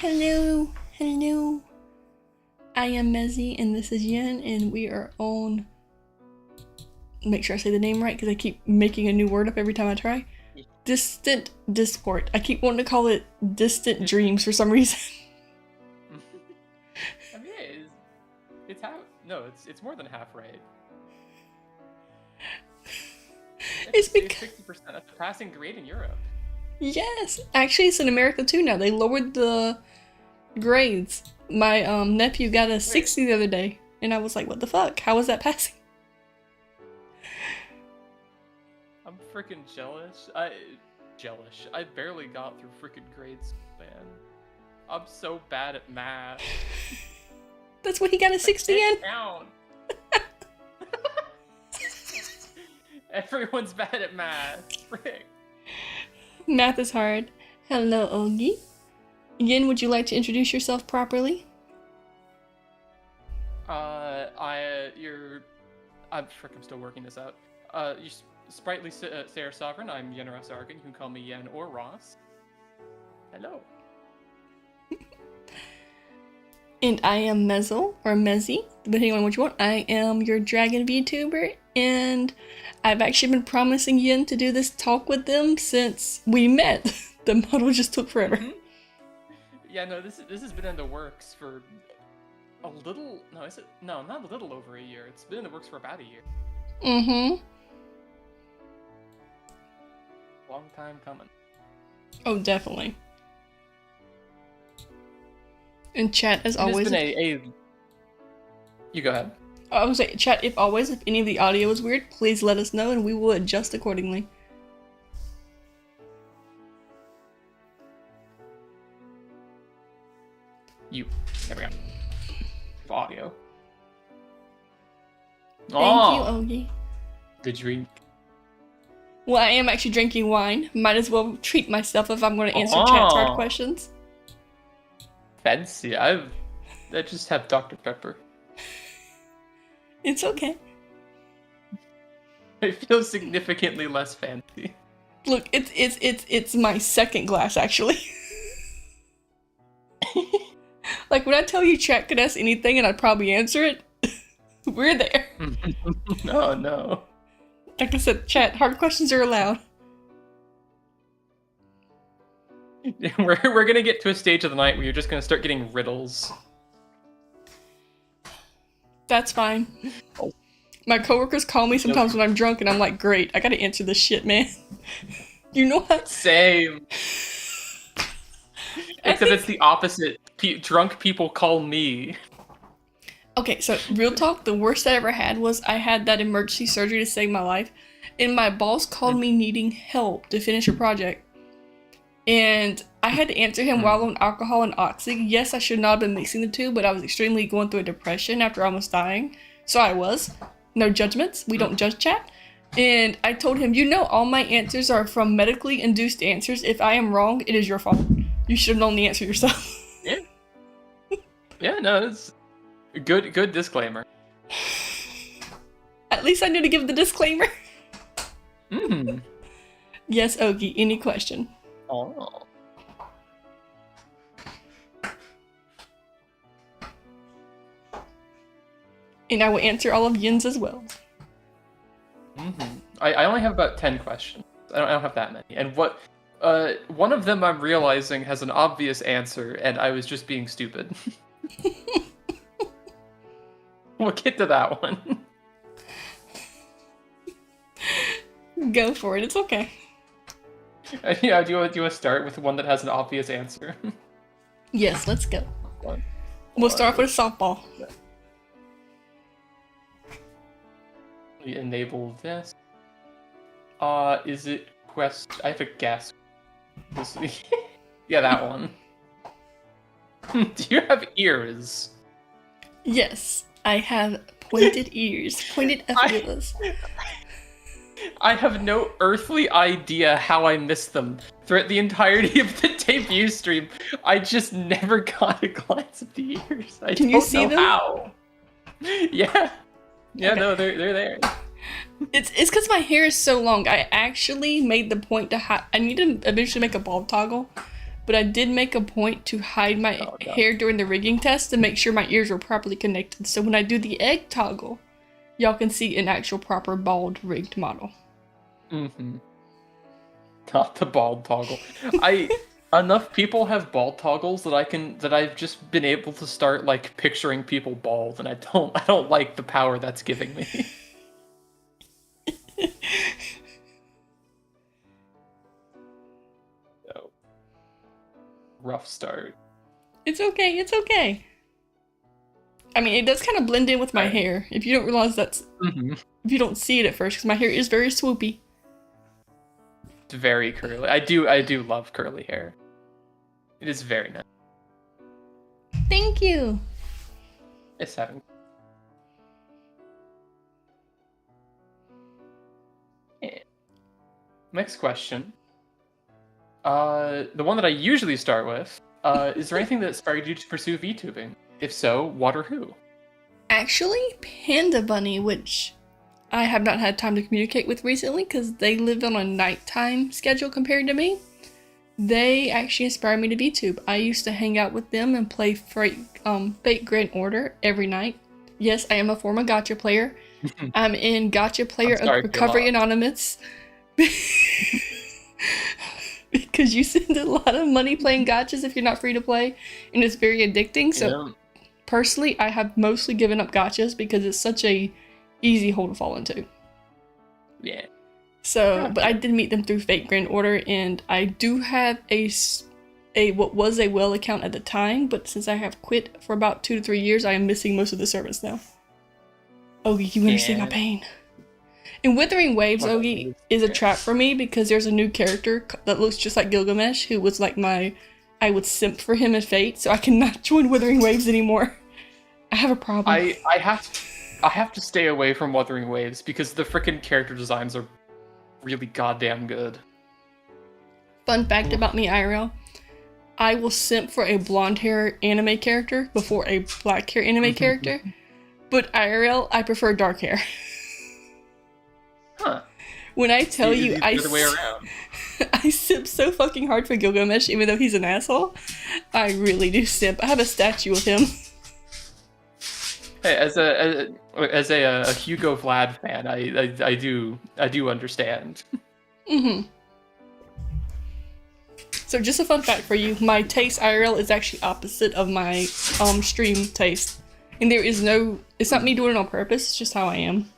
Hello, hello. I am Mezzy and this is Yen and we are on, make sure I say the name right because I keep making a new word up every time I try. Distant Disport. I keep wanting to call it Distant Dreams for some reason. I mean, it's half. No, it's more than half right. It's because 60%. That's a passing grade in Europe. yes, actually it's in America too now. They lowered the grades. My nephew got a 60 the other day, and I was like, "What the fuck? How was that passing?" I'm freaking jealous. I barely got through freaking grades, man. I'm so bad at math. That's what he got a 60 in. Count. Everyone's bad at math. Frick. Math is hard. Hello, Ogi. Yin, would you like to introduce yourself properly? I'm still working this out. You sprightly Sarah Sovereign. I'm Yen Ross Argan. You can call me Yen or Ross. Hello. And I am Mezzle, or Mezzy, depending on what you want. I am your dragon VTuber, and I've actually been promising Yin to do this talk with them since we met. The model just took forever. Mm-hmm. Yeah, no, this has been in the works for a little. No, is it? No, not a little over a year. It's been in the works for about a year. Mm-hmm. Long time coming. Oh, definitely. And chat, as It's always. been You go ahead. I would say, chat, if any of the audio is weird, please let us know and we will adjust accordingly. There we go. Audio. Thank you, Ogi. The drink. Well, I am actually drinking wine. Might as well treat myself if I'm going to answer chat's hard questions. Fancy. I just have Dr. Pepper. It's okay. It feels significantly less fancy. Look, it's my second glass actually. Like when I tell you chat could ask anything and I'd probably answer it, we're there. Oh no. Like I said, chat, hard questions are allowed. We're gonna get to a stage of the night where you're just gonna start getting riddles. That's fine. Oh. My coworkers call me sometimes when I'm drunk and I'm like, great, I gotta answer this shit, man. You know what? Same. Except it's the opposite. Drunk people call me. Okay, so real talk, the worst I ever had was I had that emergency surgery to save my life, and my boss called me needing help to finish a project. And I had to answer him while on alcohol and oxy. Yes, I should not have been mixing the two, but I was extremely going through a depression after almost dying. So I was. No judgments. We don't judge chat. And I told him, you know, all my answers are from medically induced answers. If I am wrong, it is your fault. You should have known the answer yourself. Yeah. Yeah, no, it's good disclaimer. At least I knew to give the disclaimer. Mm. Yes, Ogi, any question? Oh. And I will answer all of Yin's as well. Mm-hmm. I only have about 10 questions. I don't have that many. And one of them I'm realizing has an obvious answer, and I was just being stupid. We'll get to that one. Go for it, it's okay. Yeah, do you want to start with one that has an obvious answer? Yes, let's go. We'll start off with a softball. We enable this. Is it quest? I have a guess. Yeah, that one. Do you have ears? Yes, I have pointed ears. Pointed epaulettes. I have no earthly idea how I missed them. Throughout the entirety of the debut stream, I just never got a glance at the ears. Can you see them? How. Yeah. Yeah, Okay. no, they're there. It's because my hair is so long. I actually made the point to I need to eventually make a bald toggle, but I did make a point to hide my Oh, no. hair during the rigging test to make sure my ears were properly connected. So when I do the egg toggle, y'all can see an actual proper bald rigged model. Mm-hmm. Not the bald toggle. Enough people have bald toggles that I've just been able to start like picturing people bald, and I don't like the power that's giving me. So, rough start. It's okay, it's okay. I mean, it does kind of blend in with my Right. hair. If you don't realize that's, Mm-hmm. if you don't see it at first, because my hair is very swoopy. It's very curly. I do love curly hair. It is very nice. Thank you. It's having. Yeah. Next question. The one that I usually start with. Is there anything that inspired you to pursue VTubing? If so, what or who? Actually, Panda Bunny, which I have not had time to communicate with recently because they live on a nighttime schedule compared to me. They actually inspired me to VTube. I used to hang out with them and play Fate Grand Order every night. Yes, I am a former gacha player. I'm in Gacha Player I'm sorry of for Recovery your loss. Anonymous. Because you spend a lot of money playing gachas if you're not free to play, and it's very addicting. So Yeah. personally, I have mostly given up gachas because it's such a easy hole to fall into. Yeah. So, but I did meet them through Fate Grand Order, and I do have a what was a well account at the time, but since I have quit for about 2 to 3 years, I am missing most of the service now. Ogie, you understand my Yeah. pain. In Withering Waves, Well, Ogie it's- is a yeah. trap for me because there's a new character that looks just like Gilgamesh, who was like I would simp for him in Fate, so I cannot join Withering Waves anymore. I have a problem. I have to stay away from Wuthering Waves because the freaking character designs are really goddamn good. Fun fact about me, IRL. I will simp for a blonde hair anime character before a black hair anime character. But IRL, I prefer dark hair. Huh. When I tell It's you, the other way around. I simp so fucking hard for Gilgamesh, even though he's an asshole. I really do simp. I have a statue of him. Hey, as a Hugo Vlad fan, I do understand. So just a fun fact for you, my taste IRL is actually opposite of my stream taste. And there is no, it's not me doing it on purpose, it's just how I am.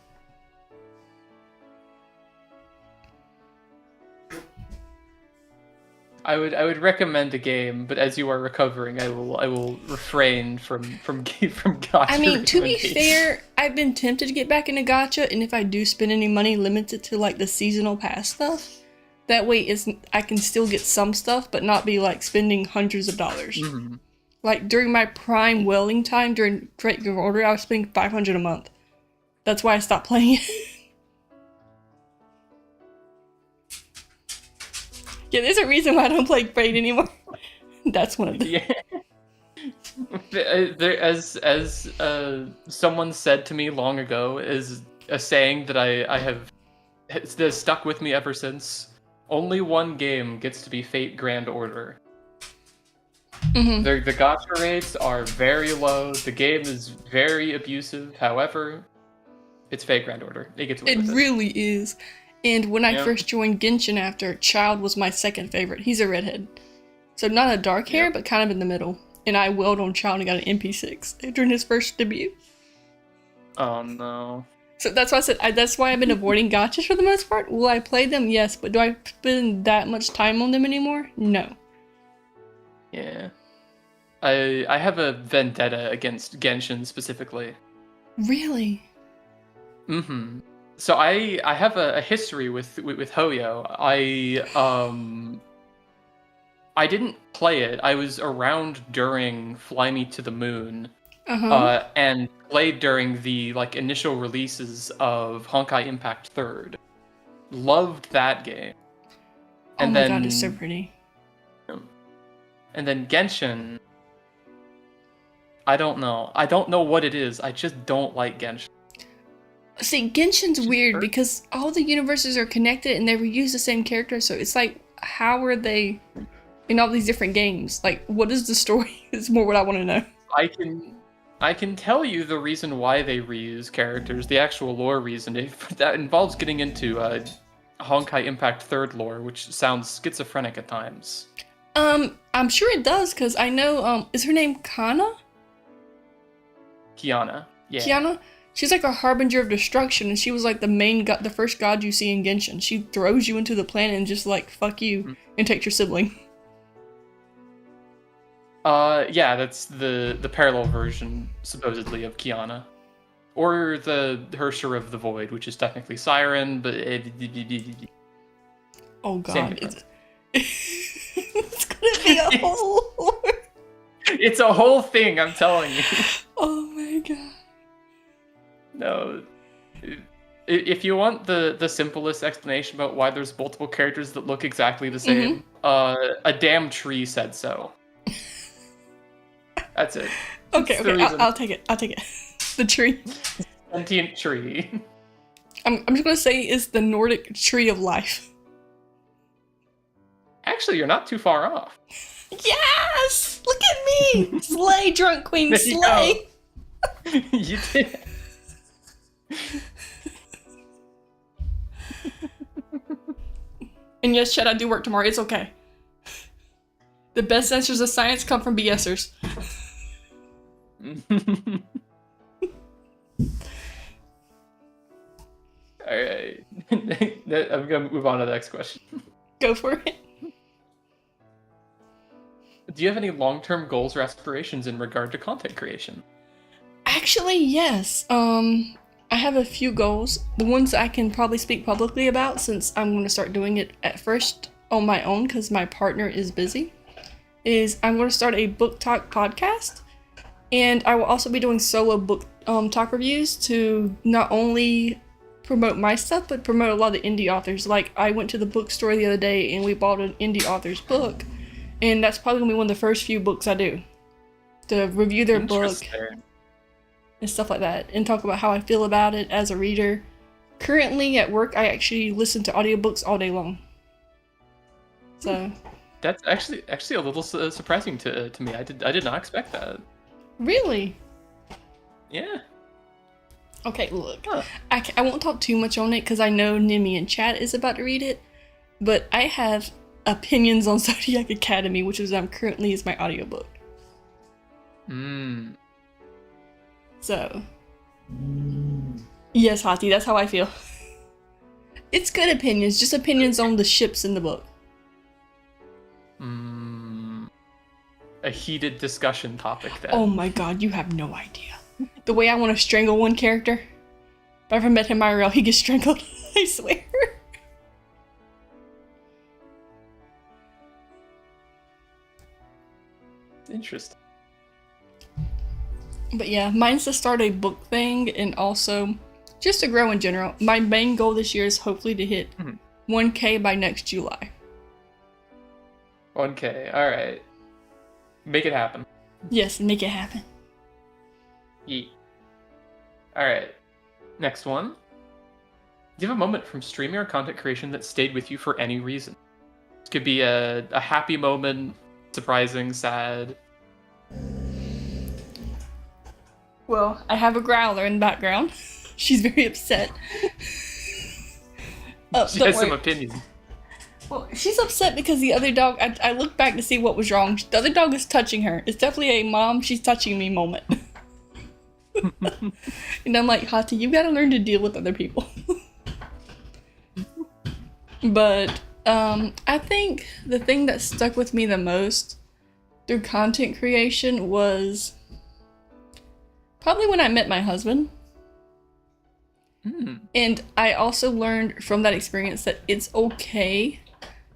I would recommend a game, but as you are recovering, I will refrain from gacha. I mean, to be recommendations. fair, I've been tempted to get back into gacha, and if I do spend any money, limit it to like the seasonal pass stuff. That way, I can still get some stuff, but not be like spending hundreds of dollars. Mhm. Like during my prime welling time during Great Grand Order, I was spending $500 a month. That's why I stopped playing it. Yeah, there's a reason why I don't play Braid anymore. That's one of the. Yeah. As someone said to me long ago, is a saying that I have that's stuck with me ever since. Only one game gets to be Fate Grand Order. Mhm. The gacha rates are very low. The game is very abusive. However, it's Fate Grand Order. It gets away It with it. really is. And when I Yeah. first joined Genshin after, Child was my second favorite. He's a redhead. So not a dark hair, Yep. but kind of in the middle. And I wailed on Child and got an MP6 during his first debut. Oh no. So that's why I said, that's why I've been avoiding gachas for the most part. Will I play them? Yes. But do I spend that much time on them anymore? No. Yeah. I have a vendetta against Genshin specifically. Really? Mm-hmm. So I have a history with Hoyo. I didn't play it. I was around during Fly Me to the Moon, Uh-huh. and played during the like initial releases of Honkai Impact 3rd. Loved that game. Oh And my then god, it's so pretty. and then Genshin. I don't know. I don't know what it is. I just don't like Genshin. See, Genshin's weird Sure. because all the universes are connected and they reuse the same character, so it's like, how are they... in all these different games? Like, what is the story? Is more what I want to know. I can tell you the reason why they reuse characters, the actual lore reason. That involves getting into Honkai Impact 3rd lore, which sounds schizophrenic at times. I'm sure it does, because I know, is her name Kana? Kiana. Yeah. Kiana? She's like a harbinger of destruction, and she was like the main god, the first god you see in Genshin. She throws you into the planet and just like, fuck you, and takes your sibling. Yeah, that's the parallel version, supposedly, of Kiana. Or the Hersher of the Void, which is technically Siren, but... Oh god, it's gonna be a whole... It's a whole thing, I'm telling you. Oh my god. No. If you want the simplest explanation about why there's multiple characters that look exactly the same, a damn tree said so. That's it. Okay, I'll take it. I'll take it. The tree. Sentient tree. I'm just gonna say it's the Nordic tree of life. Actually, you're not too far off. Yes! Look at me! Slay, drunk queen, There you slay! You did. And yes, Chad, I do work tomorrow. It's okay. The best answers of science come from BSers. Alright. I'm gonna move on to the next question. Go for it. Do you have any long-term goals or aspirations in regard to content creation? Actually, yes. I have a few goals. The ones I can probably speak publicly about, since I'm going to start doing it at first on my own because my partner is busy, is I'm going to start a book talk podcast. And I will also be doing solo book talk reviews to not only promote my stuff, but promote a lot of the indie authors. Like, I went to the bookstore the other day and we bought an indie author's book. And that's probably going to be one of the first few books I do. To review their book and stuff like that. And talk about how I feel about it as a reader. Currently at work, I actually listen to audiobooks all day long. So... That's actually a little surprising to me. I did not expect that. Really? Yeah. Okay, look. Huh. I won't talk too much on it because I know Nimi and Chat is about to read it. But I have opinions on Zodiac Academy, which is currently is my audiobook. So. Yes, Hati, that's how I feel. It's good opinions, just opinions on the ships in the book. A heated discussion topic then. Oh my god, you have no idea. The way I want to strangle one character. If I ever met him IRL, he gets strangled. I swear. Interesting. But yeah, mine's to start a book thing and also just to grow in general. My main goal this year is hopefully to hit 1K by next July. 1K, alright. Make it happen. Yes, make it happen. Yeet. Alright. Next one. Do you have a moment from streaming or content creation that stayed with you for any reason? It could be a happy moment, surprising, sad. Well, I have a growler in the background. She's very upset. She has some opinions. Well, she's upset because the other dog, I looked back to see what was wrong. The other dog is touching her. It's definitely a mom, she's touching me moment. And I'm like, Hati, you gotta learn to deal with other people. But, I think the thing that stuck with me the most through content creation was probably when I met my husband. And I also learned from that experience that it's okay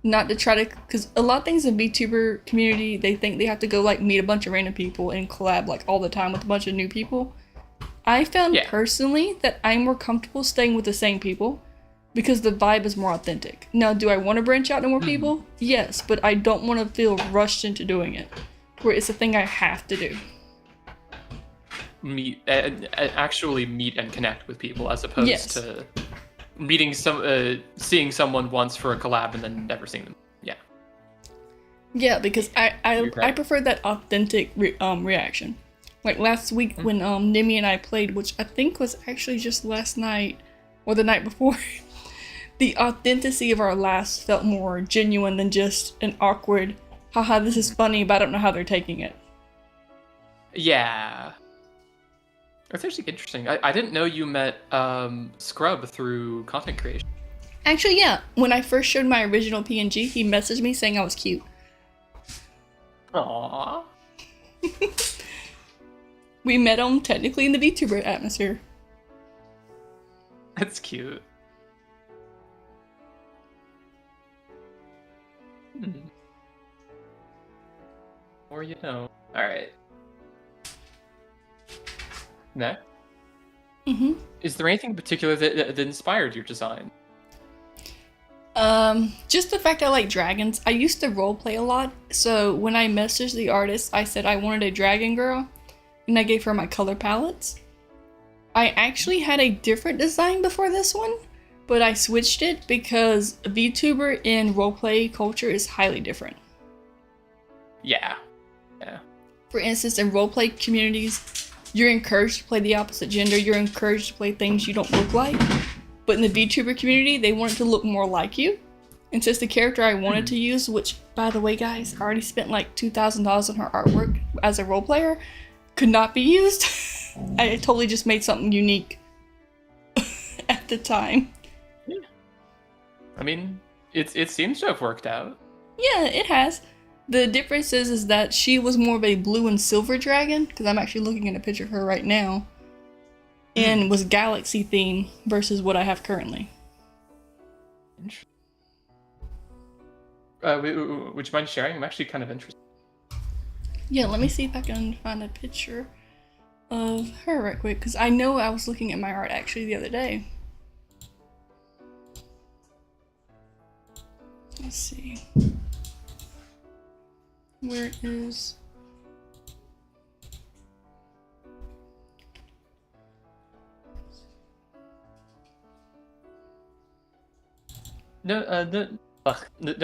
not to try to, because a lot of things in VTuber community, they think they have to go like meet a bunch of random people and collab like all the time with a bunch of new people. I found personally that I'm more comfortable staying with the same people because the vibe is more authentic. Now, do I want to branch out to more people? Yes, but I don't want to feel rushed into doing it, where it's a thing I have to do. Actually meet and connect with people as opposed to meeting seeing someone once for a collab and then never seeing them. Yeah. Yeah, because I Right. prefer that authentic reaction. Like last week when Nimi and I played, which I think was actually just last night or the night before, the authenticity of our laughs felt more genuine than just an awkward, haha, this is funny, but I don't know how they're taking it. Yeah. It's actually interesting. I didn't know you met Scrub through content creation. Actually, yeah, when I first showed my original PNG, he messaged me saying I was cute. Aww. We met him technically in the VTuber atmosphere. That's cute. Hmm. Or you know. Alright. Next. Mm-hmm. Is there anything in particular that inspired your design? Just the fact I like dragons. I used to roleplay a lot, so when I messaged the artist, I said I wanted a dragon girl, and I gave her my color palettes. I actually had a different design before this one, but I switched it because VTuber in roleplay culture is highly different. Yeah. Yeah. For instance, in roleplay communities, you're encouraged to play the opposite gender, you're encouraged to play things you don't look like. But in the VTuber community, they want it to look more like you. And since the character I wanted to use, which, by the way, guys, I already spent like $2,000 on her artwork as a role player, could not be used, I totally just made something unique at the time. Yeah. I mean, it seems to have worked out. Yeah, it has. The difference is that she was more of a blue and silver dragon, because I'm actually looking at a picture of her right now, and was galaxy theme versus what I have currently. Would you mind sharing? I'm actually kind of interested. Yeah, let me see if I can find a picture of her right quick, because I know I was looking at my art actually the other day. Let's see. Where is... No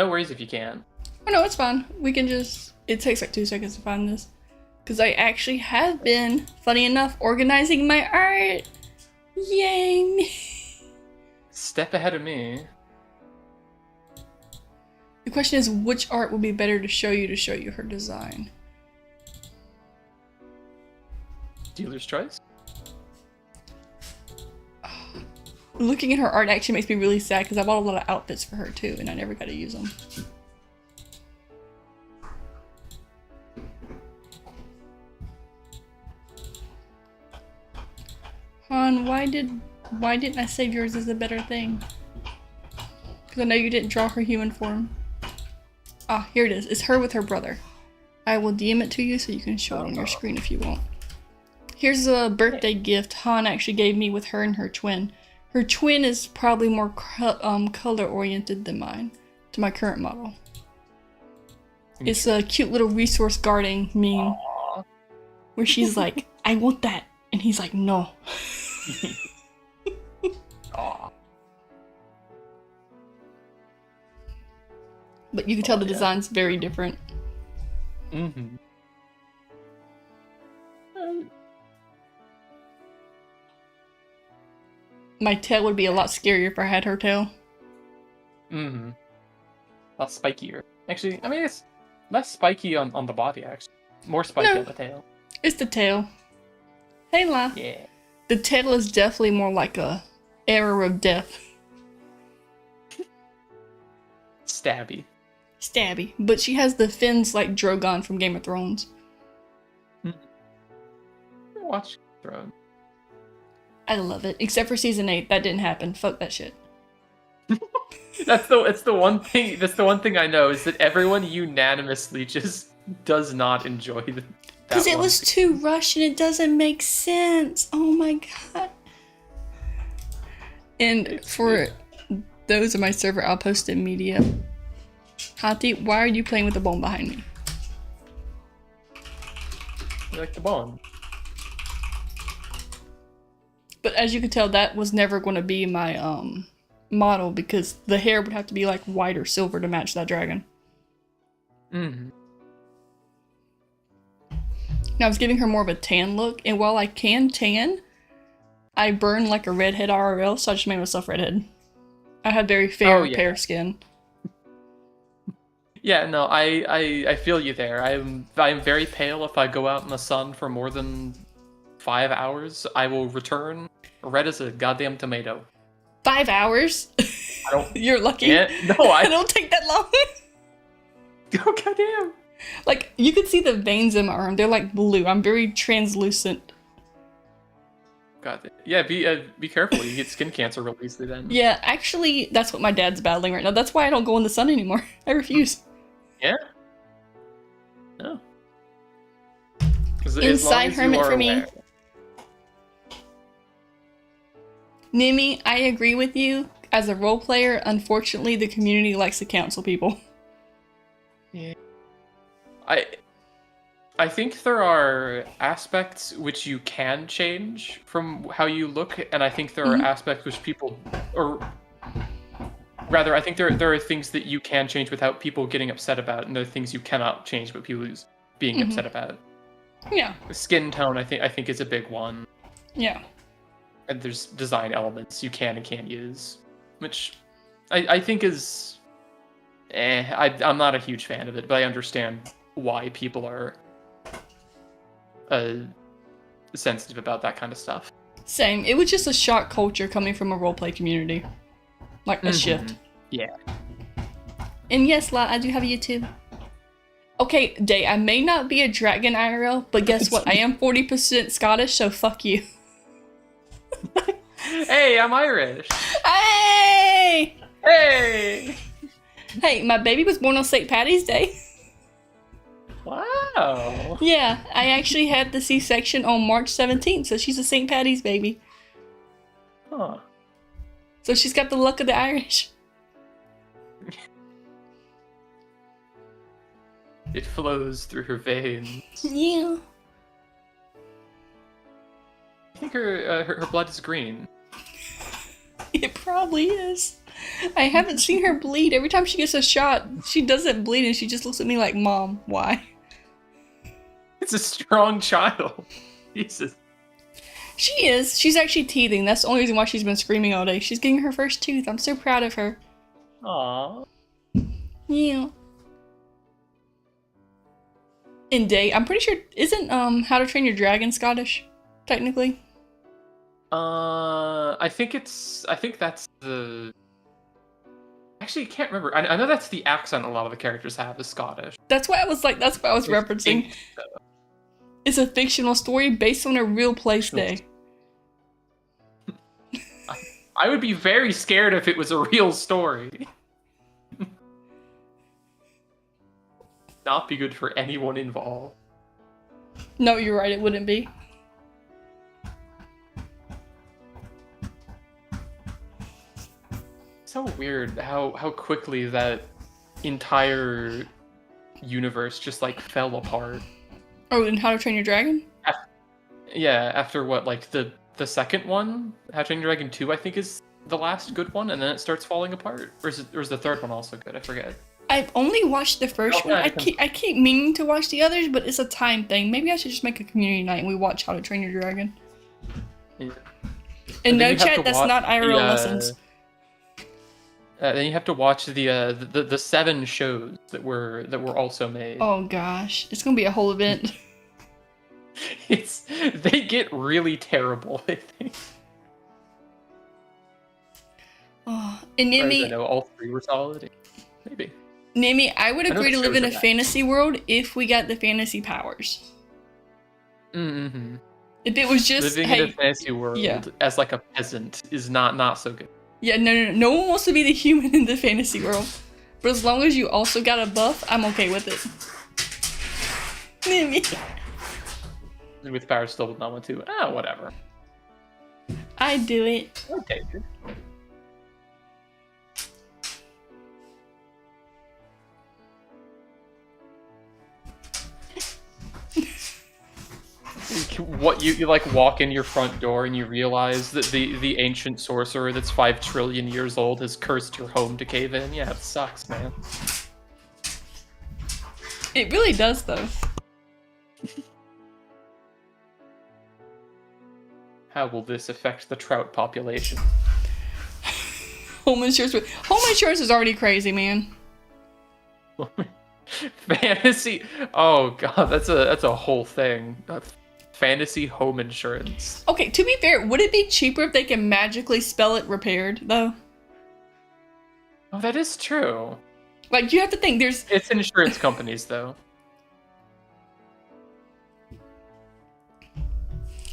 worries if you can. Oh no, it's fine. We can just... It takes like 2 seconds to find this. Because I actually have been, funny enough, organizing my art. Yay me! Step ahead of me. The question is, which art would be better to show you her design? Dealer's choice? Looking at her art actually makes me really sad because I bought a lot of outfits for her too, and I never got to use them. Han, why didn't I save yours as a better thing? Because I know you didn't draw her human form. Ah, here it is. It's her with her brother. I will DM it to you so you can show it on your screen if you want. Here's a birthday gift Han actually gave me with her and her twin. Her twin is probably more color oriented than mine, to my current model. It's a cute little resource guarding meme. Aww. Where she's like, I want that. And he's like, no. Aww. But you can tell the yeah. design's very different. Mm-hmm. My tail would be a lot scarier if I had her tail. Mm-hmm. Less spikier. Actually, I mean, it's less spiky on the body, actually. More spiky No. on the tail. It's the tail. Hey, La. Yeah. The tail is definitely more like a arrow of death. Stabby. Stabby. But she has the fins like Drogon from Game of Thrones. Watch Throne. I love it. Except for season 8. That didn't happen. Fuck that shit. It's the one thing. That's the one thing I know is that everyone unanimously just does not enjoy the. Because it was too rushed and it doesn't make sense. Oh my god. And for those of my server Outpost in media, Hati, why are you playing with the bone behind me? You like the bone. But as you can tell, that was never going to be my model because the hair would have to be like white or silver to match that dragon. Mm-hmm. Now I was giving her more of a tan look, and while I can tan, I burn like a redhead IRL, so I just made myself redhead. I have very fair, pale skin. Yeah, no, I feel you there. I'm very pale. If I go out in the sun for more than 5 hours, I will return red as a goddamn tomato. 5 hours? I don't. You're lucky. No, I don't take that long. Oh goddamn! Like you could see the veins in my arm. They're like blue. I'm very translucent. God, yeah. Be careful. You get skin cancer real easily then. Yeah, actually, that's what my dad's battling right now. That's why I don't go in the sun anymore. I refuse. Yeah. No. Inside hermit for me. Nimi, I agree with you. As a role player, unfortunately, the community likes to cancel people. Yeah. I think there are aspects which you can change from how you look, and I think there are aspects which people, or rather, I think there are things that you can change without people getting upset about, and there are things you cannot change but people being upset about. Yeah. Skin tone, I think is a big one. Yeah. And there's design elements you can and can't use, which I think is, I'm not a huge fan of it, but I understand why people are sensitive about that kind of stuff. Same. It was just a shock culture coming from a roleplay community. Like a shift. Yeah. And yes, La, I do have a YouTube. Okay, Day, I may not be a dragon IRL, but guess what? I am 40% Scottish, so fuck you. Hey, I'm Irish. Hey! Hey! Hey, my baby was born on St. Patty's Day. Wow. Yeah, I actually had the C-section on March 17th, so she's a St. Patty's baby. Huh. So she's got the luck of the Irish. It flows through her veins. Yeah. I think her blood is green. It probably is. I haven't seen her bleed. Every time she gets a shot, she doesn't bleed and she just looks at me like, Mom, why? It's a strong child. Jesus. She is. She's actually teething. That's the only reason why she's been screaming all day. She's getting her first tooth. I'm so proud of her. Aww. Yeah. And Day, I'm pretty sure, isn't How to Train Your Dragon Scottish, technically? I think that's the... Actually, I can't remember. I know that's the accent a lot of the characters have is Scottish. That's what I was referencing. It's a fictional story based on a real place, Day. I would be very scared if it was a real story. Not be good for anyone involved. No, you're right, it wouldn't be. So weird how quickly that entire universe just like fell apart. Oh, and How to Train Your Dragon? Yeah, after what, like the second one, How to Train Your Dragon 2, I think is the last good one, and then it starts falling apart. Or is the third one also good? I forget. I've only watched the first one. I keep meaning to watch the others, but it's a time thing. Maybe I should just make a community night and we watch How to Train Your Dragon. Yeah. And no chat, that's not IRL lessons. Then you have to watch the 7 shows that were also made. Oh gosh, it's gonna be a whole event. They get really terrible, I think. Oh, and Nimi, I know all 3 were solid. Maybe. Nimi, I would agree to live in a fantasy world if we got the fantasy powers. Mm-hmm. If it was just living in a fantasy world as like a peasant is not so good. Yeah, no one wants to be the human in the fantasy world. But as long as you also got a buff, I'm okay with it. Nimi. With powers still would not want to. Whatever. I do it. Okay. What you like walk in your front door and you realize that the ancient sorcerer that's 5 trillion years old has cursed your home to cave in? Yeah, it sucks, man. It really does, though. How will this affect the trout population? Home insurance is already crazy, man. Fantasy. Oh god, that's a whole thing. Fantasy home insurance. Okay, to be fair, would it be cheaper if they can magically spell it repaired, though? Oh, that is true. Like, you have to think, there's... It's insurance companies, though.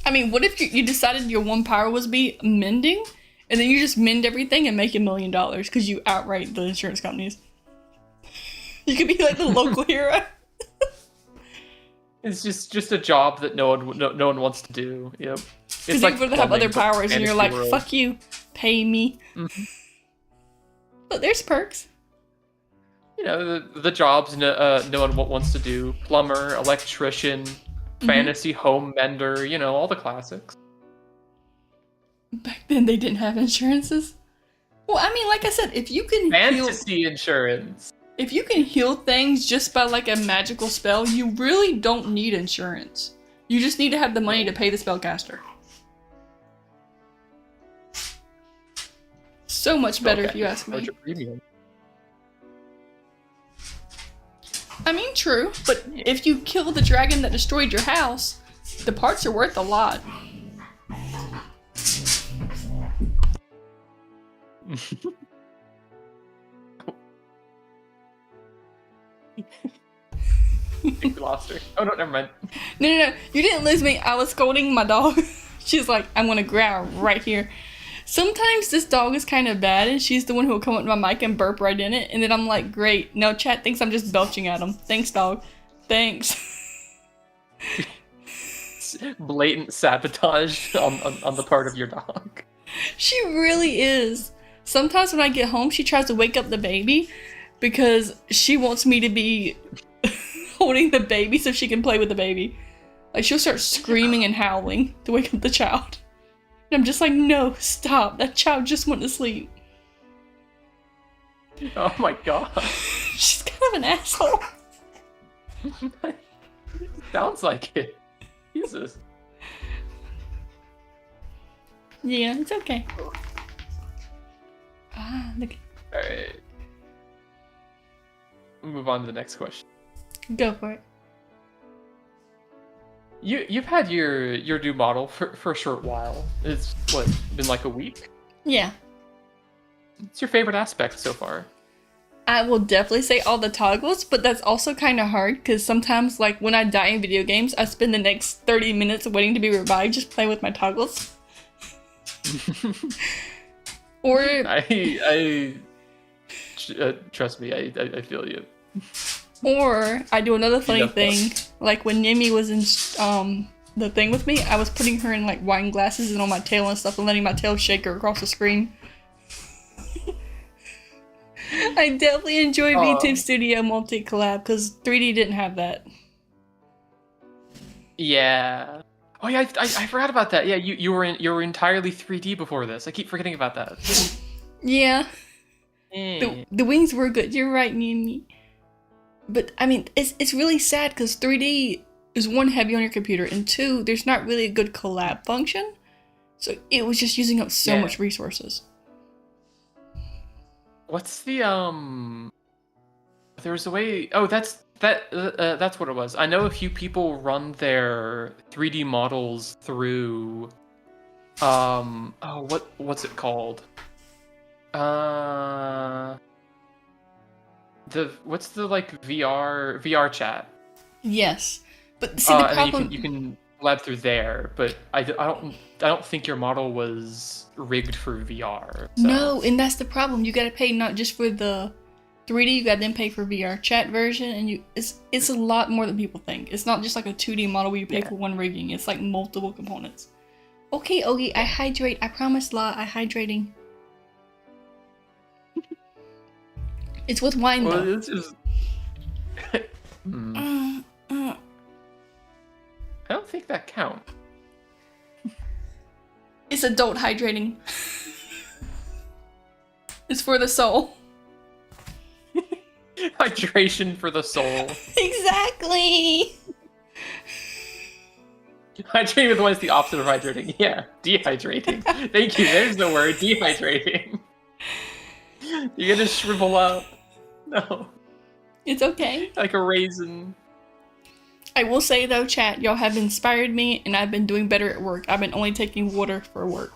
I mean, what if you decided your one power was be mending, and then you just mend everything and make $1 million because you outright the insurance companies? You could be like the local hero. It's just a job that no one wants to do. Yep. Because you would have other powers, and you're like, fuck you, pay me. Mm-hmm. But there's perks. You know, the jobs no one wants to do. Plumber, electrician, fantasy home mender, you know, all the classics. Back then they didn't have insurances. Well, I mean, like I said, if you can fantasy insurance. If you can heal things just by like a magical spell, you really don't need insurance. You just need to have the money to pay the spellcaster. So much better if you ask me. I mean, true, but if you kill the dragon that destroyed your house, the parts are worth a lot. We lost her. Oh no, never mind. No, you didn't lose me. I was scolding my dog. She's like, I'm gonna growl right here. Sometimes this dog is kind of bad, and she's the one who will come up to my mic and burp right in it, and then I'm like, great. No, chat thinks I'm just belching at him. Thanks, dog. Thanks. Blatant sabotage on the part of your dog. She really is. Sometimes when I get home, she tries to wake up the baby because she wants me to be holding the baby so she can play with the baby. Like, she'll start screaming and howling to wake up the child. And I'm just like, no, stop. That child just went to sleep. Oh my god. She's kind of an asshole. Sounds like it. Jesus. Yeah, it's okay. Ah, look. Alright. We'll move on to the next question. Go for it. You've had your new model for a short while. It's been like a week? Yeah. What's your favorite aspect so far? I will definitely say all the toggles, but that's also kind of hard because sometimes, like, when I die in video games, I spend the next 30 minutes waiting to be revived just playing with my toggles. Or trust me, I feel you. Or I do another funny thing, like when Nimi was in the thing with me, I was putting her in like wine glasses and on my tail and stuff and letting my tail shake her across the screen. I definitely enjoy VTube Studio multi-collab because 3D didn't have that. Yeah. Oh yeah, I forgot about that. Yeah, you were entirely 3D before this. I keep forgetting about that. Yeah. The wings were good. You're right, Nimi. But I mean, it's really sad because 3D is one, heavy on your computer, and two, there's not really a good collab function. So it was just using up so much resources. What's the There's a way. Oh, that's what it was. I know a few people run their 3D models through. Oh, what's it called? What's the like VR chat? Yes, but see the problem. And you can lab through there, but I don't think your model was rigged for VR. So. No, and that's the problem. You gotta pay not just for the 3D. You gotta then pay for VR chat version, and it's a lot more than people think. It's not just like a 2D model where you pay for one rigging. It's like multiple components. Okay, Ogie, I hydrate. I promise, La, I hydrating. It's with wine, though. This is... I don't think that counts. It's adult hydrating. It's for the soul. Hydration for the soul. Exactly. Hydrating with one is the opposite of hydrating. Yeah, dehydrating. Thank you. There's the word, dehydrating. You're gonna shrivel up. No, It's okay. like a raisin. I will say though, chat, y'all have inspired me, and I've been doing better at work. I've been only taking water for work.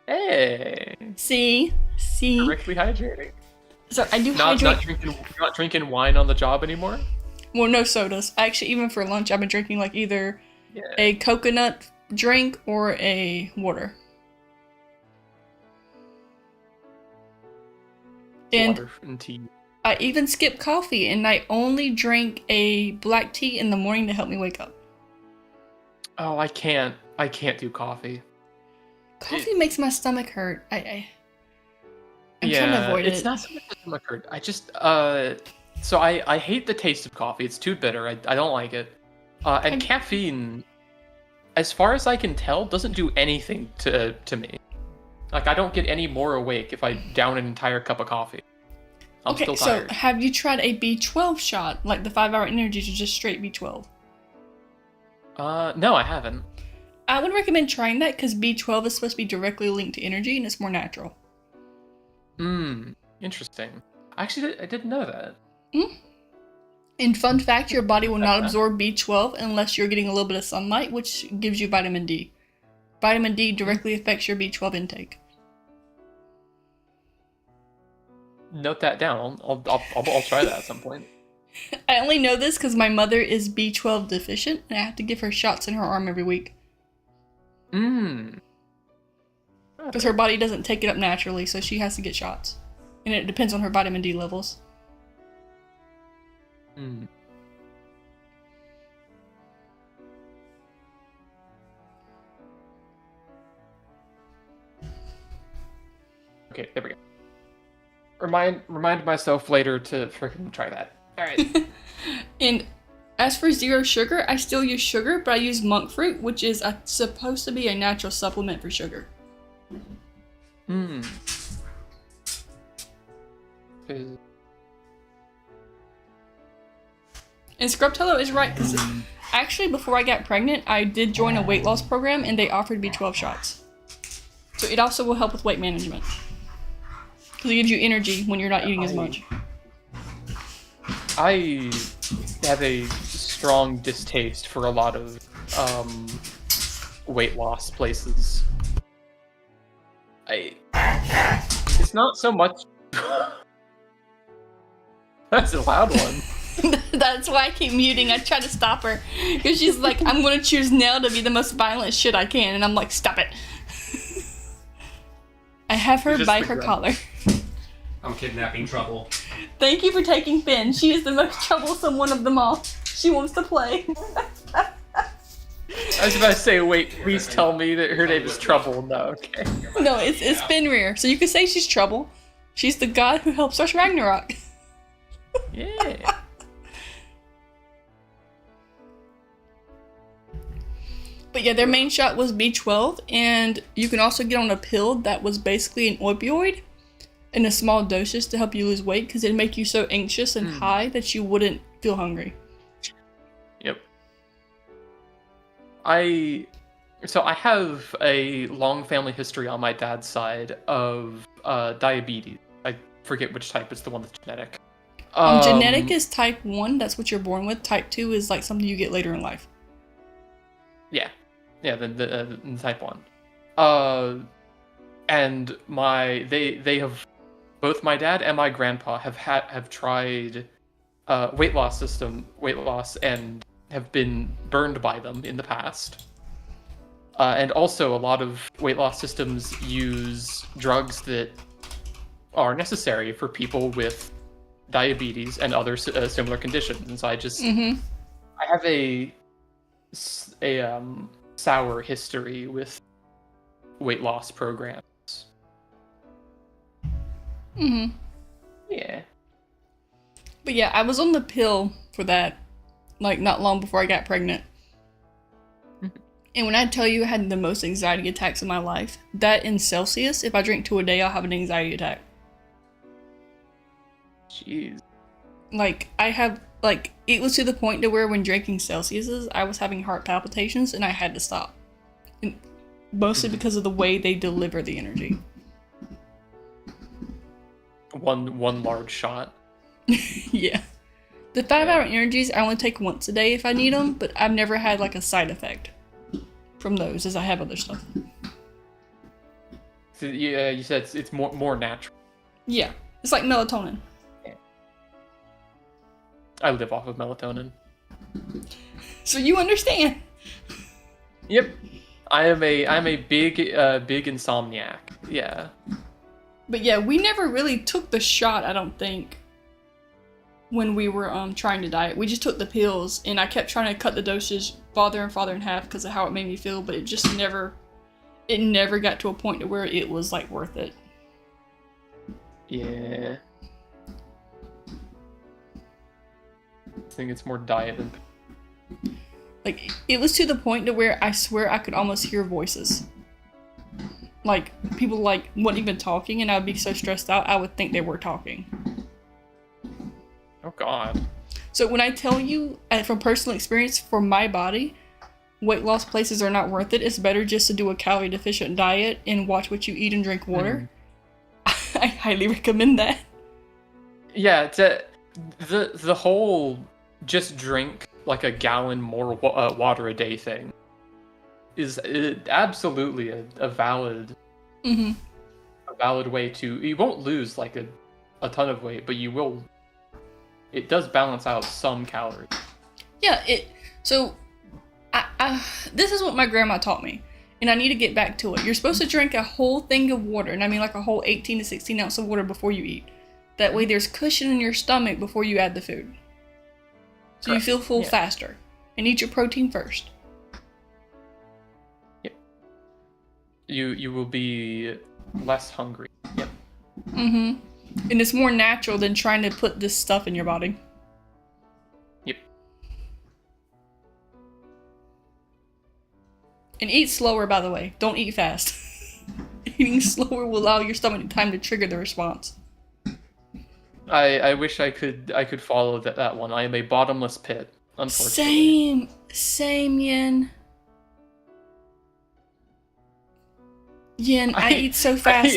Hey, See? correctly hydrating. So I do Not hydrate. not drinking wine on the job anymore. Well, no sodas. Actually, even for lunch, I've been drinking like either Yeah. a coconut drink or a water. And Water and tea. I even skip coffee, and I only drink a black tea in the morning to help me wake up. Oh, I can't do coffee. Coffee makes my stomach hurt. I'm trying to Yeah, avoid it's it. not so much as my curd. I just so I hate the taste of coffee. It's too bitter. I don't like it. And caffeine, as far as I can tell, doesn't do anything to me. Like, I don't get any more awake if I down an entire cup of coffee. I'm Okay, still so tired. have you tried a B12 shot, like the 5-hour energies, or just straight B12? No, I haven't. I would recommend trying that because B12 is supposed to be directly linked to energy and it's more natural. Interesting. Actually, I didn't know that. And fun fact, your body will not absorb B12 unless you're getting a little bit of sunlight, which gives you vitamin D. Vitamin D directly affects your B12 intake. Note that down. I'll try that at some point. I only know this because my mother is B12 deficient, and I have to give her shots in her arm every week. Because her body doesn't take it up naturally, so she has to get shots. And it depends on her vitamin D levels. Okay, there we go. Remind myself later to freaking try that. All right. And as for zero sugar, I still use sugar, but I use monk fruit, which is supposed to be a natural supplement for sugar. And Scrubtello is right, because actually before I got pregnant, I did join a weight loss program, and they offered B12 shots. So it also will help with weight management. Because it gives you energy when you're not eating as much. I have a strong distaste for a lot of weight loss places. It's not so much. That's a loud one. That's why I keep muting. I try to stop her. Because she's like, I'm going to choose now to be the most violent shit I can. And I'm like, stop it. I have her by her collar. I'm kidnapping Trouble. Thank you for taking Finn. She is the most troublesome one of them all. She wants to play. I was about to say, wait, please tell me that her name is Trouble. No, okay. No, it's Fenrir. So you could say she's Trouble. She's the god who helps us Ragnarok. Yeah. But yeah, their main shot was B12, and you can also get on a pill that was basically an opioid in a small doses to help you lose weight because it'd make you so anxious and high that you wouldn't feel hungry. Yep. I have a long family history on my dad's side of diabetes. I forget which type. It's the one that's genetic. Genetic is type 1. That's what you're born with. Type 2 is like something you get later in life. Yeah. Yeah, the type 1. And they have, both my dad and my grandpa have tried weight loss and have been burned by them in the past. And also a lot of weight loss systems use drugs that are necessary for people with diabetes and other similar conditions. And so I have a sour history with weight loss programs. Yeah. But yeah, I was on the pill for that, like, not long before I got pregnant. And when I tell you I had the most anxiety attacks in my life, that in Celsius, if I drink 2 a day, I'll have an anxiety attack. Jeez. Like, I have, like, it was to the point to where when drinking Celsiuses, I was having heart palpitations and I had to stop. And mostly because of the way they deliver the energy. One large shot. Yeah. The 5-hour energies I only take once a day if I need them, but I've never had, like, a side effect from those as I have other stuff. So, yeah, you said it's more natural. Yeah. It's like melatonin. I live off of melatonin. So you understand. Yep. I'm a big insomniac. Yeah. But yeah, we never really took the shot, I don't think, when we were trying to diet. We just took the pills, and I kept trying to cut the dosage farther and farther in half because of how it made me feel, but it just never got to a point to where it was like worth it. Yeah. I think it's more diet than. Like, it was to the point to where I swear I could almost hear voices. Like, people, like, weren't even talking, and I would be so stressed out, I would think they were talking. Oh, God. So when I tell you, from personal experience, for my body, weight loss places are not worth it. It's better just to do a calorie-deficient diet and watch what you eat and drink water. I highly recommend that. Yeah, the whole just drink like a gallon more water a day thing is absolutely a valid way to. You won't lose like a ton of weight, but you will. It does balance out some calories. Yeah, so this is what my grandma taught me, and I need to get back to it. You're supposed to drink a whole thing of water, and I mean like a whole 18 to 16 ounce of water before you eat. That way there's cushion in your stomach before you add the food. So Correct. you feel full faster. And eat your protein first. Yep. You will be less hungry. Yep. And it's more natural than trying to put this stuff in your body. Yep. And eat slower, by the way. Don't eat fast. Eating slower will allow your stomach time to trigger the response. I wish I could follow that one. I am a bottomless pit, unfortunately. Same, Yin. Yin, I eat so fast.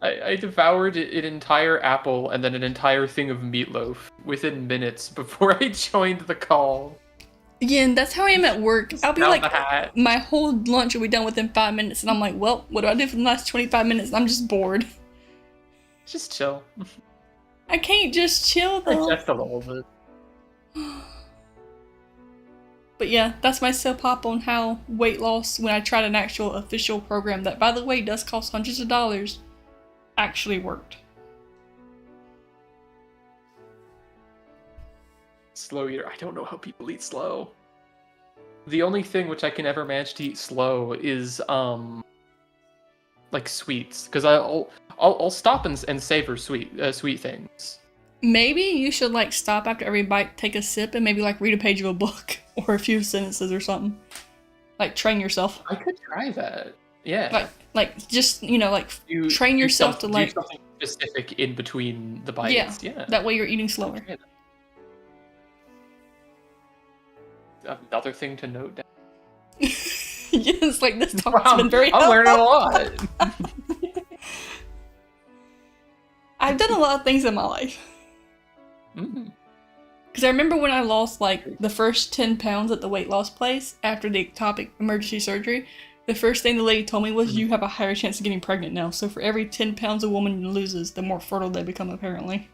I devoured an entire apple and then an entire thing of meatloaf within minutes before I joined the call. Yin, that's how I am at work. I'll be Down like, the hat. my whole lunch will be done within 5 minutes, and I'm like, well, what do I do for the last 25 minutes? I'm just bored. Just chill. I can't just chill though. Just a little bit. But yeah, that's my sip pop on how weight loss, when I tried an actual official program that, by the way, does cost hundreds of dollars, actually worked. Slow eater. I don't know how people eat slow. The only thing which I can ever manage to eat slow is like sweets, because I'll stop and savor sweet things. Maybe you should like stop after every bite, take a sip, and maybe like read a page of a book or a few sentences or something. Like train yourself. I could try that. Yeah. Like just train yourself to do something specific in between the bites. Yeah. That way you're eating slower. Another thing to note down. Yes, like this talk's been very I'm helpful. learning a lot. I've done a lot of things in my life. Because I remember when I lost like the first 10 pounds at the weight loss place after the ectopic emergency surgery, the first thing the lady told me was you have a higher chance of getting pregnant now. So for every 10 pounds a woman loses, the more fertile they become, apparently.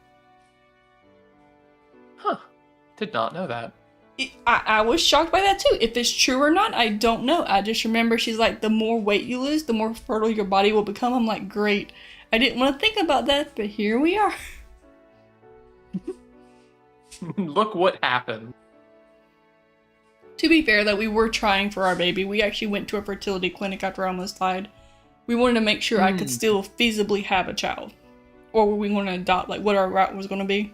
Huh. Did not know that. I was shocked by that too. If it's true or not, I don't know. I just remember she's like, the more weight you lose, the more fertile your body will become. I'm like, great. I didn't want to think about that, but here we are. Look what happened. To be fair, though, we were trying for our baby. We actually went to a fertility clinic after I almost died. We wanted to make sure I could still feasibly have a child. Or were we going to adopt, like what our route was going to be.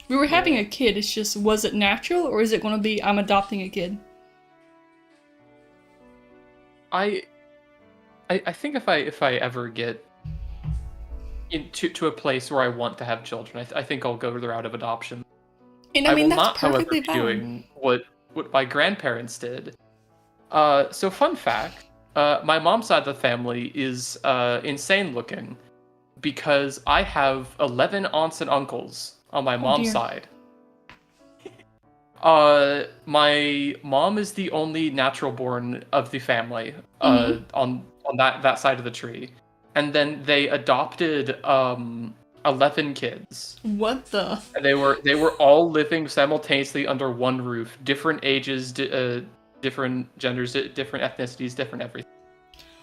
We were having a kid, it's just, was it natural, or is it going to be, I'm adopting a kid? I think if I ever get, to a place where I want to have children. I think I'll go the route of adoption. And I mean, will that's not, however, perfectly be valid. doing what my grandparents did. So fun fact, my mom's side of the family is insane looking because I have 11 aunts and uncles on my mom's dear. side. My mom is the only natural born of the family on that side of the tree. And then they adopted 11 kids. What the? And they were all living simultaneously under one roof, different ages, different genders, different ethnicities, different everything.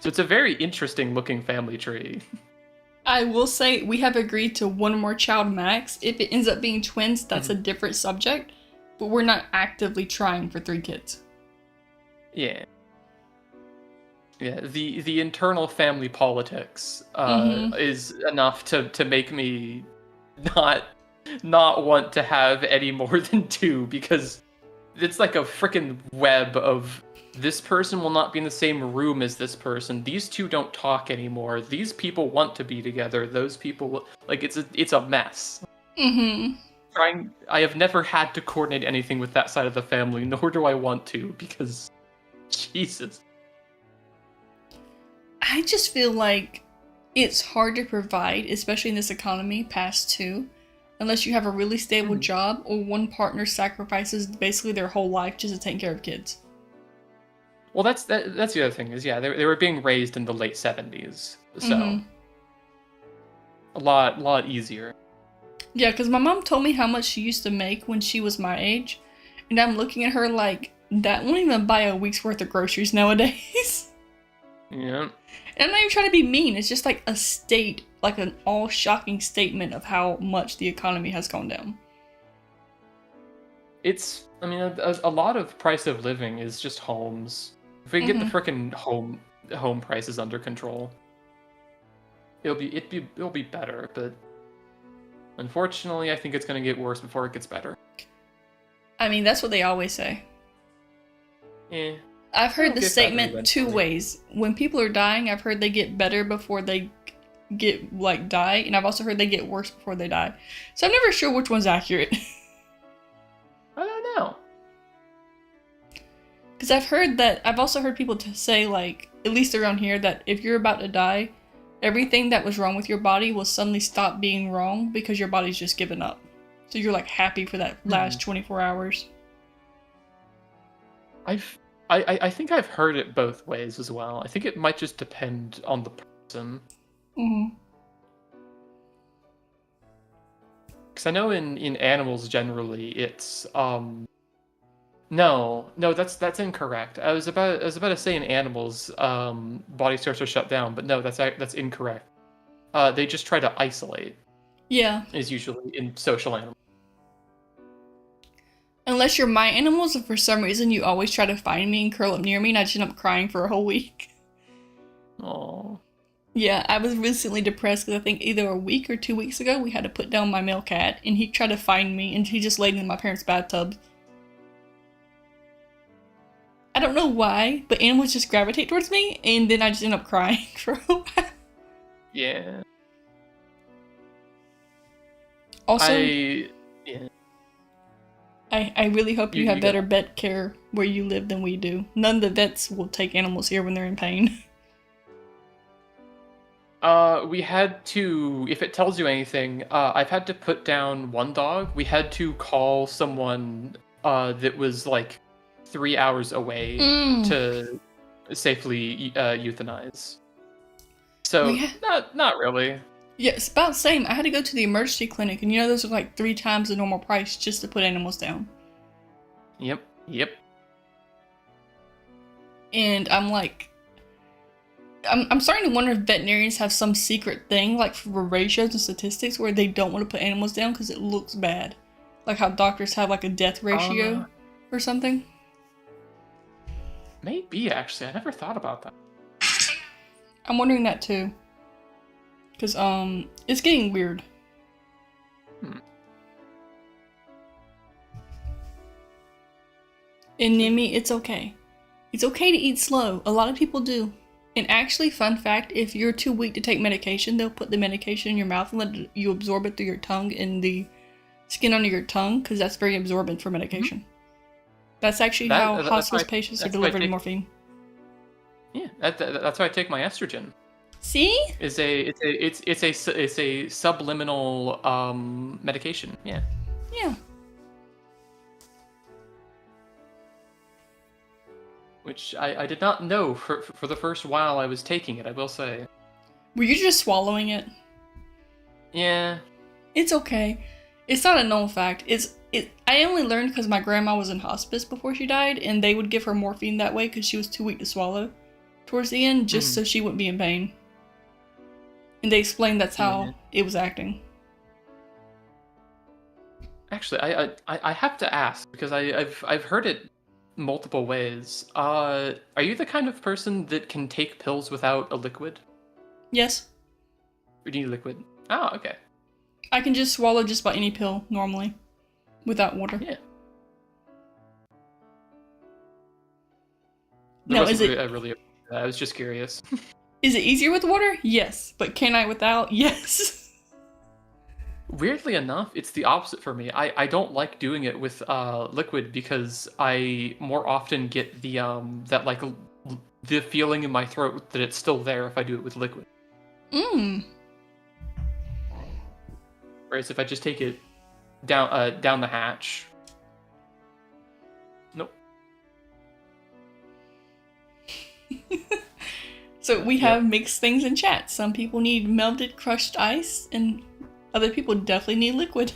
So it's a very interesting looking family tree. I will say we have agreed to one more child max. If it ends up being twins, that's a different subject. But we're not actively trying for 3 kids. Yeah. Yeah, the internal family politics is enough to make me not want to have any more than 2, because it's like a freaking web of this person will not be in the same room as this person. These 2 don't talk anymore. These people want to be together. Those people will, like, it's a mess. I have never had to coordinate anything with that side of the family, nor do I want to, because Jesus. I just feel like it's hard to provide, especially in this economy, past 2, unless you have a really stable job or one partner sacrifices basically their whole life just to take care of kids. Well, that's the other thing is, yeah, they were being raised in the late 70s, so a lot easier. Yeah, because my mom told me how much she used to make when she was my age, and I'm looking at her like, that won't even buy a week's worth of groceries nowadays. Yeah. And I'm not even trying to be mean, it's just like an all-shocking statement of how much the economy has gone down. I mean, a lot of price of living is just homes. If we can get the frickin' home prices under control, it'll be better, but unfortunately, I think it's gonna get worse before it gets better. I mean, that's what they always say. Yeah. I've heard It'll the get better statement 2 eventually. ways. When people are dying, I've heard they get better before they die, and I've also heard they get worse before they die. So I'm never sure which one's accurate. I don't know. Because I've also heard people say, like, at least around here, that if you're about to die, everything that was wrong with your body will suddenly stop being wrong because your body's just given up. So you're like happy for that last 24 hours. I think I've heard it both ways as well. I think it might just depend on the person. Because I know in animals generally it's no that's incorrect. I was about to say in animals body starts to shut down, but no, that's incorrect. They just try to isolate. Yeah. Is usually in social animals. Unless you're my animals, and for some reason you always try to find me and curl up near me, and I just end up crying for a whole week. Aww. Yeah, I was recently depressed because I think either a week or 2 weeks ago we had to put down my male cat, and he tried to find me, and he just laid in my parents' bathtub. I don't know why, but animals just gravitate towards me, and then I just end up crying for a while. Yeah. Also, yeah. I really hope you have you better vet care where you live than we do. None of the vets will take animals here when they're in pain. We had to, if it tells you anything, I've had to put down one dog. We had to call someone that was like 3 hours away to safely euthanize. So, not really. Yeah, it's about the same. I had to go to the emergency clinic, and those are like 3 times the normal price just to put animals down. Yep. And I'm like, I'm starting to wonder if veterinarians have some secret thing, like for ratios and statistics, where they don't want to put animals down because it looks bad. Like how doctors have like a death ratio or something. Maybe, actually. I never thought about that. I'm wondering that too. Because, it's getting weird. And Nimi, it's okay. It's okay to eat slow. A lot of people do. And actually, fun fact, if you're too weak to take medication, they'll put the medication in your mouth and let you absorb it through your tongue and the skin under your tongue, because that's very absorbent for medication. Mm-hmm. That's actually how hospice patients are delivered morphine. Yeah, that's why I take my estrogen. See? It's a subliminal medication. Yeah. Yeah. Which I did not know for the first while I was taking it, I will say. Were you just swallowing it? Yeah. It's okay. It's not a known fact. I only learned because my grandma was in hospice before she died, and they would give her morphine that way because she was too weak to swallow towards the end, just so she wouldn't be in pain. And they explained that's how it was acting. Actually, I have to ask, because I've heard it multiple ways. Are you the kind of person that can take pills without a liquid? Yes. Or do you need liquid? Oh, okay. I can just swallow just about any pill normally, without water. Yeah. No, is it? I was just curious. Is it easier with water? Yes. But can I without? Yes. Weirdly enough, it's the opposite for me. I don't like doing it with liquid because I more often get the feeling in my throat that it's still there if I do it with liquid. Whereas if I just take it down the hatch, nope. So we have mixed things in chat. Some people need melted crushed ice, and other people definitely need liquid.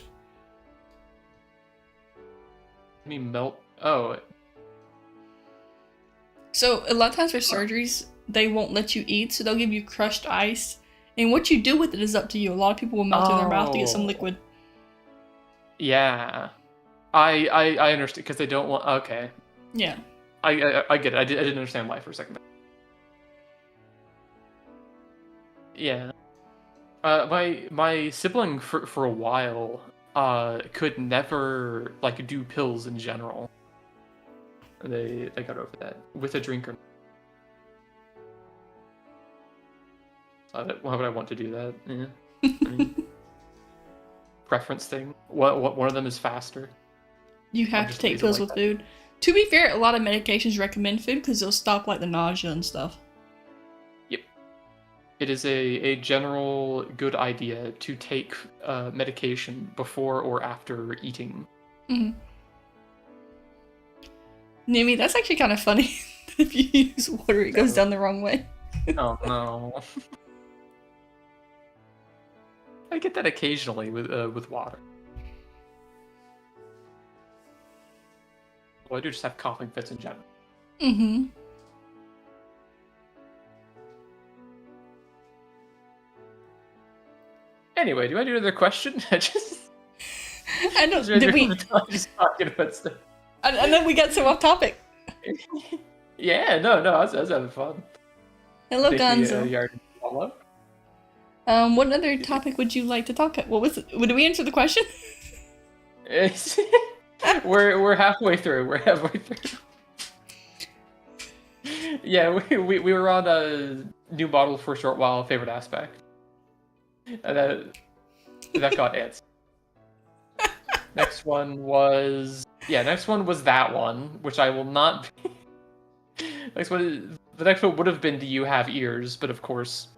Let me melt. Oh. So a lot of times for surgeries, they won't let you eat, so they'll give you crushed ice. And what you do with it is up to you. A lot of people will melt in their mouth to get some liquid. Yeah. I understand, because they don't want... Okay. Yeah. I get it. I didn't understand why for a second. Yeah. My sibling for a while could never do pills in general. They got over that with a drinker. Why would I want to do that? Yeah. I mean, preference thing. What one of them is faster. You have to take pills with food. To be fair, a lot of medications recommend food because they'll stop the nausea and stuff. Yep. It is a general good idea to take medication before or after eating. Mm-hmm. Nimi, that's actually kind of funny. If you use water, it goes down the wrong way. Oh no. I get that occasionally with water. Well, I do just have coughing fits in general. Mm-hmm. Anyway, do I do another question? I know. Did we? Just talking about stuff. I know we got so off topic. Yeah, no, I was having fun. Hello, Gonzo. What other topic would you like to talk about? What was it? Did we answer the question? We're halfway through. Yeah, we were on a new model for a short while. Favorite aspect, and that got answered. Next one was that one, which I will not. The next one would have been, do you have ears? But of course,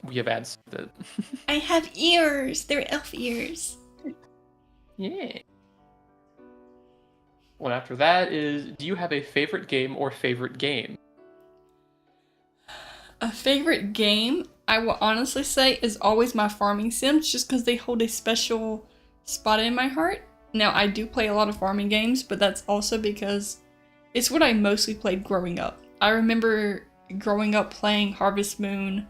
we have answered it. I have ears. They're elf ears. Yeah. One after that is, do you have a favorite game or favorite game? A favorite game, I will honestly say, is always my farming sims, just because they hold a special spot in my heart. Now, I do play a lot of farming games, but that's also because it's what I mostly played growing up. I remember growing up playing Harvest Moon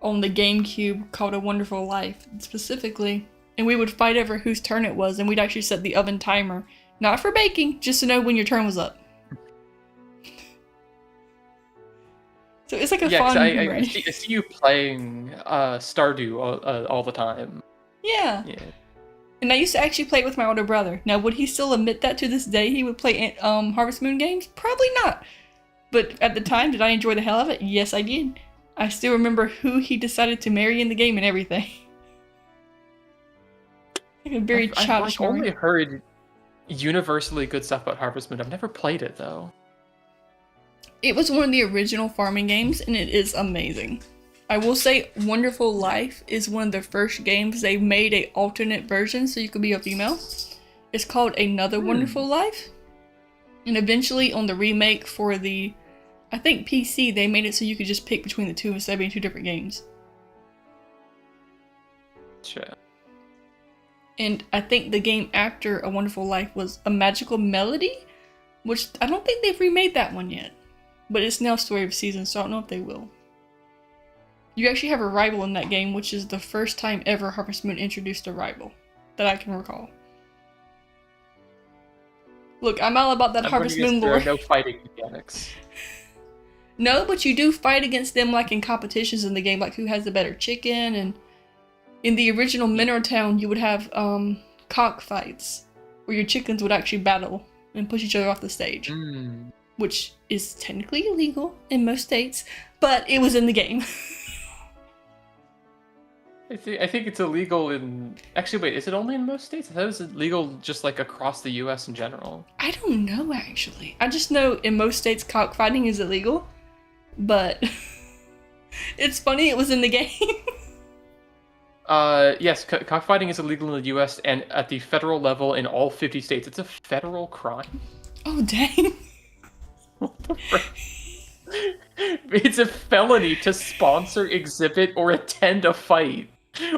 on the GameCube called A Wonderful Life, specifically, and we would fight over whose turn it was, and we'd actually set the oven timer. Not for baking, just to know when your turn was up. So it's like a fun... I see you playing Stardew all the time. Yeah. And I used to actually play it with my older brother. Now, would he still admit that to this day he would play Harvest Moon games? Probably not. But at the time, did I enjoy the hell of it? Yes, I did. I still remember who he decided to marry in the game and everything. Like a very I've childish like, only memory. heard universally good stuff about Harvest Moon. I've never played it though. It was one of the original farming games, and it is amazing. I will say Wonderful Life is one of the first games they made a alternate version so you could be a female. It's called Another Wonderful Life. And eventually on the remake for the, I think PC, they made it so you could just pick between the two instead of being two different games. Sure. And I think the game after A Wonderful Life was A Magical Melody, which I don't think they've remade that one yet. But it's now Story of Seasons, so I don't know if they will. You actually have a rival in that game, which is the first time ever Harvest Moon introduced a rival that I can recall. Look, I'm all about that Harvest Moon There lore. are no fighting mechanics. No, but you do fight against them like in competitions in the game, like who has the better chicken, and in the original Mineral Town you would have cockfights where your chickens would actually battle and push each other off the stage. Which is technically illegal in most states, but it was in the game. I think it's illegal in... Actually, wait, is it only in most states? I thought it was illegal just, like, across the US in general. I don't know, actually. I just know in most states cockfighting is illegal, but it's funny it was in the game. Yes, cockfighting is illegal in the US and at the federal level in all 50 states. It's a federal crime. Oh, dang. What the frick? It's a felony to sponsor, exhibit, or attend a fight.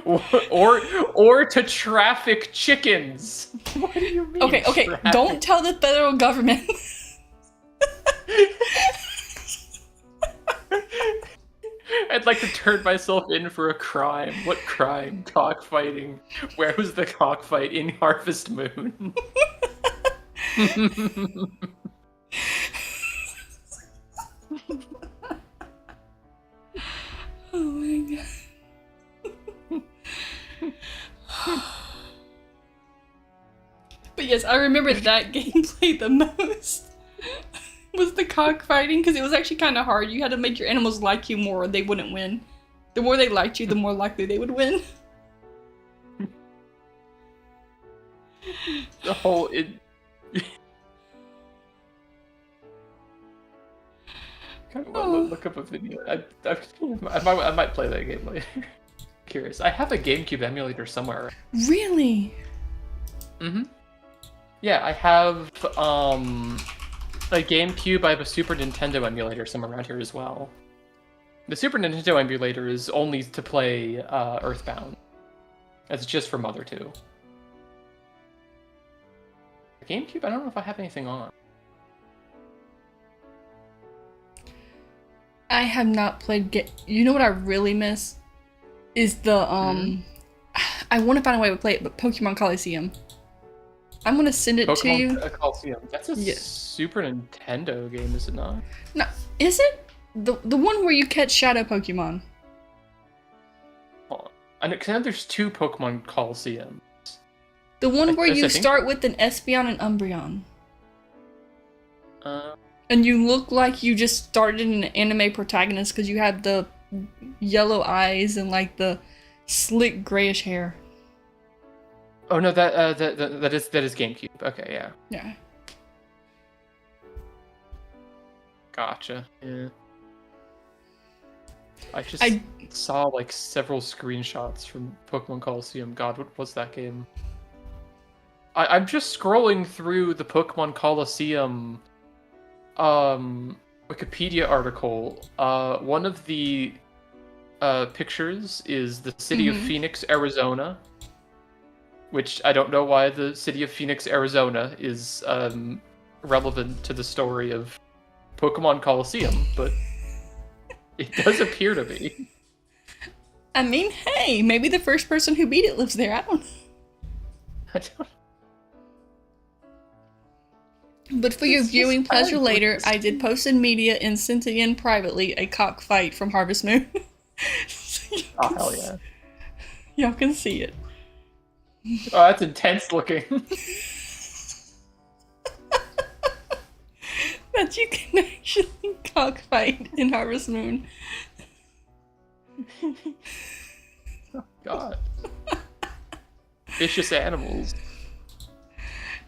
Or to traffic chickens. What do you mean? Okay, traffic? don't tell the federal government. I'd like to turn myself in for a crime. What crime? Cockfighting. Where was the cockfight in Harvest Moon? Oh my god. But yes, I remember that gameplay the most. Was the cockfighting, because it was actually kind of hard. You had to make your animals like you more or they wouldn't win. The more they liked you, the more likely they would win. The whole... Kind of want to look up a video. I might play that game later. Curious. I have a GameCube emulator somewhere. Really? Yeah, I have a GameCube. I have a Super Nintendo emulator somewhere around here as well. The Super Nintendo emulator is only to play Earthbound. It's just for Mother 2. The GameCube, I don't know if I have anything on. I have not played You know what I really miss? Is the, I want to find a way to play it, but Pokemon Coliseum. I'm gonna send it to you. Pokemon Coliseum. That's a Yes. Super Nintendo game, is it not? No, is it? The one where you catch shadow Pokemon. Hold on. I know there's two Pokemon Coliseum. The one where Yes, you I think start with an Espeon and Umbreon. Uh, And you look like you just started an anime protagonist because you had the yellow eyes and like the slick grayish hair. oh no, that is GameCube. Okay, yeah, Yeah. gotcha. Yeah. I just I- saw like several screenshots from Pokemon Coliseum. God, what was that game? I'm just scrolling through the Pokemon Coliseum Wikipedia article. One of the pictures is the city of Phoenix, Arizona, which I don't know why the city of Phoenix, Arizona is relevant to the story of Pokemon Coliseum, but it does appear to be. I mean, hey, maybe the first person who beat it lives there. I don't know. I don't... But for your It's just viewing pleasure fun. later, I did post in media and sent in privately a cockfight from Harvest Moon. So Oh, hell yeah. y'all can see it. Oh, that's intense looking. that you can actually cockfight in Harvest Moon. God. Vicious animals.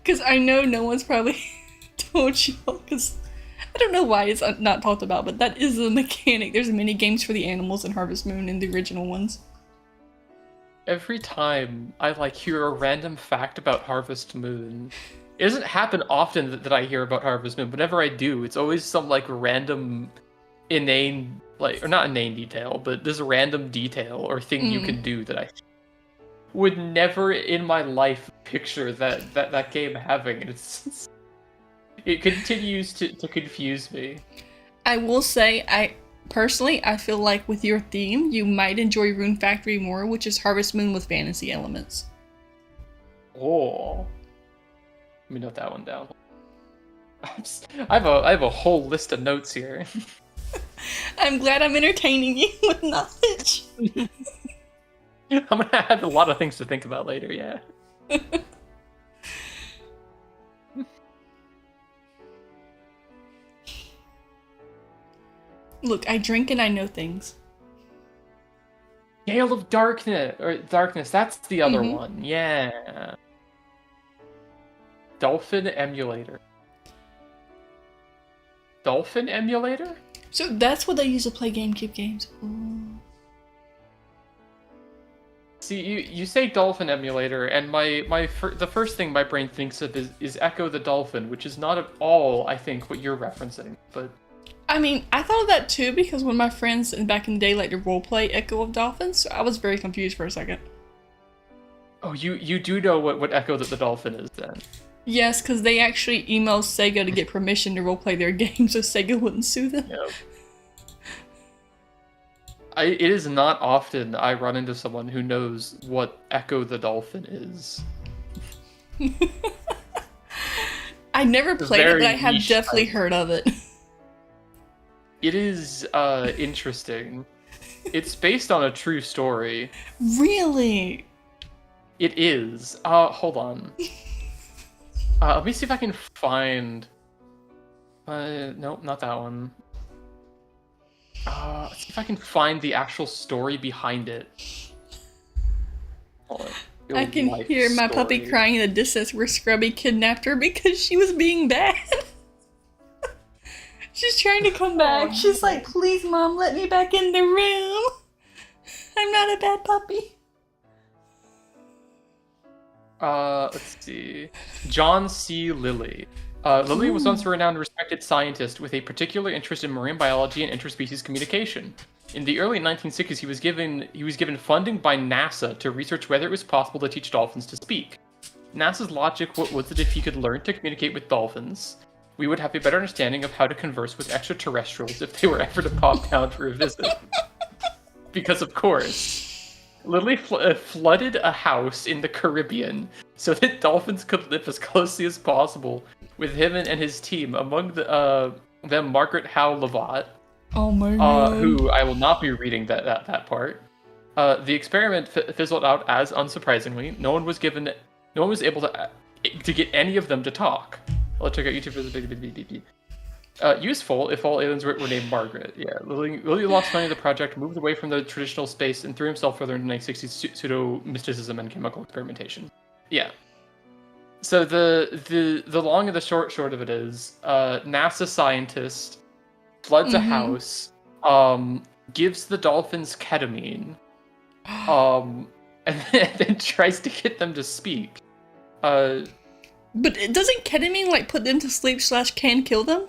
Because I know no one's probably told you, because I don't know why it's not talked about, but that is a mechanic. There's mini games for the animals in Harvest Moon in the original ones. Every time I hear a random fact about Harvest Moon, it doesn't happen often that I hear about Harvest Moon. Whenever I do, it's always some random inane, or not inane detail, but this random detail or thing you can do that I would never in my life picture that game having. It continues to confuse me. I will say, I feel like with your theme, you might enjoy Rune Factory more, which is Harvest Moon with fantasy elements. Oh. Let me note that one down. I have a whole list of notes here. I'm glad I'm entertaining you with knowledge. I'm gonna have a lot of things to think about later, yeah. Look, I drink and I know things. Gale of Darkness, that's the other one, yeah. Dolphin Emulator. Dolphin Emulator? So that's what they use to play GameCube games. Ooh. See, you say Dolphin Emulator, and the first thing my brain thinks of is Echo the Dolphin, which is not at all, I think, what you're referencing, but... I mean, I thought of that too, because one of my friends back in the day liked to roleplay Echo of Dolphins, so I was very confused for a second. Oh, you do know what Echo the Dolphin is, then? Yes, because they actually emailed Sega to get permission to roleplay their game so Sega wouldn't sue them. Yep. It is not often I run into someone who knows what Echo the Dolphin is. I never played it, but I have niche definitely heard of it. It is interesting. It's based on a true story. Really? It is. Hold on. Let me see if I can find... nope, not that one. Let's see if I can find the actual story behind it. Hold on. I can hear my puppy crying in the distance where Scrubby kidnapped her because she was being bad. She's trying to come back. She's like, please, Mom, let me back in the room. I'm not a bad puppy. Let's see. John C. Lilly. Lilly was once a renowned respected scientist with a particular interest in marine biology and interspecies communication. In the early 1960s, he was given funding by NASA to research whether it was possible to teach dolphins to speak. NASA's logic was that if he could learn to communicate with dolphins, we would have a better understanding of how to converse with extraterrestrials if they were ever to pop down for a visit. Because, of course, Lilly flooded a house in the Caribbean so that dolphins could live as closely as possible with him and his team, among them Margaret Howe Lavatt, oh my god, who I will not be reading that part. The experiment fizzled out as, unsurprisingly, no one was able to get any of them to talk. I'll check out YouTube. Useful if all aliens were named Margaret. Yeah, Lilly lost money to the project, moved away from the traditional space, and threw himself further into 1960s pseudo-mysticism and chemical experimentation. Yeah. So the long and the short of it is, NASA scientist floods a house, gives the dolphins ketamine, and then tries to get them to speak. But doesn't ketamine put them to sleep / can kill them?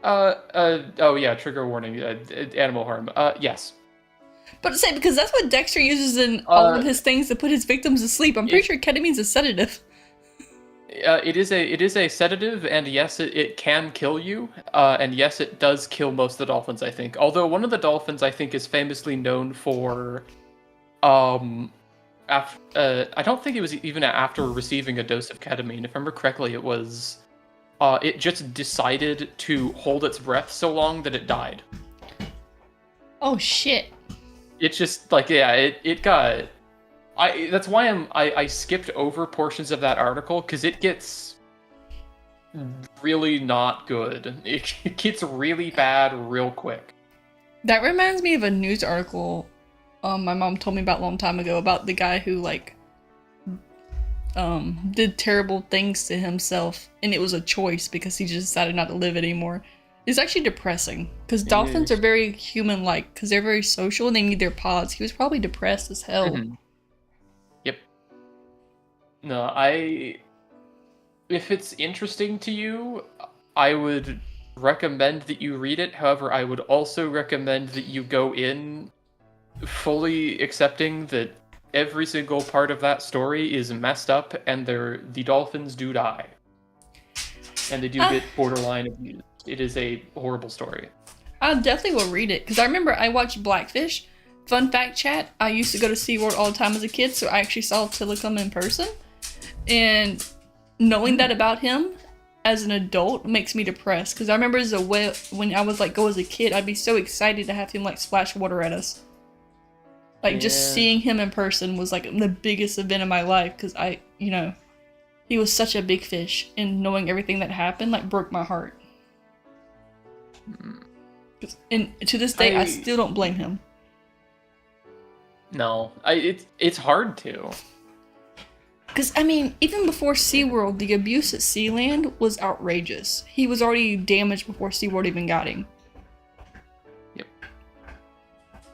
Oh yeah, trigger warning, animal harm. Yes. But say, because that's what Dexter uses in all of his things to put his victims to sleep. I'm pretty sure ketamine's a sedative. It is a sedative, and yes, it can kill you. And yes, it does kill most of the dolphins, I think. Although one of the dolphins, I think, is famously known for, I don't think it was even after receiving a dose of ketamine. If I remember correctly, it was, it just decided to hold its breath so long that it died. Oh shit. It's just it got. That's why I skipped over portions of that article, because it gets really not good. It gets really bad real quick. That reminds me of a news article my mom told me about a long time ago about the guy who like did terrible things to himself, and it was a choice because he just decided not to live anymore. It's actually depressing because dolphins are very human-like because they're very social and they need their pods. He was probably depressed as hell. Yep. No, if it's interesting to you, I would recommend that you read it. However, I would also recommend that you go in fully accepting that every single part of that story is messed up and the dolphins do die. And they do get borderline abused. It is a horrible story. I definitely will read it because I remember I watched Blackfish. Fun fact, chat, I used to go to SeaWorld all the time as a kid, so I actually saw Tilikum in person. And knowing that about him as an adult makes me depressed because I remember when I was like go as a kid, I'd be so excited to have him like splash water at us. Like just seeing him in person was like the biggest event of my life because he was such a big fish, and knowing everything that happened like broke my heart. And to this day, I still don't blame him. No, it's hard to. Because, I mean, even before SeaWorld, the abuse at Sealand was outrageous. He was already damaged before SeaWorld even got him. Yep.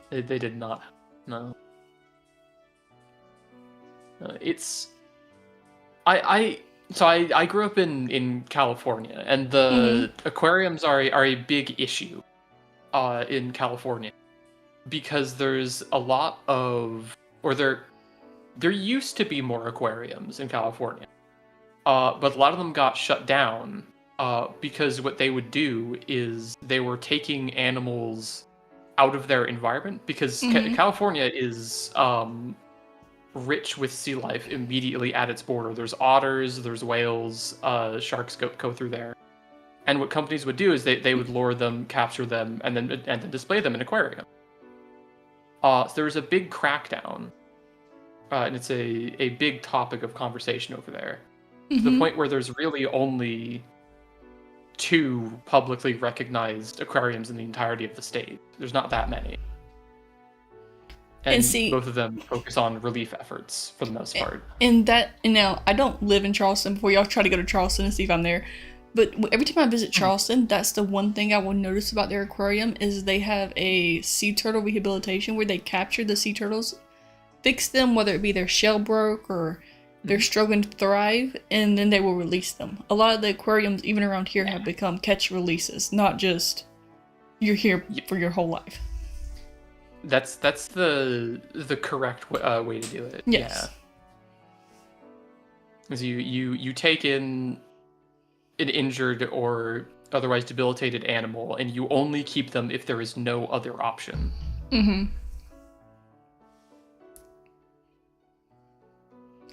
They did not. No. It's... I grew up in California, and the aquariums are a big issue in California. Because there's a lot of... Or there used to be more aquariums in California, but a lot of them got shut down because what they would do is they were taking animals out of their environment because California is rich with sea life immediately at its border. There's otters, there's whales, sharks go through there. And what companies would do is they would lure them, capture them, and then display them in aquarium. So there was a big crackdown. And it's a big topic of conversation over there. To the point where there's really only 2 publicly recognized aquariums in the entirety of the state. There's not that many. And both of them focus on relief efforts for the most part. And now, I don't live in Charleston. Before y'all try to go to Charleston and see if I'm there. But every time I visit Charleston, that's the one thing I will notice about their aquarium is they have a sea turtle rehabilitation where they capture the sea turtles, fix them, whether it be their shell broke or they're struggling to thrive, and then they will release them. A lot of the aquariums, even around here, have become catch releases, not just you're here for your whole life. That's the correct way to do it. Yes. Yeah. Is you take in an injured or otherwise debilitated animal, and you only keep them if there is no other option.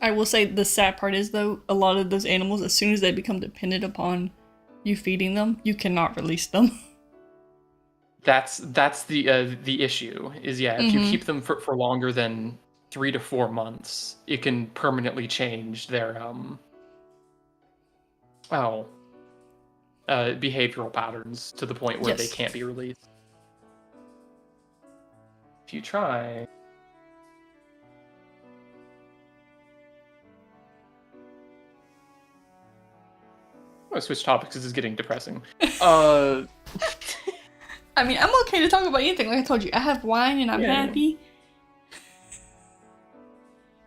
I will say the sad part is, though, a lot of those animals, as soon as they become dependent upon you feeding them, you cannot release them. That's the issue, is if you keep them for longer than 3 to 4 months, it can permanently change their behavioral patterns to the point where they can't be released. If you try... I'm gonna switch topics, this is getting depressing. I mean, I'm okay to talk about anything. Like I told you, I have wine and I'm happy.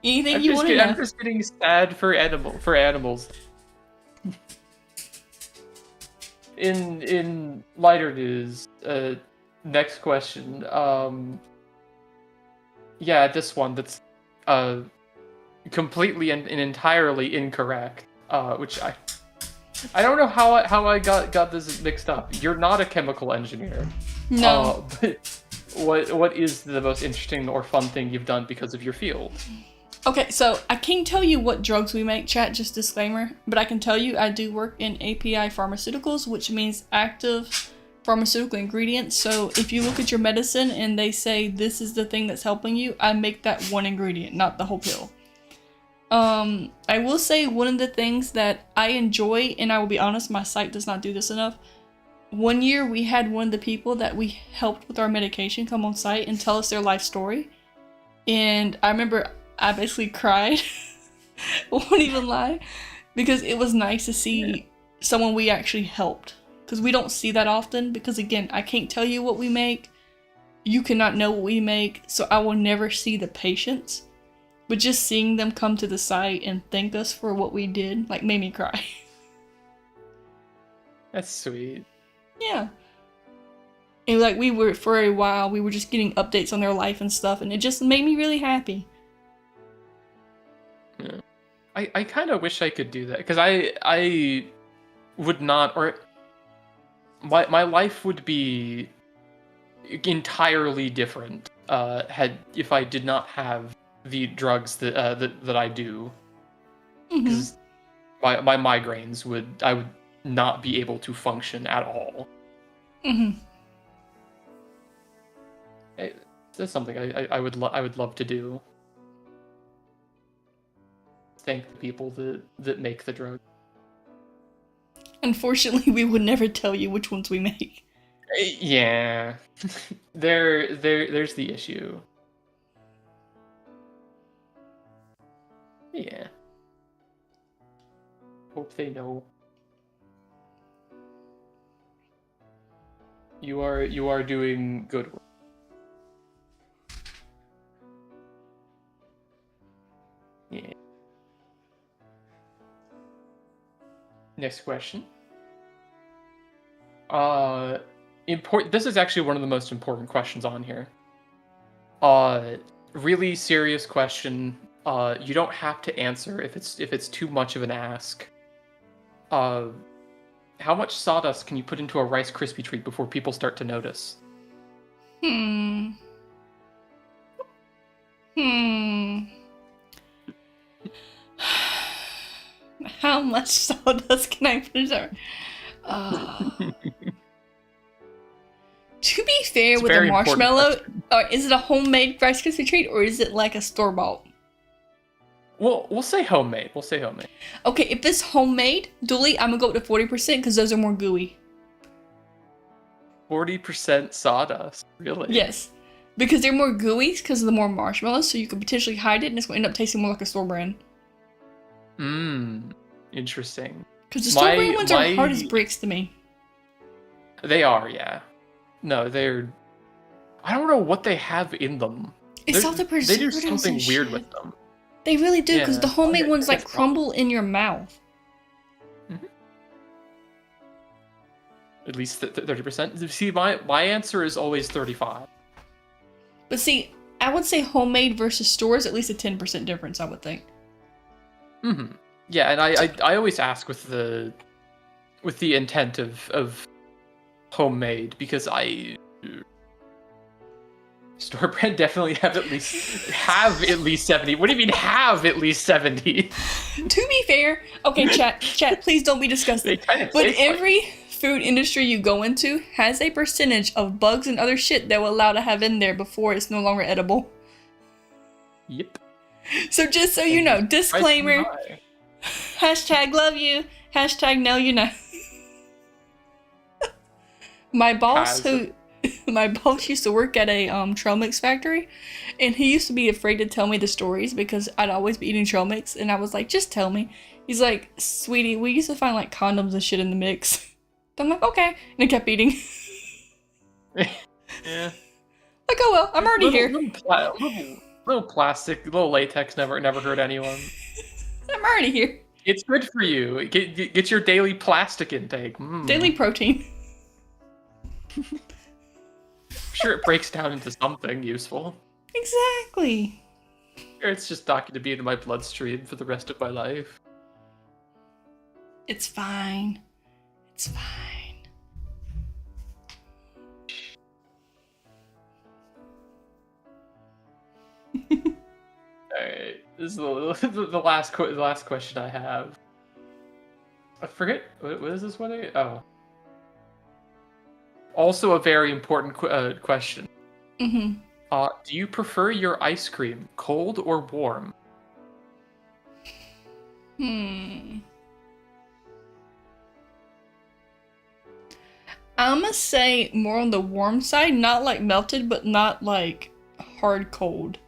Anything you want to know. I'm just getting sad for animals. In lighter news, next question. This one that's completely and entirely incorrect. Which I don't know how I got this mixed up. You're not a chemical engineer. No. But what is the most interesting or fun thing you've done because of your field? Okay, so I can't tell you what drugs we make, chat, just disclaimer, but I can tell you I do work in API pharmaceuticals, which means active pharmaceutical ingredients. So if you look at your medicine and they say this is the thing that's helping you, I make that one ingredient, not the whole pill. I will say one of the things that I enjoy, and I will be honest, my site does not do this enough. One year we had one of the people that we helped with our medication come on site and tell us their life story. And I remember I basically cried. Won't even lie. Because it was nice to see someone we actually helped. Because we don't see that often. Because again, I can't tell you what we make. You cannot know what we make. So I will never see the patients. But just seeing them come to the site and thank us for what we did, like, made me cry. That's sweet. Yeah. And like we were, for a while, we were just getting updates on their life and stuff, and it just made me really happy. Yeah. I kind of wish I could do that, because I would not, or my life would be entirely different if I did not have the drugs that I do. Because my migraines I would not be able to function at all. That's something I would love to do. Thank the people that make the drug. Unfortunately, we would never tell you which ones we make. Yeah, there's the issue. Yeah. Hope they know. You are doing good work. Yeah. Next question. This is actually one of the most important questions on here. Really serious question. You don't have to answer if it's too much of an ask. How much sawdust can you put into a Rice Krispie treat before people start to notice? How much sawdust can I put in there? To be fair, It's a with a very important marshmallow, is it a homemade Rice Krispie treat or is it like a store-bought? We'll say homemade. Okay, if it's homemade, Dooley, I'm gonna go with the 40% because those are more gooey. 40% sawdust, really? Yes, because they're more gooey because of the more marshmallows, so you could potentially hide it and it's gonna end up tasting more like a store brand. Interesting. Because the store brand ones are hard as bricks to me. They are, yeah. No, they're... I don't know what they have in them. It's all the They do preservatives something and weird shit. with them. They really do, because Yeah. the homemade Okay, ones like that's crumble in your mouth. At least 30%. See, my answer is always 35. But see, I would say homemade versus stores, at least a 10% difference, I would think. Yeah, and I always ask with the intent of homemade, because store brand definitely have at least 70. What do you mean have at least 70? To be fair, okay, chat, please don't be disgusted. But every food industry you go into has a percentage of bugs and other shit that will allow to have in there before it's no longer edible. Yep. So just so you know, disclaimer, hashtag love you, hashtag know you know. My boss used to work at a trail mix factory, and he used to be afraid to tell me the stories because I'd always be eating trail mix, and I was like, just tell me. He's like, sweetie, we used to find like condoms and shit in the mix. I'm like, okay, and I kept eating. Yeah. Like, oh well, I'm already here. Little plastic, little latex never hurt anyone. I'm already here. It's good for you. Get your daily plastic intake. Daily protein. Sure, it breaks down into something useful. Exactly. Or it's just not going to be in my bloodstream for the rest of my life. It's fine. It's fine. Alright, this is the last question I have. I forget, what is this one again? Oh. Also a very important question. Mm-hmm. Do you prefer your ice cream cold or warm? I'm gonna say more on the warm side, not like melted, but not like hard cold.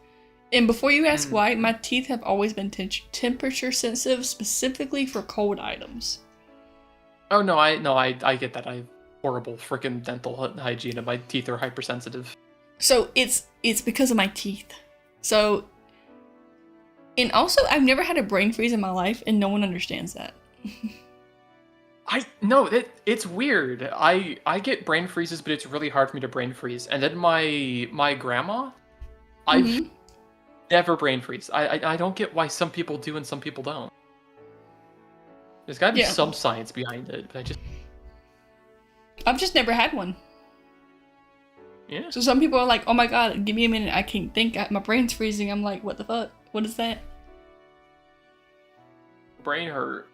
And before you ask why, my teeth have always been temperature sensitive, specifically for cold items. Oh no, I get that. I have horrible freaking dental hygiene, and my teeth are hypersensitive. So it's because of my teeth. So, and also I've never had a brain freeze in my life, and no one understands that. It's weird. I get brain freezes, but it's really hard for me to brain freeze. And then my grandma, I've never brain freeze. I don't get why some people do and some people don't. There's gotta be some science behind it, but I've just never had one. Yeah. So some people are like, oh my god, give me a minute, I can't think, my brain's freezing. I'm like, what the fuck? What is that? Brain hurt.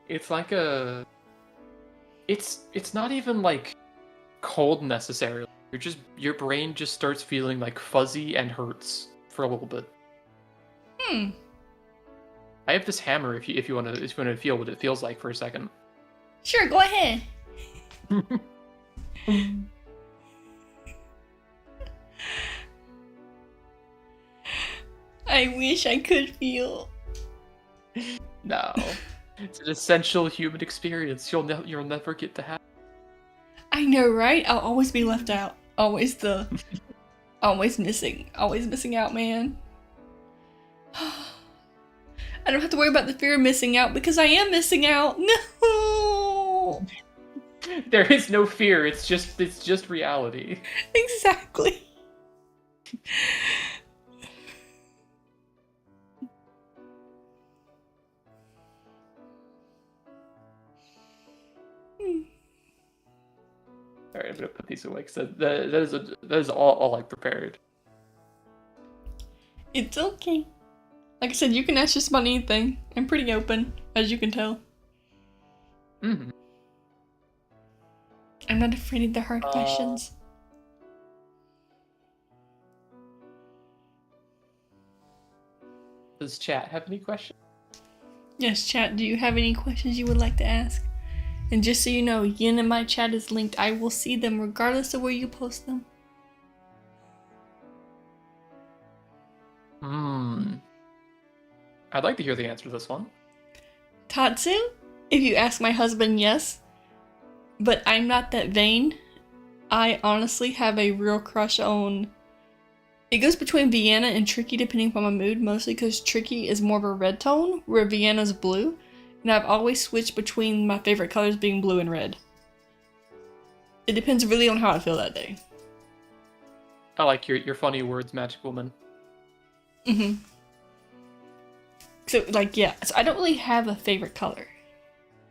It's like it's not even like cold necessarily. Your brain just starts feeling like fuzzy and hurts for a little bit. I have this hammer if you want to feel what it feels like for a second. Sure, go ahead. I wish I could feel. No. It's an essential human experience you'll never get to have. I know, right? I'll always be left out. Always missing out, man. I don't have to worry about the fear of missing out because I am missing out. No. There is no fear. It's just reality. Exactly. All right, I'm gonna put these away because that is all I prepared. It's okay. Like I said, you can ask just about anything. I'm pretty open, as you can tell. Mm-hmm. I'm not afraid of the hard questions. Does chat have any questions? Yes, chat, do you have any questions you would like to ask? And just so you know, Yin and my chat is linked. I will see them regardless of where you post them. I'd like to hear the answer to this one. Tatsu? If you ask my husband, yes. But I'm not that vain. I honestly have a real crush on... It goes between Vienna and Tricky depending upon my mood, mostly because Tricky is more of a red tone, where Vienna's blue. And I've always switched between my favorite colors being blue and red. It depends really on how I feel that day. I like your funny words, Magic Woman. So, like, yeah. So I don't really have a favorite color.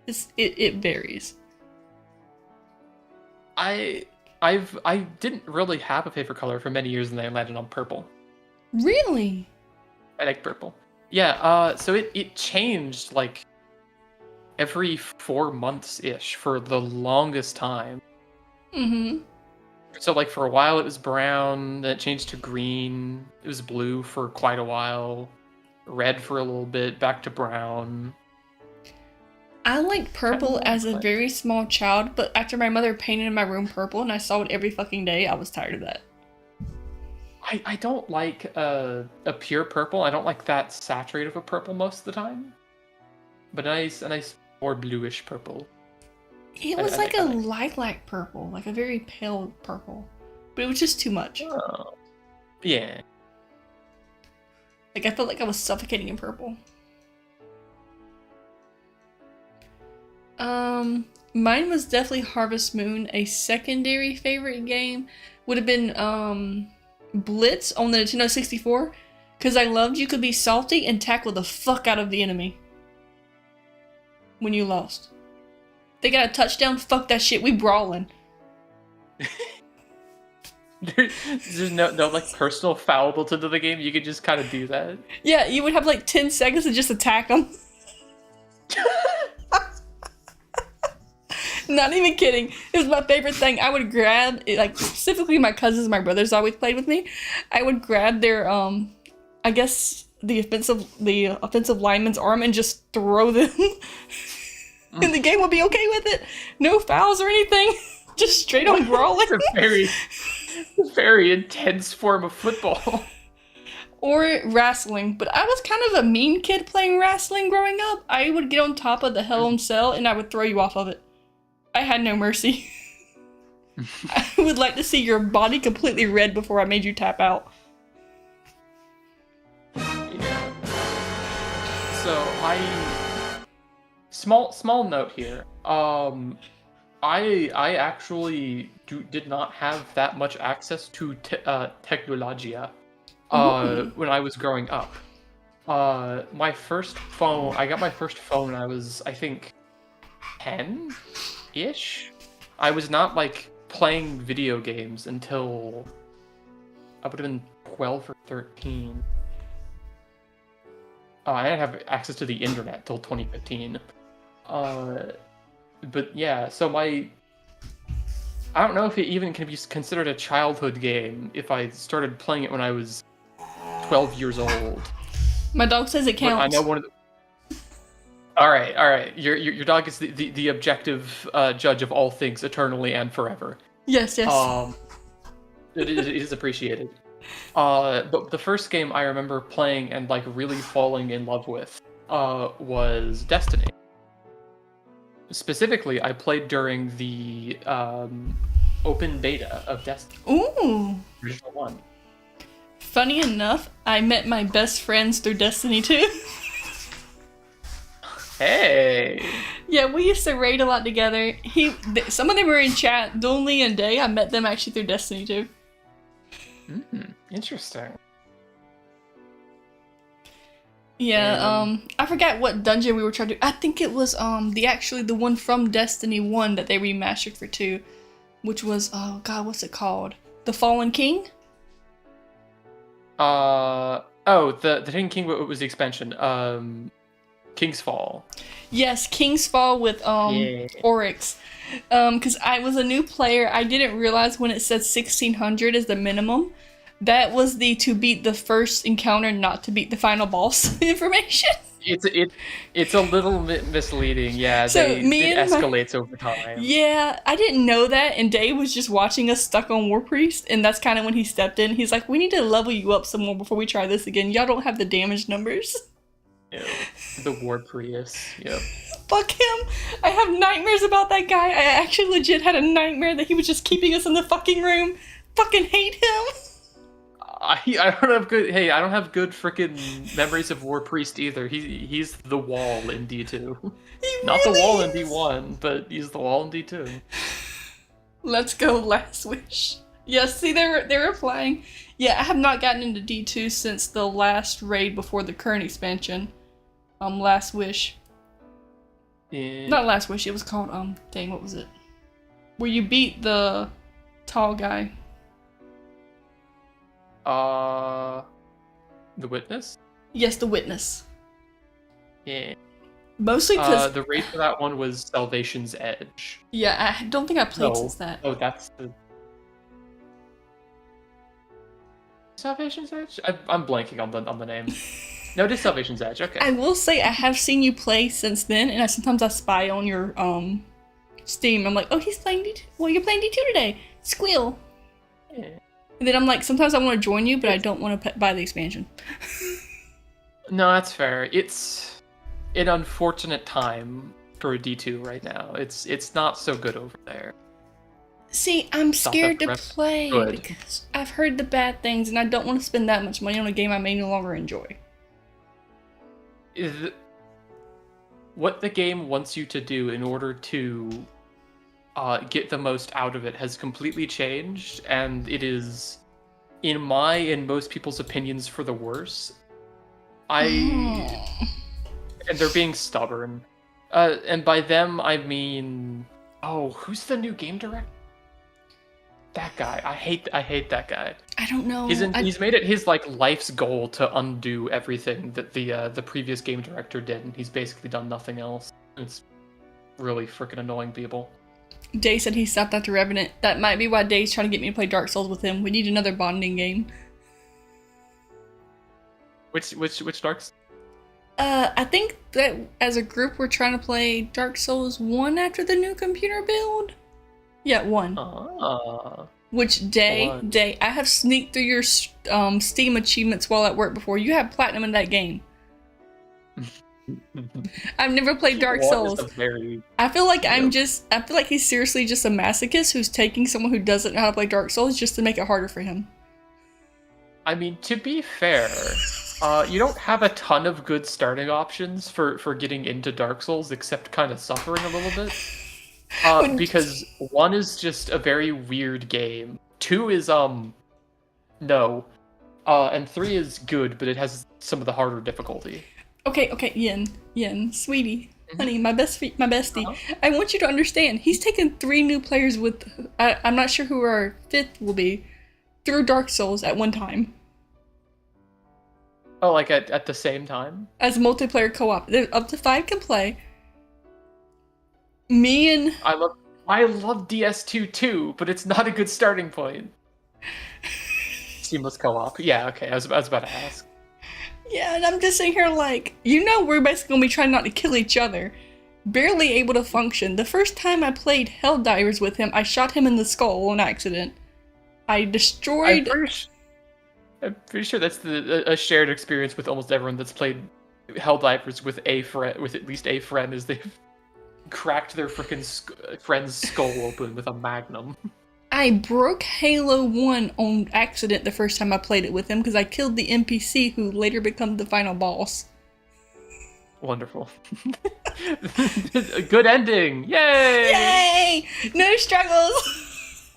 It varies. I didn't really have a favorite color for many years, and then I landed on purple. Really? I like purple. Yeah. So it changed like every 4 months-ish for the longest time. So like for a while it was brown, then it changed to green. It was blue for quite a while. Red for a little bit, back to brown. I liked purple as a very small child, but after my mother painted my room purple and I saw it every fucking day, I was tired of that. I don't like a pure purple. I don't like that saturated of a purple most of the time. But a nice more bluish purple. It was like a lilac purple, like a very pale purple. But it was just too much. Oh. Yeah. Like I felt like I was suffocating in purple. Mine was definitely Harvest Moon. A secondary favorite game would have been Blitz on the Nintendo 64, because I loved you could be salty and tackle the fuck out of the enemy when you lost. They got a touchdown, fuck that shit, we brawling. There's no like personal foul built into the game. You could just kind of do that. Yeah, you would have like 10 seconds to just attack them. Not even kidding. It was my favorite thing. I would grab, like, specifically my cousins and my brothers always played with me. I would grab their, I guess, the offensive lineman's arm and just throw them, and the game will be okay with it. No fouls or anything, just straight on brawling. It's a very intense form of football. Or wrestling, but I was kind of a mean kid playing wrestling growing up. I would get on top of the Hell in Cell and I would throw you off of it. I had no mercy. I would like to see your body completely red before I made you tap out. Yeah. So small note here. I actually did not have that much access to Technologia when I was growing up. My first phone, I got my first phone when I was, I think, 10-ish. I was not like playing video games until I would have been 12 or 13. I didn't have access to the internet till 2015. But yeah, so I don't know if it even can be considered a childhood game if I started playing it when I was 12 years old. My dog says it counts. But I know one of the... All right. Your dog is the objective judge of all things, eternally and forever. Yes. It is appreciated. But the first game I remember playing and like really falling in love with was Destiny. Specifically, I played during the open beta of Destiny. Ooh. Original 1. Funny enough, I met my best friends through Destiny 2. Hey! Yeah, we used to raid a lot together. Some of them were in chat. Donley and Day, I met them actually through Destiny 2. Interesting. Yeah, I forgot what dungeon we were trying to do. I think it was the one from Destiny 1 that they remastered for 2, which was, oh god, what's it called? The Fallen King? The Taken King was the expansion. King's Fall. Yes, King's Fall with Oryx. Because I was a new player, I didn't realize when it said 1600 is the minimum. That was to beat the first encounter, not to beat the final boss information. It's a little bit misleading, yeah. So it escalates over time. Yeah, I didn't know that, and Dave was just watching us stuck on War Priest, and that's kind of when he stepped in. He's like, we need to level you up some more before we try this again. Y'all don't have the damage numbers. Yeah, the War Prius, yep. Fuck him! I have nightmares about that guy. I actually legit had a nightmare that he was just keeping us in the fucking room. Fucking hate him! I don't have good freaking memories of War Priest either. He's the wall in D2. Not the wall in D1, but he's the wall in D2. Let's go, Last Wish. Yes, see, they were flying. Yeah, I have not gotten into D2 since the last raid before the current expansion. Last Wish. Yeah. Not Last Wish, it was called, dang, what was it? Where you beat the tall guy. The Witness? Yes, the Witness. Yeah. Mostly because... the raid for that one was Salvation's Edge. Yeah, I don't think I played since that. Oh, that's the... Salvation's Edge? I'm blanking on the name. No, it is Salvation's Edge, okay. I will say I have seen you play since then, and sometimes I spy on your, Steam. I'm like, oh, he's playing D2. Well, you're playing D2 today. Squeal. Yeah. And then I'm like, sometimes I want to join you, but I don't want to buy the expansion. No, that's fair. It's an unfortunate time for D2 right now. It's not so good over there. See, I'm scared to play because I've heard the bad things, and I don't want to spend that much money on a game I may no longer enjoy. What the game wants you to do in order to get the most out of it has completely changed, and it is, in my and most people's opinions, for the worse. And they're being stubborn. And by them, I mean... Oh, who's the new game director? That guy. I hate that guy. I don't know. He's made it his life's goal to undo everything that the previous game director did, and he's basically done nothing else. It's really freaking annoying people. Day said he stopped after Revenant. That might be why Day's trying to get me to play Dark Souls with him. We need another bonding game. Which Dark Souls? I think that as a group we're trying to play Dark Souls 1 after the new computer build. Yeah, 1. Which day, One. I have sneaked through your Steam achievements while at work before. You have platinum in that game. I've never played Dark One Souls. is a very I feel like Yep. I feel like he's seriously just a masochist who's taking someone who doesn't know how to play Dark Souls just to make it harder for him. I mean, to be fair, you don't have a ton of good starting options for getting into Dark Souls, except kind of suffering a little bit. Because 1 is just a very weird game. 2 is no, and 3 is good, but it has some of the harder difficulty. Okay, Yin, sweetie, honey, my bestie. Uh-huh. I want you to understand. He's taken 3 new players with. I'm not sure who our 5th will be, through Dark Souls at one time Oh, like at the same time? as multiplayer co-op. Up to 5 can play. Me and I love DS2 too, but it's not a good starting point. Seamless co-op. Yeah, okay. I was about to ask. yeah, and I'm just sitting here like, we're basically gonna be trying not to kill each other. Barely able to function. The first time I played Helldivers with him, I shot him in the skull on accident. I destroyed. I'm pretty sure that's a shared experience with almost everyone that's played Helldivers with at least a friend, is they've cracked their freaking friend's skull open with a magnum. I broke Halo 1 on accident the first time I played it with him because I killed the NPC who later became the final boss. Wonderful. A good ending! Yay! Yay! No struggles!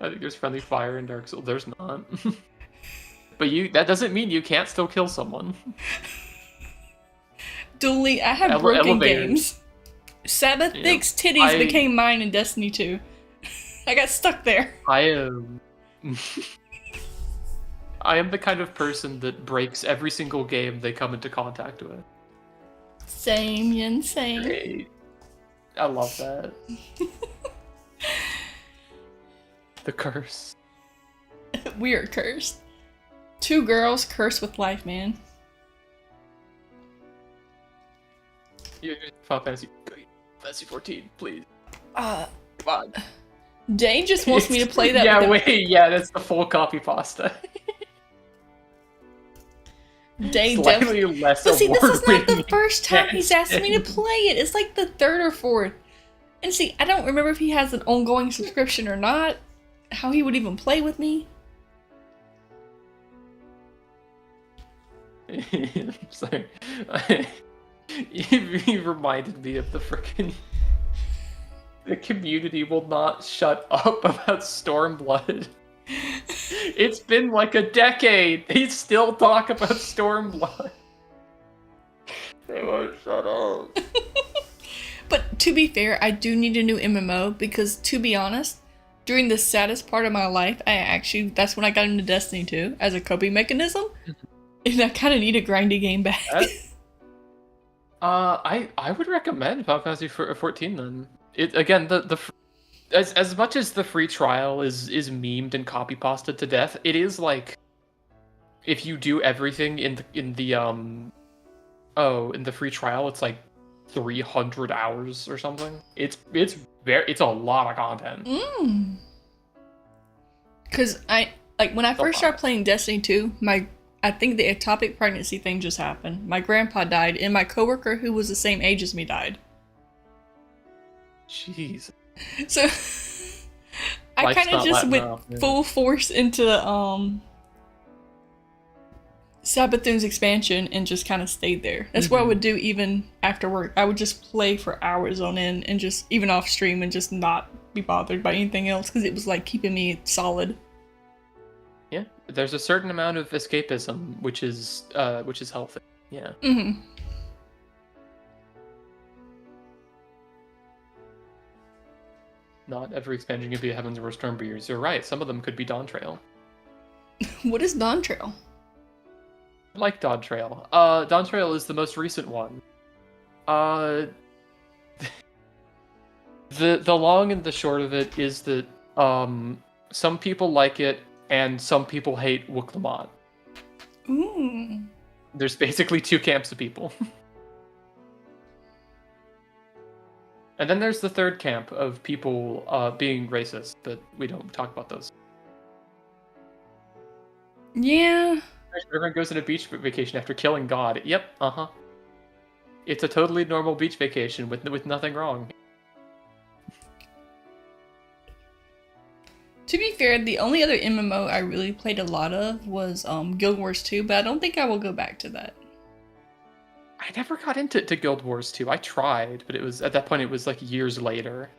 I think there's friendly fire in Dark Souls. There's not. But that doesn't mean you can't still kill someone. Dually, I have broken elevators. games. Sabbath Yeah. Thick's titties became mine in Destiny 2. I got stuck there. I am. I am the kind of person that breaks every single game they come into contact with. Same, Yin, same. Great. I love that. The curse. We are cursed. 2 girls cursed with life, man. Final Fantasy 14, please. Uh, Come on. Day just wants me to play that. Yeah, with wait, yeah, that's the full copy pasta. Day Slightly less But see, this is not the award-winning first time he's asked me to Destiny. play it. It's like the 3rd or 4th. And see, I don't remember if he has an ongoing subscription or not. How he would even play with me. Sorry. You reminded me of the frickin'. The community will not shut up about Stormblood. It's been like a decade. They still talk about Stormblood. They won't shut up. But to be fair, I do need a new MMO because, to be honest, during the saddest part of my life, that's when I got into Destiny 2 as a coping mechanism. And I kind of need a grindy game back. I would recommend Final Fantasy 14 then. It again as much as the free trial is memed and copy pasted to death, it is like if you do everything in the free trial, it's like 300 hours or something. It's a lot of content. Because when I first started playing Destiny 2, I think the ectopic pregnancy thing just happened. My grandpa died, and my coworker, who was the same age as me, died. Jeez. So I Life's kind of not just letting went up, yeah. full force into Sabathoon's expansion and just kind of stayed there. That's what I would do even after work. I would just play for hours on end and just even off stream and just not be bothered by anything else because it was like keeping me solid. Yeah, there's a certain amount of escapism, which is healthy. Yeah. Mm-hmm. Not every expansion can be a Heaven's Word Stormbreakers. You're right. Some of them could be Dawn Trail. What is Dawn Trail? I like Dawn Trail. Dawn Trail is the most recent one. The long and the short of it is that some people like it and some people hate Wook Lamont. Ooh. There's basically two camps of people. And then there's the third camp of people being racist, but we don't talk about those. Yeah. Everyone goes on a beach vacation after killing God. Yep, uh-huh. It's a totally normal beach vacation with nothing wrong. To be fair, the only other MMO I really played a lot of was Guild Wars 2, but I don't think I will go back to that. I never got into Guild Wars 2. I tried, but it was at that point it was like years later.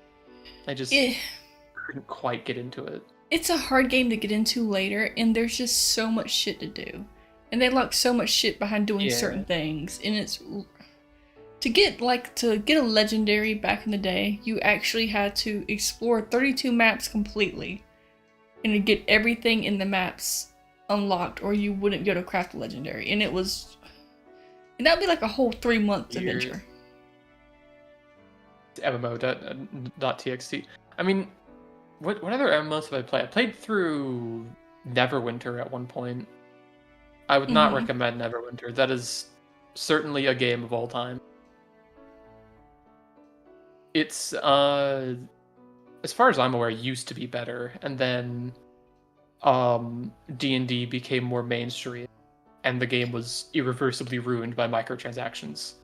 I just couldn't quite get into it. It's a hard game to get into later, and there's just so much shit to do. And they lock so much shit behind doing certain things, and it's to get a legendary back in the day, you actually had to explore 32 maps completely and to get everything in the maps unlocked, or you wouldn't be able to craft a legendary. And that'd be like a whole 3-month adventure. MMO.txt. I mean, what other MMOs have I played? I played through Neverwinter at one point. I would not recommend Neverwinter. That is certainly a game of all time. It's, as far as I'm aware, used to be better, and then D&D became more mainstream, and the game was irreversibly ruined by microtransactions.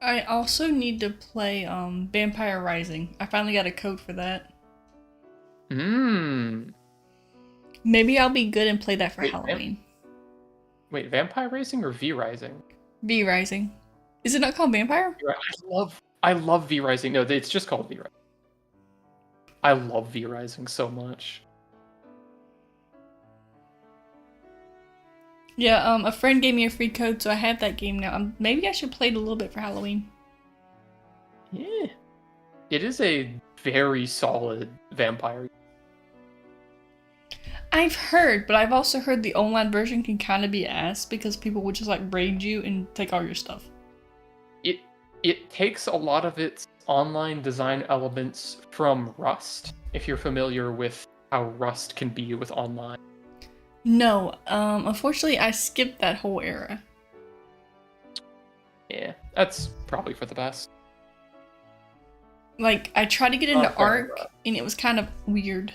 I also need to play Vampire Rising. I finally got a code for that. Maybe I'll be good and play that for Halloween. Wait, Vampire Rising or V Rising? V Rising. Is it not called Vampire? I love V Rising. No, it's just called V Rising. I love V Rising so much. Yeah, a friend gave me a free code, so I have that game now. Maybe I should play it a little bit for Halloween. Yeah. It is a very solid vampire. I've heard, but I've also heard the online version can kind of be ass because people would just like raid you and take all your stuff. It takes a lot of its online design elements from Rust, if you're familiar with how Rust can be with online. No, unfortunately I skipped that whole era. Yeah, that's probably for the best. Like, I tried to get into Ark, and it was kind of weird.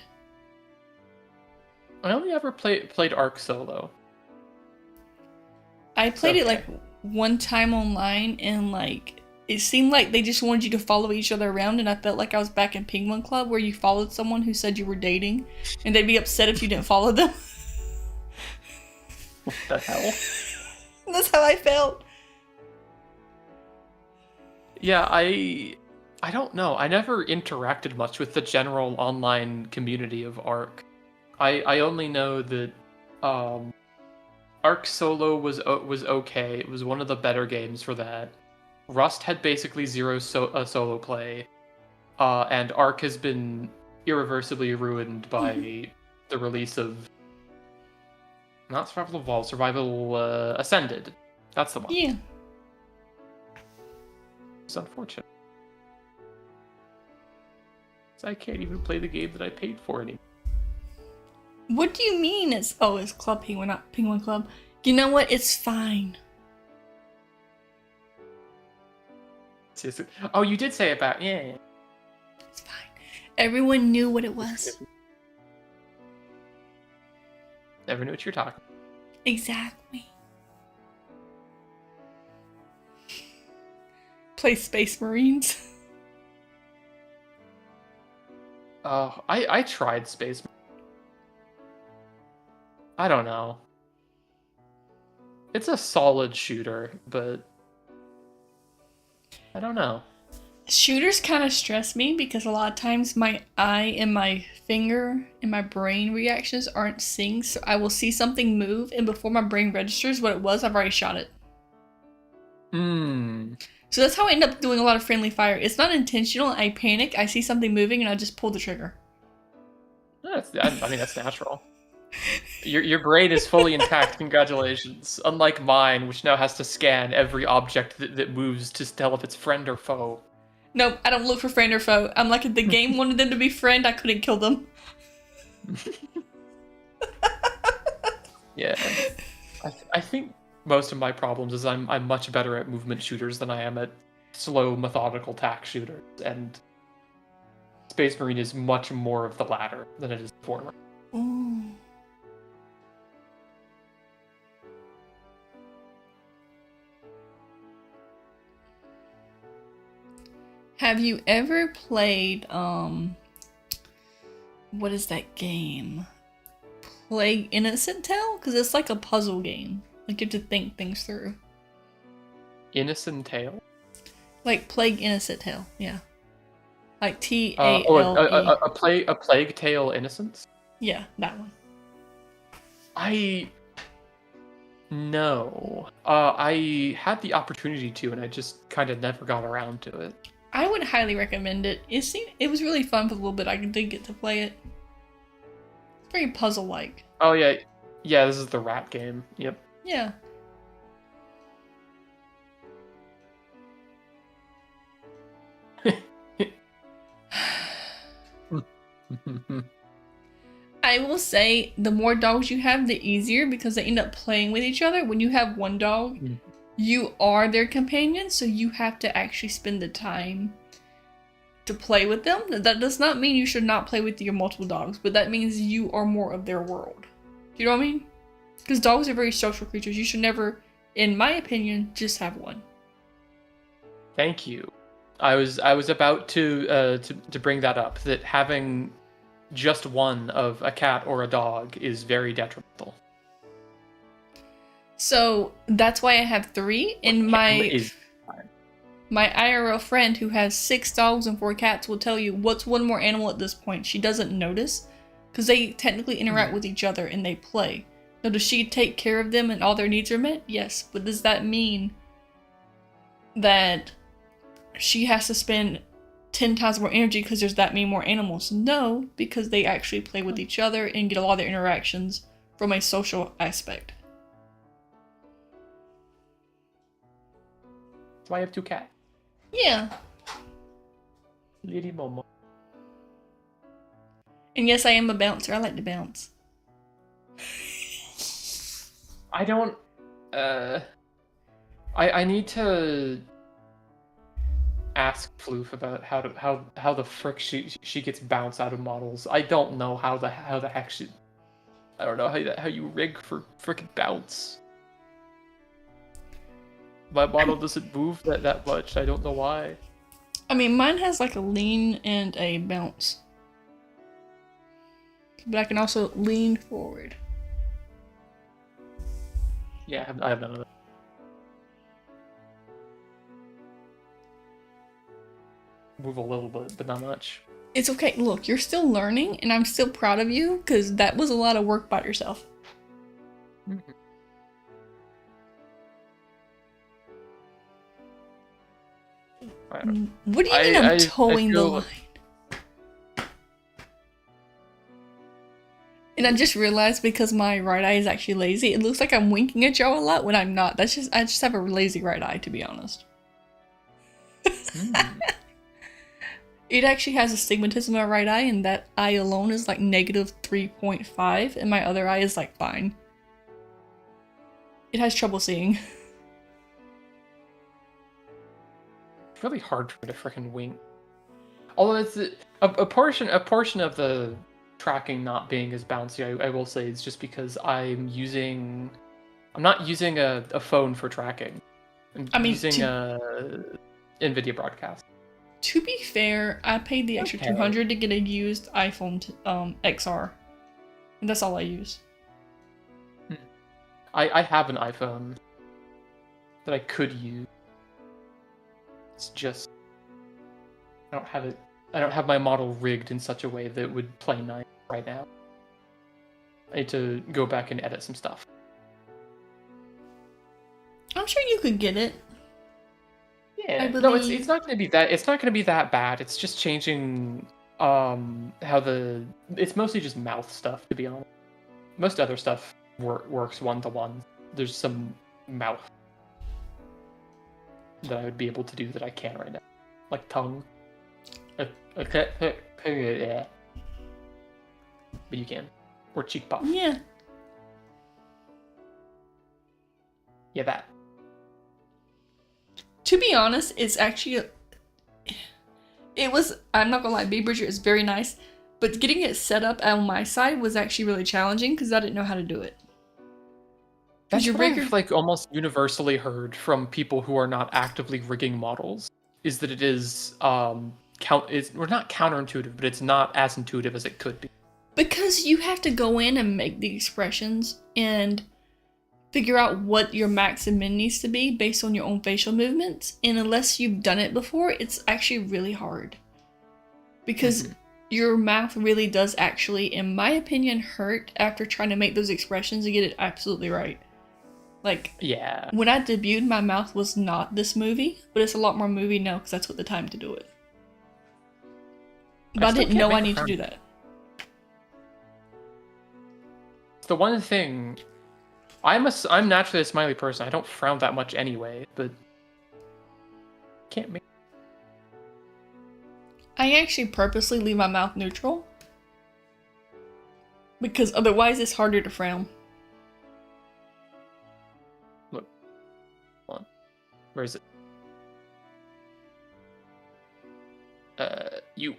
I only ever played Ark solo. I played it like one time online, and like it seemed like they just wanted you to follow each other around, and I felt like I was back in Penguin Club where you followed someone who said you were dating, and they'd be upset if you didn't follow them. What the hell? That's how I felt. Yeah, I don't know. I never interacted much with the general online community of Ark. I only know that Ark Solo was okay. It was one of the better games for that. Rust had basically zero solo play, and Ark has been irreversibly ruined by the release of not Survival Evolved, Survival Ascended. That's the one. Yeah. It's unfortunate. I can't even play the game that I paid for anymore. What do you mean it's Club Penguin, not Penguin Club? You know what? It's fine. Oh, you did say about yeah. It's fine. Everyone knew what it was. Never knew what you're talking. Exactly. Play Space Marines. Oh, I tried Space. I don't know. It's a solid shooter, but I don't know. Shooters kind of stress me because a lot of times my eye and my finger and my brain reactions aren't synced, so I will see something move, and before my brain registers what it was, I've already shot it. So that's how I end up doing a lot of friendly fire. It's not intentional. I panic, I see something moving, and I just pull the trigger. I mean, that's natural. Your brain is fully intact. Congratulations. Unlike mine, which now has to scan every object that moves to tell if it's friend or foe. Nope, I don't look for friend or foe. I'm like, if the game wanted them to be friend, I couldn't kill them. Yeah. I think most of my problems is I'm much better at movement shooters than I am at slow, methodical tack shooters, and Space Marine is much more of the latter than it is the former. Ooh. Have you ever played what is that game? Plague Innocent Tale? Because it's like a puzzle game. Like you have to think things through. Innocent Tale? Like Plague Innocent Tale, yeah. Like Tale. A Plague Tale Innocence? Yeah, that one. No. I had the opportunity to, and I just kind of never got around to it. I would highly recommend it. It was really fun for the little bit I did get to play it. It's very puzzle-like. Oh yeah, yeah. This is the rat game. Yep. Yeah. I will say the more dogs you have, the easier because they end up playing with each other. When you have one dog, you are their companion, so you have to actually spend the time to play with them. That does not mean you should not play with your multiple dogs, but that means you are more of their world. Do you know what I mean? Because dogs are very social creatures. You should never, in my opinion, just have one. Thank you. I was about to bring that up. That having just one of a cat or a dog is very detrimental. So that's why I have 3. And my IRL friend who has 6 dogs and 4 cats will tell you what's one more animal at this point. She doesn't notice because they technically interact with each other and they play. Now, does she take care of them and all their needs are met? Yes, but does that mean that she has to spend 10 times more energy because there's that many more animals? No, because they actually play with each other and get a lot of their interactions from a social aspect. That's why I have 2 cats. Yeah. Little Momo. And yes, I am a bouncer. I like to bounce. I don't. I need to ask Floof about how the frick she gets bounce out of models. I don't know how the heck she. I don't know how you rig for frickin' bounce. My model doesn't move that much. I don't know why. I mean, mine has like a lean and a bounce. But I can also lean forward. Yeah, I have none of that. Move a little bit, but not much. It's okay. Look, you're still learning, and I'm still proud of you because that was a lot of work by yourself. Mm-hmm. What do you mean I'm towing the line? And I just realized because my right eye is actually lazy, it looks like I'm winking at y'all a lot when I'm not. I just have a lazy right eye, to be honest. It actually has astigmatism in my right eye, and that eye alone is like negative 3.5, and my other eye is like fine. It has trouble seeing. It's really hard for me to frickin' wink. Although it's a portion of the tracking not being as bouncy, I will say, is just because I'm not using a phone for tracking. I'm using a NVIDIA Broadcast. To be fair, I paid the extra $200 to get a used iPhone XR. And that's all I use. I have an iPhone that I could use. It's just I don't have my model rigged in such a way that it would play nice right now. I need to go back and edit some stuff. I'm sure you could get it. Yeah, no, it's not going to be that. It's not going to be that bad. It's just changing it's mostly just mouth stuff, to be honest. Most other stuff works 1-to-1. There's some mouth that I would be able to do that I can't right now, like tongue. Yeah. But you can, or cheek pop. Yeah. Yeah, that. To be honest, it's actually it was. I'm not gonna lie, Bee Bridger is very nice, but getting it set up on my side was actually really challenging because I didn't know how to do it. That's your what rigger- I've like almost universally heard from people who are not actively rigging models, is that it is we're not counterintuitive, but it's not as intuitive as it could be. Because you have to go in and make the expressions and figure out what your max and min needs to be based on your own facial movements. And unless you've done it before, it's actually really hard. Because your mouth really does actually, in my opinion, hurt after trying to make those expressions and get it absolutely right. Like, Yeah. when I debuted, my mouth was not this movie, but it's a lot more movie now because I took the time to do it. But I still didn't can't know I make a need to frown. do that. It's the one thing. I'm naturally a smiley person. I don't frown that much anyway, but can't make. I actually purposely leave my mouth neutral because otherwise it's harder to frown. Look, hold on. Where is it? You.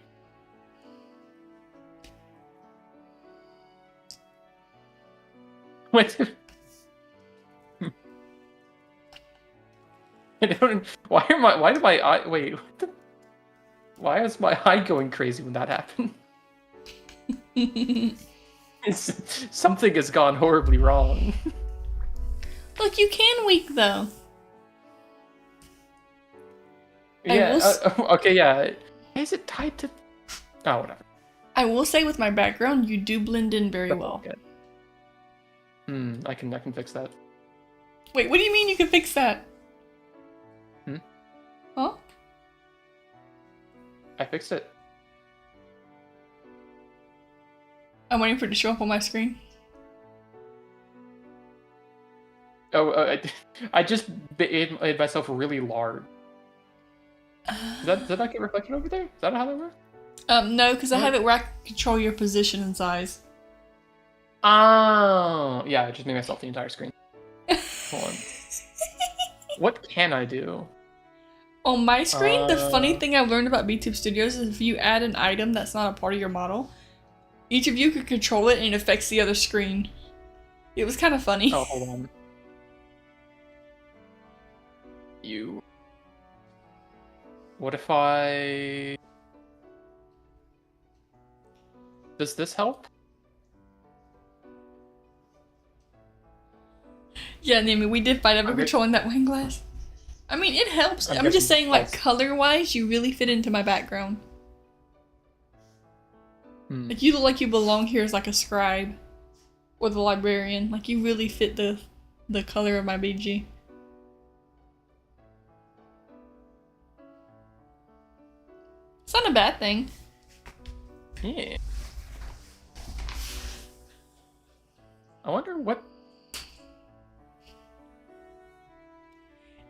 What? I don't. Why are my? Why did my eye? Wait. What the, why is my eye going crazy when that happened? Something has gone horribly wrong. Look, you can wink though. I Yeah. will Okay. Yeah. Is it tied to? Oh, whatever. I will say with my background, you do blend in very well. Okay. I can fix that. Wait, what do you mean you can fix that? Hmm? Huh? I fixed it. I'm waiting for it to show up on my screen. Oh, I just made myself really large. Did that not get reflected over there? Is that how that works? No, because I have it where I can control your position and size. Oh, yeah, I just made myself the entire screen. Hold on. What can I do? On my screen, the funny thing I've learned about BTube Studios is if you add an item that's not a part of your model, each of you can control it and it affects the other screen. It was kind of funny. Oh, hold on. You. What if I... Does this help? Yeah, Nami, we did fight over Okay. controlling that wine glass. I mean, it helps. I'm I'm just guessing saying, like, false. color-wise, you really fit into my background. Hmm. Like, you look like you belong here as, like, a scribe. Or the librarian. Like, you really fit the color of my BG. It's not a bad thing. Yeah. I wonder what...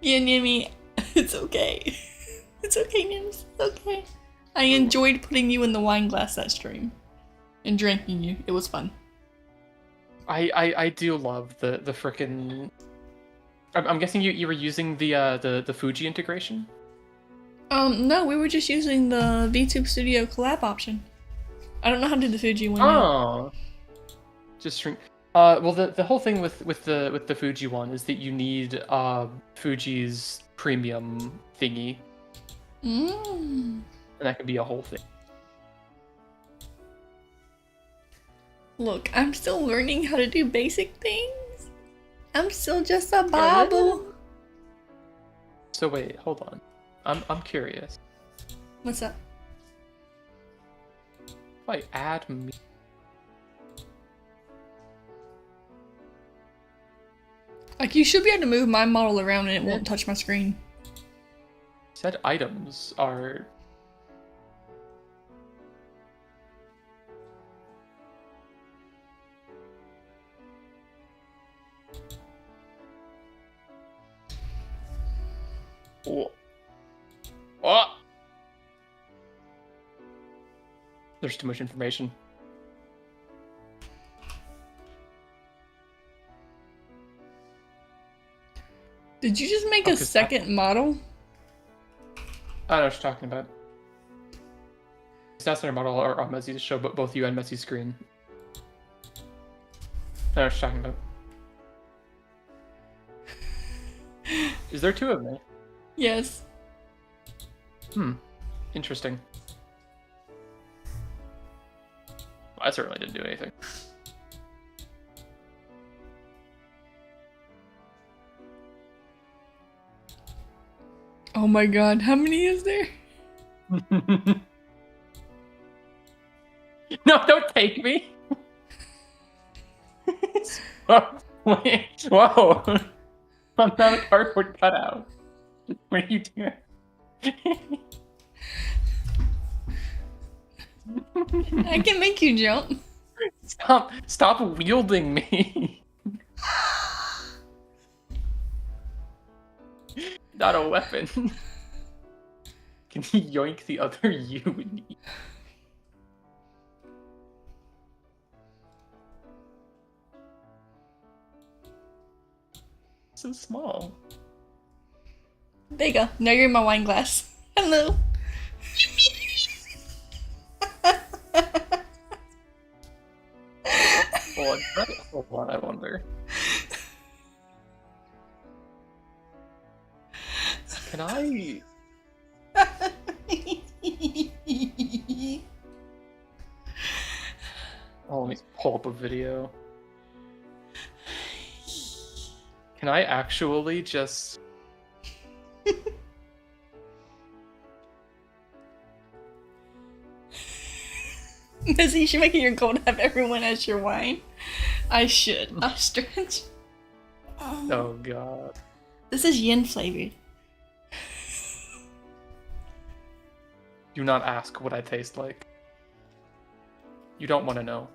Yeah, Nimi, it's okay. It's okay, Nimi, it's okay. I enjoyed putting you in the wine glass that stream. And drinking you. It was fun. I do love the frickin'... I'm guessing you were using the Fuji integration? No, we were just using the VTube Studio collab option. I don't know how to do the Fuji one yet. Oh. Just shrink. Well, the whole thing with the Fuji one is that you need Fuji's premium thingy, and that could be a whole thing. Look, I'm still learning how to do basic things. I'm still just a bobble. So wait, hold on. I'm curious. What's up? If I add me, Like, you should be able to move my model around and it won't touch my screen. said items are. Oh. Oh. There's too much information. Did you just make Oh, a 'cause second model? I don't know what you're talking about. It's not center model or on Messi to show both you and Messi's screen. I don't know what you're talking about. Is there two of me? Yes. Interesting. I certainly didn't do anything. Oh my god, how many is there? No, don't take me! Wait, whoa! I'm not a cardboard cutout. What are you doing? I can make you jump. Stop wielding me. Not a weapon. Can you yoink the other you? So small. There you go. Now you're in my wine glass. Hello. Hold on, I wonder. Can I? Oh, let me pull up a video. Can I actually just... Missy, you should make it your goal to have everyone as your wine. I should. I'll stretch. Oh god. This is yin flavored. Do not ask what I taste like. You don't want to know.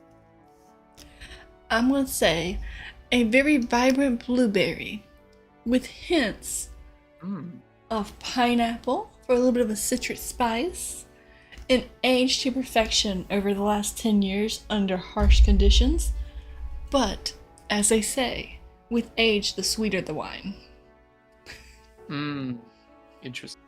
I'm gonna say a very vibrant blueberry with hints of pineapple for a little bit of a citrus spice, and aged to perfection over the last 10 years under harsh conditions. But, as they say, with age the sweeter the wine. Interesting.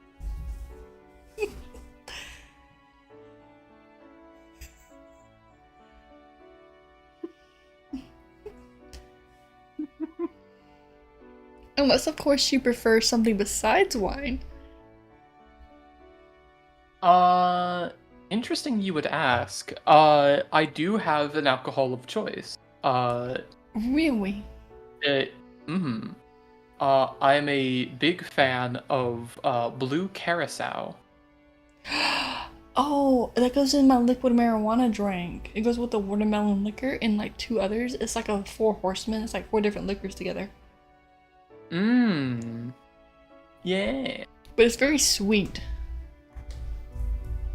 Unless, of course, you prefer something besides wine. Interesting you would ask. I do have an alcohol of choice. Really? I'm a big fan of blue curacao. Oh, that goes in my liquid marijuana drink. It goes with the watermelon liquor and like 2 others. It's like a 4 horsemen. It's like 4 different liquors together. Yeah. But it's very sweet.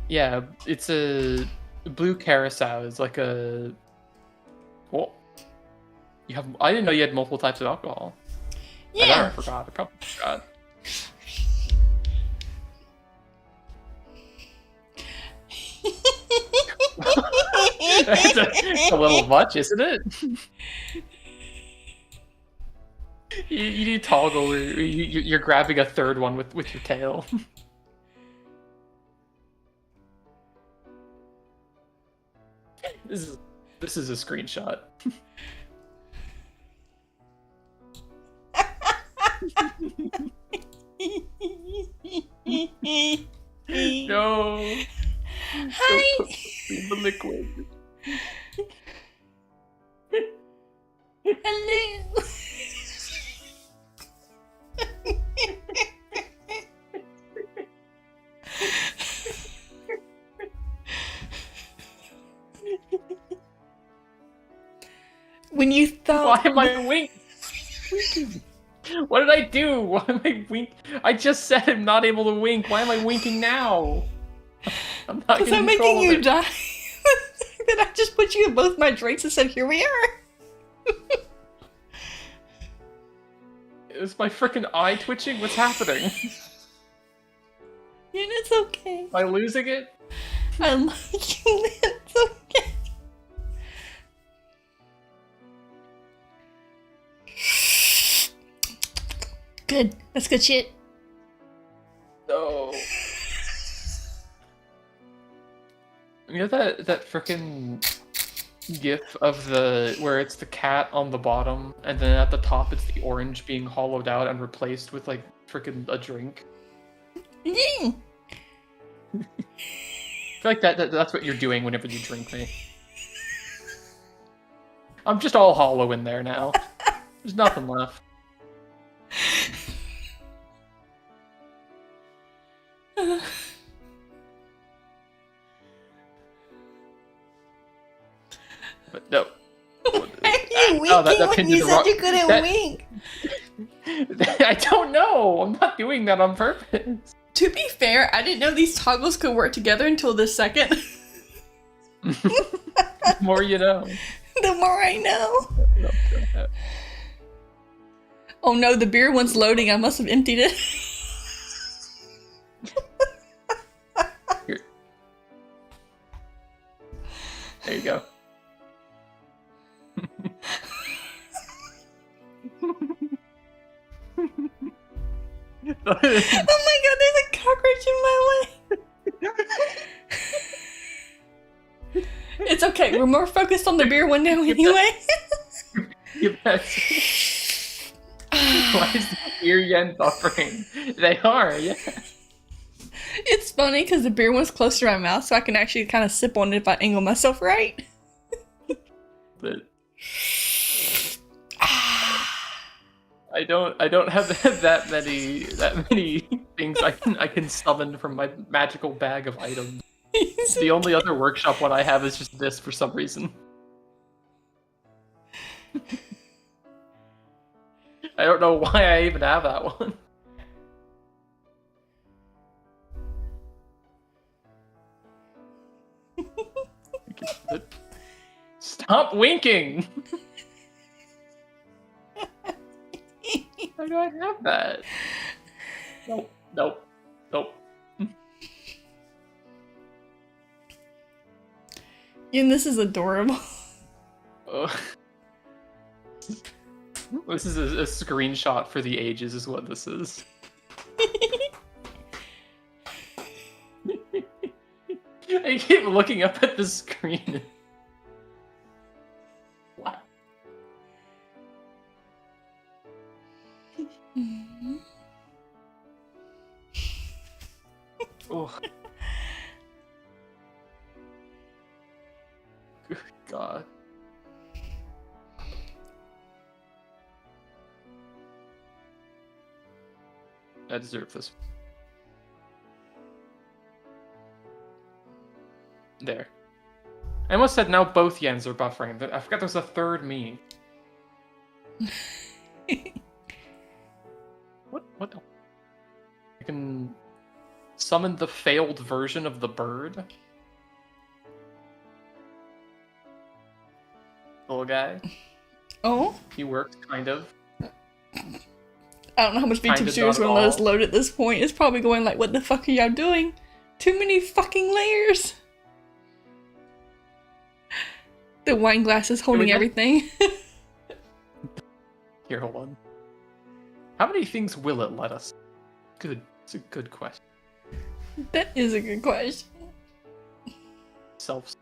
Yeah, it's a blue curacao is like a... Well, you have... I didn't know you had multiple types of alcohol. Yeah. I forgot. I probably forgot. It's a little much, isn't it? You need toggle where you're grabbing a third one with your tail. This is a screenshot. No. Hi. Don't put me in the liquid. Hello. When you thought... Why am I winking? What did I do? Why am I wink? I just said I'm not able to wink. Why am I winking now? I'm not Because I'm making you die. Then I just put you in both my drinks and said, here we are. Is my freaking eye twitching? What's happening? And it's okay. Am I losing it? I love you. It's okay. good. That's good shit. No. You know that frickin' gif of where it's the cat on the bottom, and then at the top it's the orange being hollowed out and replaced with like frickin' a drink? Yeah. I feel like that's what you're doing whenever you drink me. I'm just all hollow in there now. There's nothing left. But no. Why are you winking when you said you couldn't wink? I don't know. I'm not doing that on purpose. To be fair, I didn't know these toggles could work together until this second. The more you know. The more I know. Oh no, the beer one's loading. I must have emptied it. Here. There you go. Oh my god, there's a cockroach in my way. It's okay, we're more focused on the beer one now anyway. You bet. Why is the beer yen buffering? They are, yeah. It's funny because the beer one's close to my mouth, so I can actually kind of sip on it if I angle myself right. But I don't have that many things I can summon from my magical bag of items. The only other workshop one I have is just this for some reason. I don't know why I even have that one. Stop winking! Why do I have that? Nope, nope, nope. And this is adorable. This is a screenshot for the ages is what this is. I keep looking up at the screen. What? Oh. Good God. I deserve this. There. I almost said now both yens are buffering. I forgot there's a third me. What? I can summon the failed version of the bird. Little guy. Oh? He worked, kind of. I don't know how much Kinda VTube Studio is not going to let all. us load at this point. It's probably going like, what the fuck are y'all doing? Too many fucking layers. The wine glass is holding we get- everything. Here, hold on. How many things will it let us? Good. It's a good question. That is a good question. Self.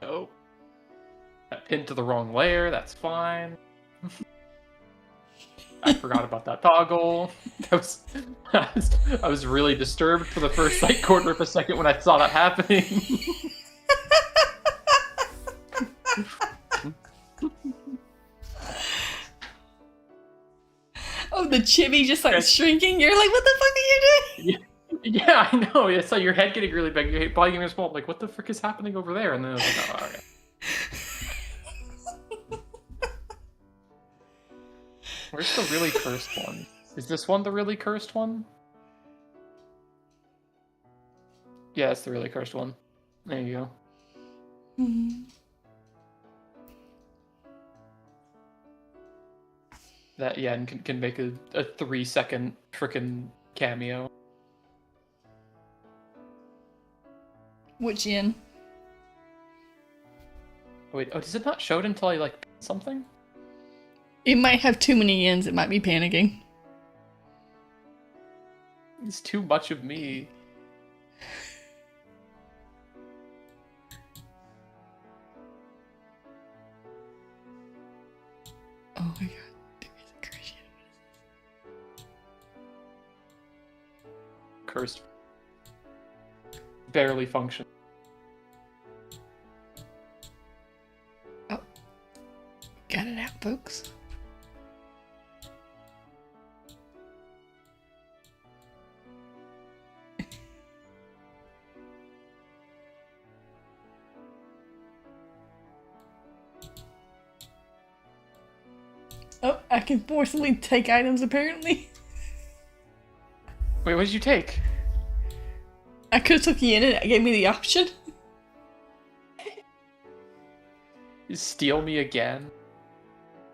Oh. That pinned to the wrong layer, that's fine. I forgot about that toggle. I was really disturbed for the first like quarter of a second when I saw that happening. Oh, the chibi just like shrinking. You're like, what the fuck are you doing? Yeah, I know. I saw your head getting really big, your body getting small. I'm like, what the frick is happening over there? And then I was like, oh, okay. Where's the really cursed one? Is this one the really cursed one? Yeah, it's the really cursed one. There you go. Mhm. That yen can make a 3-second frickin' cameo. Which yen? Wait, oh, does it not show it until I like something? It might have too many yens. It might be panicking. It's too much of me. Oh my god. There is a cursed yen. Cursed. Barely function. Oh. Got it out, folks. Oh, I can forcibly take items apparently. Wait, what did you take? I could have took yen and it gave me the option. You steal me again?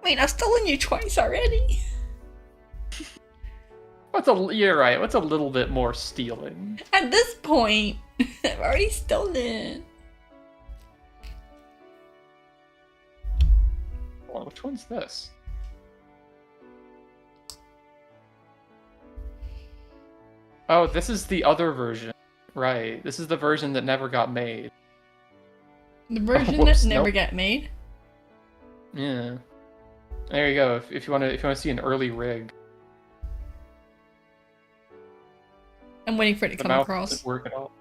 Wait, I've stolen you twice already. You're right, what's a little bit more stealing? At this point, I've already stolen. Hold on, which one's this? Oh, this is the other version. Right, this is the version that never got made. The version Whoops, that never nope. got made? Yeah. There you go, if you wanna see an early rig. I'm waiting for it to The come mouse across. doesn't work at all.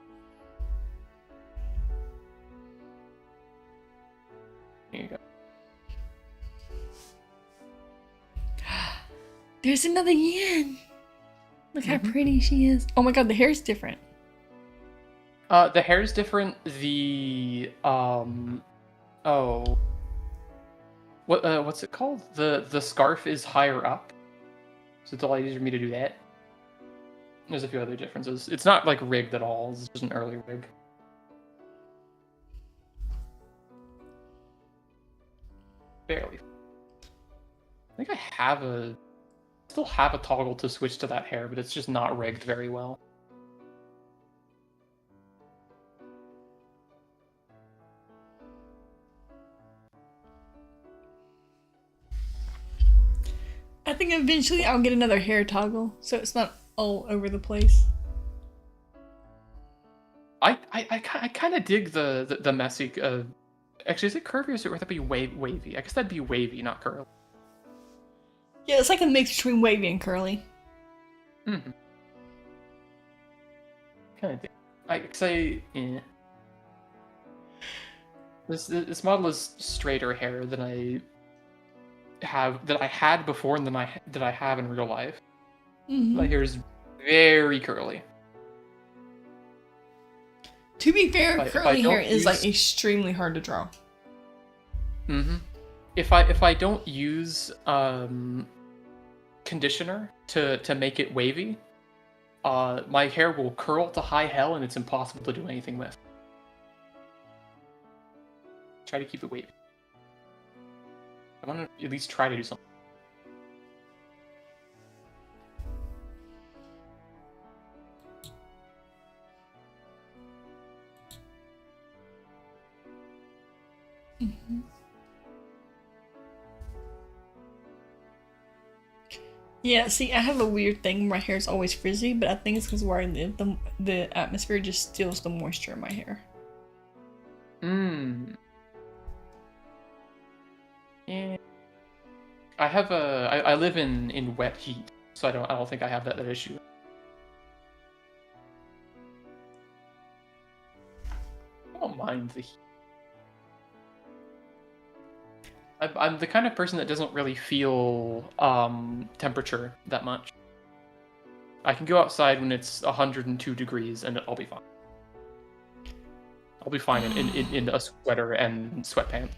There you go. There's another yen. Look how pretty she is. Oh my god, the hair's different. The hair's different. What's it called? The scarf is higher up, so it's a lot easier for me to do that. There's a few other differences. It's not like rigged at all. It's just an early rig. Barely. I think I still have a toggle to switch to that hair, but it's just not rigged very well. I think eventually I'll get another hair toggle, so it's not all over the place. I kind of dig the messy. Actually, is it curvy or would that be wavy? I guess that'd be wavy, not curly. Yeah, it's like a mix between wavy and curly. Mm-hmm. Kind of dig. I could say, This model is straighter hair than I had before, and that I have in real life. Mm-hmm. My hair is very curly. To be fair, If I curly hair don't is like use- extremely hard to draw. Mm-hmm. If I don't use conditioner to make it wavy, my hair will curl to high hell, and it's impossible to do anything with. Try to keep it wavy. I want to at least try to do something. Mm-hmm. Yeah, see, I have a weird thing. My hair's always frizzy, but I think it's because where I live, the atmosphere just steals the moisture in my hair. Yeah. I live in wet heat, so I don't think I have that issue. I don't mind the heat. I'm the kind of person that doesn't really feel temperature that much. I can go outside when it's 102 degrees and I'll be fine. I'll be fine in a sweater and sweatpants.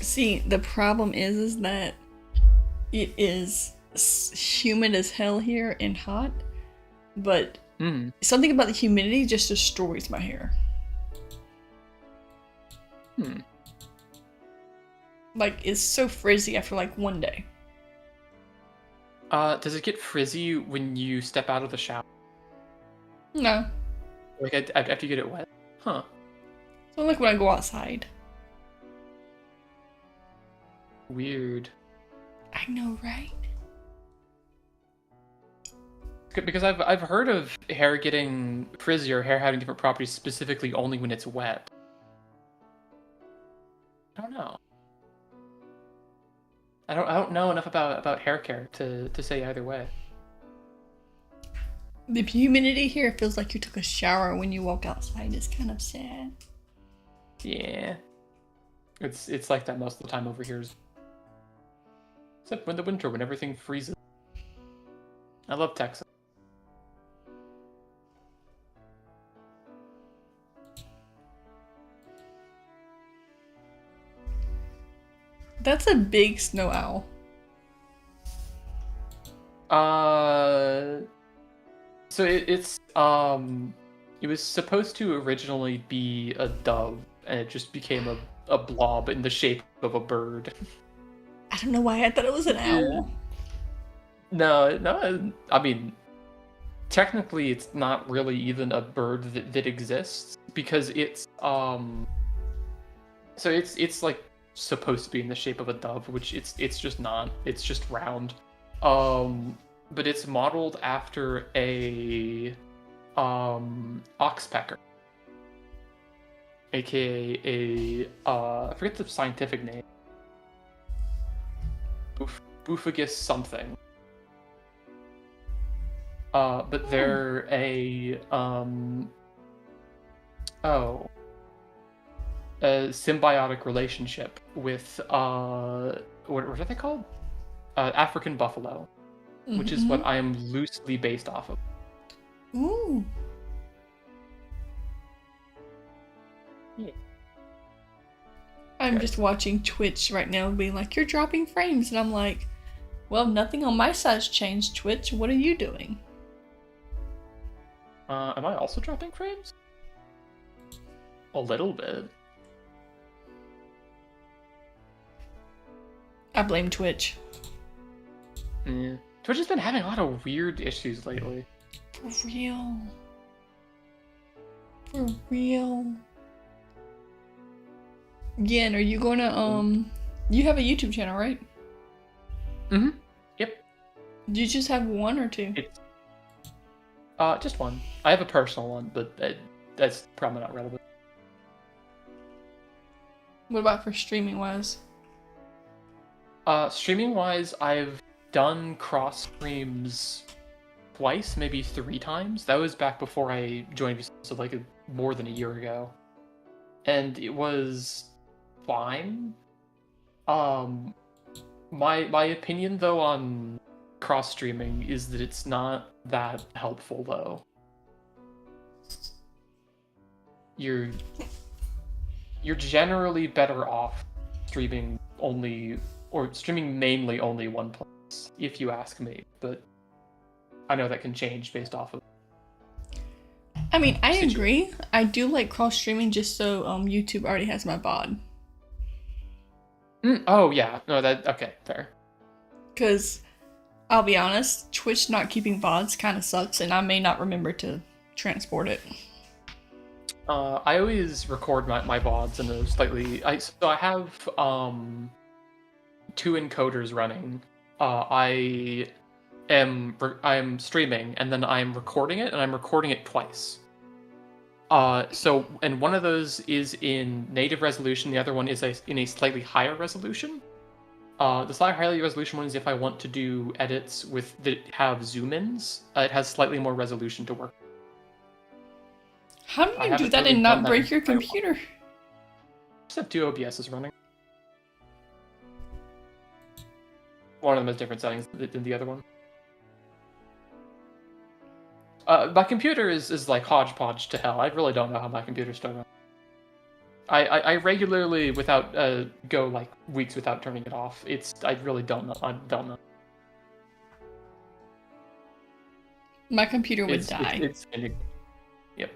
See, the problem is that it is humid as hell here and hot, but something about the humidity just destroys my hair. Like, it's so frizzy after like one day. Does it get frizzy when you step out of the shower? No. Like after you get it wet? Huh. So like when I go outside. Weird. I know, right? Because I've heard of hair getting frizzy or hair having different properties specifically only when it's wet. I don't know. I don't know enough about hair care to say either way. The humidity here feels like you took a shower when you walk outside. It's kind of sad. Yeah. It's like that most of the time over here. Except in the winter when everything freezes. I love Texas. That's a big snow owl. So it was supposed to originally be a dove, and it just became a blob in the shape of a bird. I don't know why I thought it was an owl. No, I mean, technically it's not really even a bird that exists, because it's so it's like supposed to be in the shape of a dove, which it's just not. It's just round. But it's modeled after a oxpecker, aka I forget the scientific name. Buphagus something. But they're a symbiotic relationship with what are they called? African buffalo, which is what I am loosely based off of. Ooh. Yeah. I'm just watching Twitch right now being like, you're dropping frames. And I'm like, well, nothing on my side's changed, Twitch. What are you doing? Am I also dropping frames? A little bit. I blame Twitch. Yeah. Twitch has been having a lot of weird issues lately. For real. For real. Yen, are you gonna, you have a YouTube channel, right? Mm-hmm. Yep. Do you just have one or two? It's just one. I have a personal one, but that's probably not relevant. What about for streaming wise? Streaming wise, I've done cross streams twice, maybe 3 times. That was back before I joined VSauce, so like more than a year ago, and it was fine. My opinion though on cross streaming is that it's not that helpful though. You're generally better off streaming only or streaming mainly only one place, if you ask me, but I know that can change based off of. I mean, I agree. I do like cross streaming just so YouTube already has my VOD. Oh yeah, no, that okay, fair. Because I'll be honest, Twitch not keeping VODs kind of sucks, and I may not remember to transport it. I always record my VODs in a slightly. So I have 2 encoders running. I am streaming, and then I'm recording it, and I'm recording it twice. And one of those is in native resolution, the other one is in a slightly higher resolution. The slightly higher resolution one is if I want to do edits that have zoom-ins. It has slightly more resolution to work. How do you do that and not break your computer? Just have 2 OBSs running. One of them has different settings than the other one. My computer is like hodgepodge to hell. I really don't know how my computer's still running. I regularly go like weeks without turning it off. I really don't know. I don't know. My computer would die. Yep.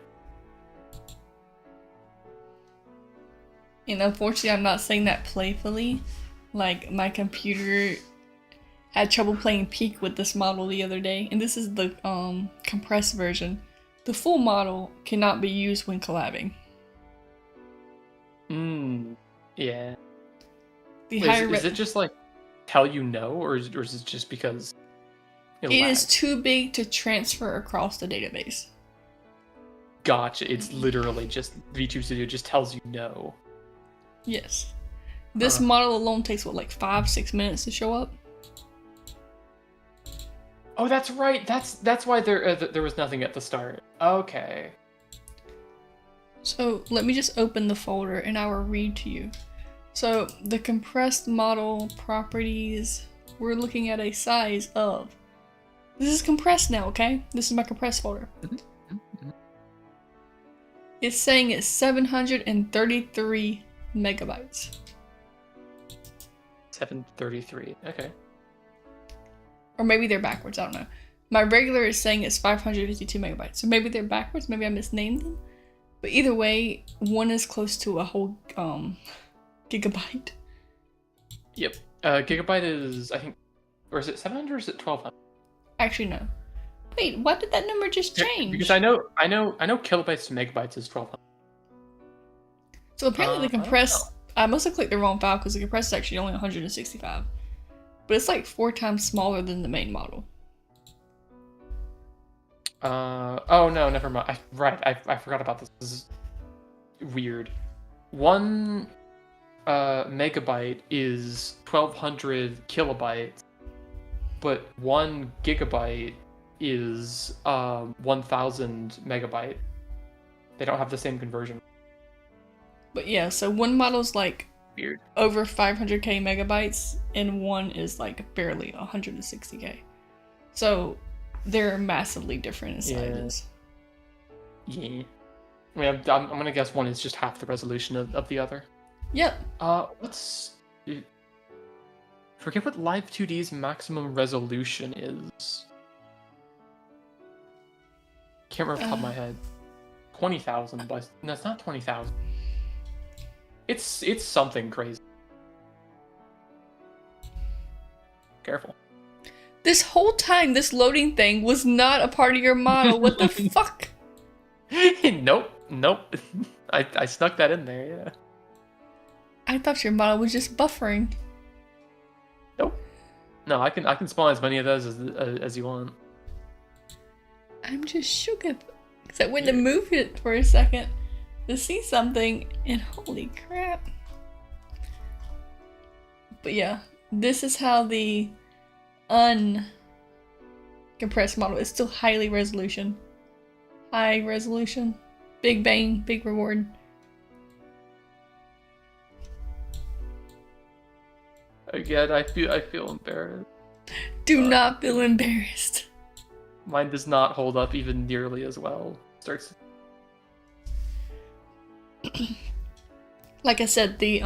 And unfortunately, I'm not saying that playfully. Like, my computer had trouble playing Peak with this model the other day. And this is the compressed version. The full model cannot be used when collabing. Yeah. The Wait, higher is it just like tell you no, or is it just because it lags? is too big to transfer across the database. Gotcha. It's literally just VTube Studio just tells you no. Yes. This Huh. model alone takes, what, like 5-6 minutes to show up? Oh, that's right. That's why there was nothing at the start. Okay. So let me just open the folder and I will read to you. So the compressed model properties, we're looking at a size of, this is compressed now, okay? This is my compressed folder. It's saying it's 733 megabytes. 733. Okay. Or maybe they're backwards, I don't know. My regular is saying it's 552 megabytes. So maybe they're backwards, maybe I misnamed them. But either way, one is close to a whole gigabyte. Yep. Gigabyte is, I think, or is it 700 or is it 1200? Actually, no. Wait, why did that number just change? Because I know kilobytes to megabytes is 1200. So apparently the I don't compressed, I must have clicked the wrong file because the compressed is actually only 165. But it's like 4 times smaller than the main model. Oh no, never mind. I forgot about this. This is weird. 1 megabyte is 1200 kilobytes, but 1 gigabyte is 1000 megabyte. They don't have the same conversion. But yeah, so one model's like Weird. over 500k megabytes, and one is like barely 160k. So they're massively different in sizes. Yeah. I mean, I'm gonna guess one is just half the resolution of the other. Yep. Forget what Live 2D's maximum resolution is. Can't remember off the top of my head. 20,000, but no, it's not 20,000. It's something crazy. Careful. This whole time, this loading thing was not a part of your model. What the fuck? Nope. I snuck that in there. Yeah. I thought your model was just buffering. Nope. No, I can spawn as many of those as you want. I'm just shook because I went to move it for a second to see something, and holy crap. But yeah, this is how the uncompressed model is still high resolution. Big bang, big reward. Again, I feel embarrassed. Do not feel embarrassed. Mine does not hold up even nearly as well. Starts. Like I said, the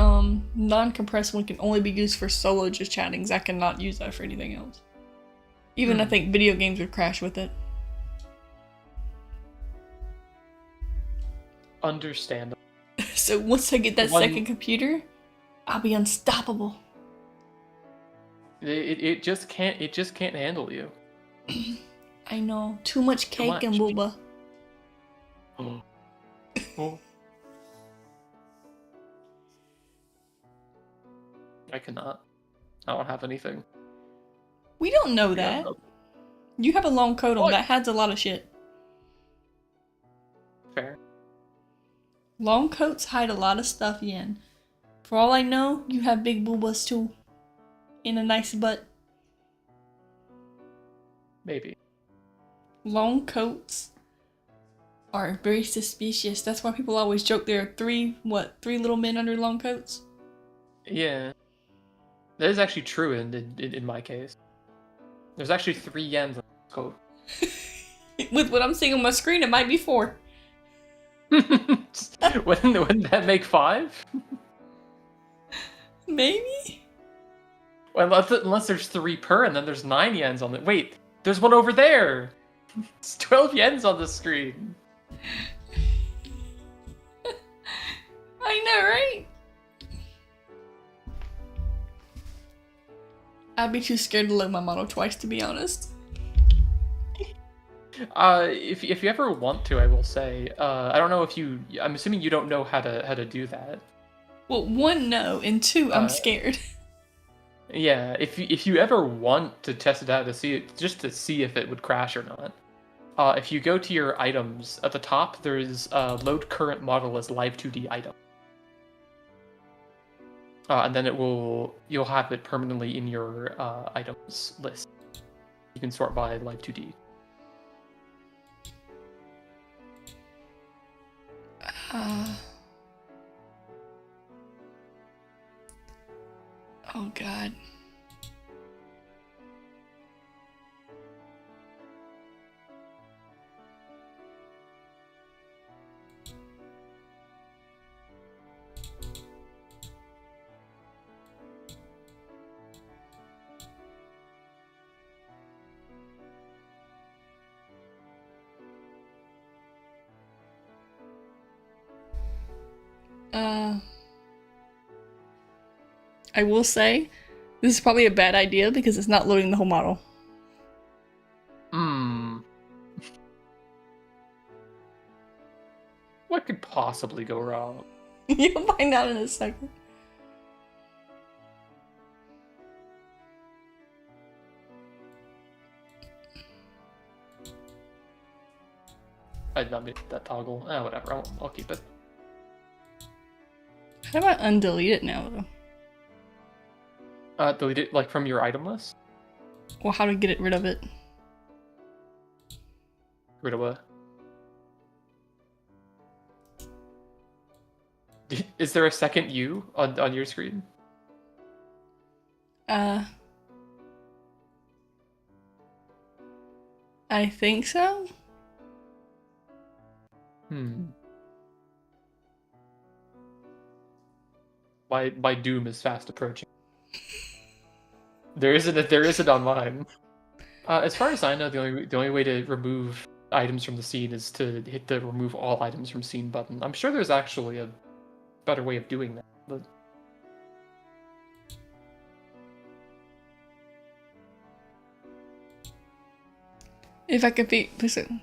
non-compressed one can only be used for solo just chattings. I cannot use that for anything else. Even I think video games would crash with it. Understandable. So once I get that second computer, I'll be unstoppable. It just can't handle you. I know. Too much cake and booba. Oh. I cannot. I don't have anything. We don't know that. You have a long codon that has a lot of shit. Fair. Long coats hide a lot of stuff, Yen. For all I know, you have big boobas too. In a nice butt. Maybe. Long coats are very suspicious. That's why people always joke there are three little men under long coats? Yeah. That is actually true in my case. There's actually 3 yens on the coat. With what I'm seeing on my screen, it might be 4. Wouldn't that make 5? Maybe? Well, unless there's 3 per, and then there's 9 yens on it. Wait, there's one over there! It's 12 yens on the screen. I know, right? I'd be too scared to load my model twice, to be honest. If you ever want to, I will say. I don't know if you. I'm assuming you don't know how to do that. Well, one, no, and two, I'm Uh, scared. Yeah, if you ever want to test it out to see it, just to see if it would crash or not, if you go to your items at the top, there's load current model as live 2D item, and then you'll have it permanently in your items list. You can sort by live 2D. Oh god. I will say, this is probably a bad idea because it's not loading the whole model. What could possibly go wrong? You'll find out in a second. I did not make that toggle. Whatever. I'll keep it. How do I undelete it now, though? Delete it like from your item list. Well, how to get rid of it? Rid of what? Is there a second U on your screen? I think so. My doom is fast approaching. There isn't on mine. As far as I know, the only way to remove items from the scene is to hit the remove all items from scene button. I'm sure there's actually a better way of doing that, but If I could be, listen.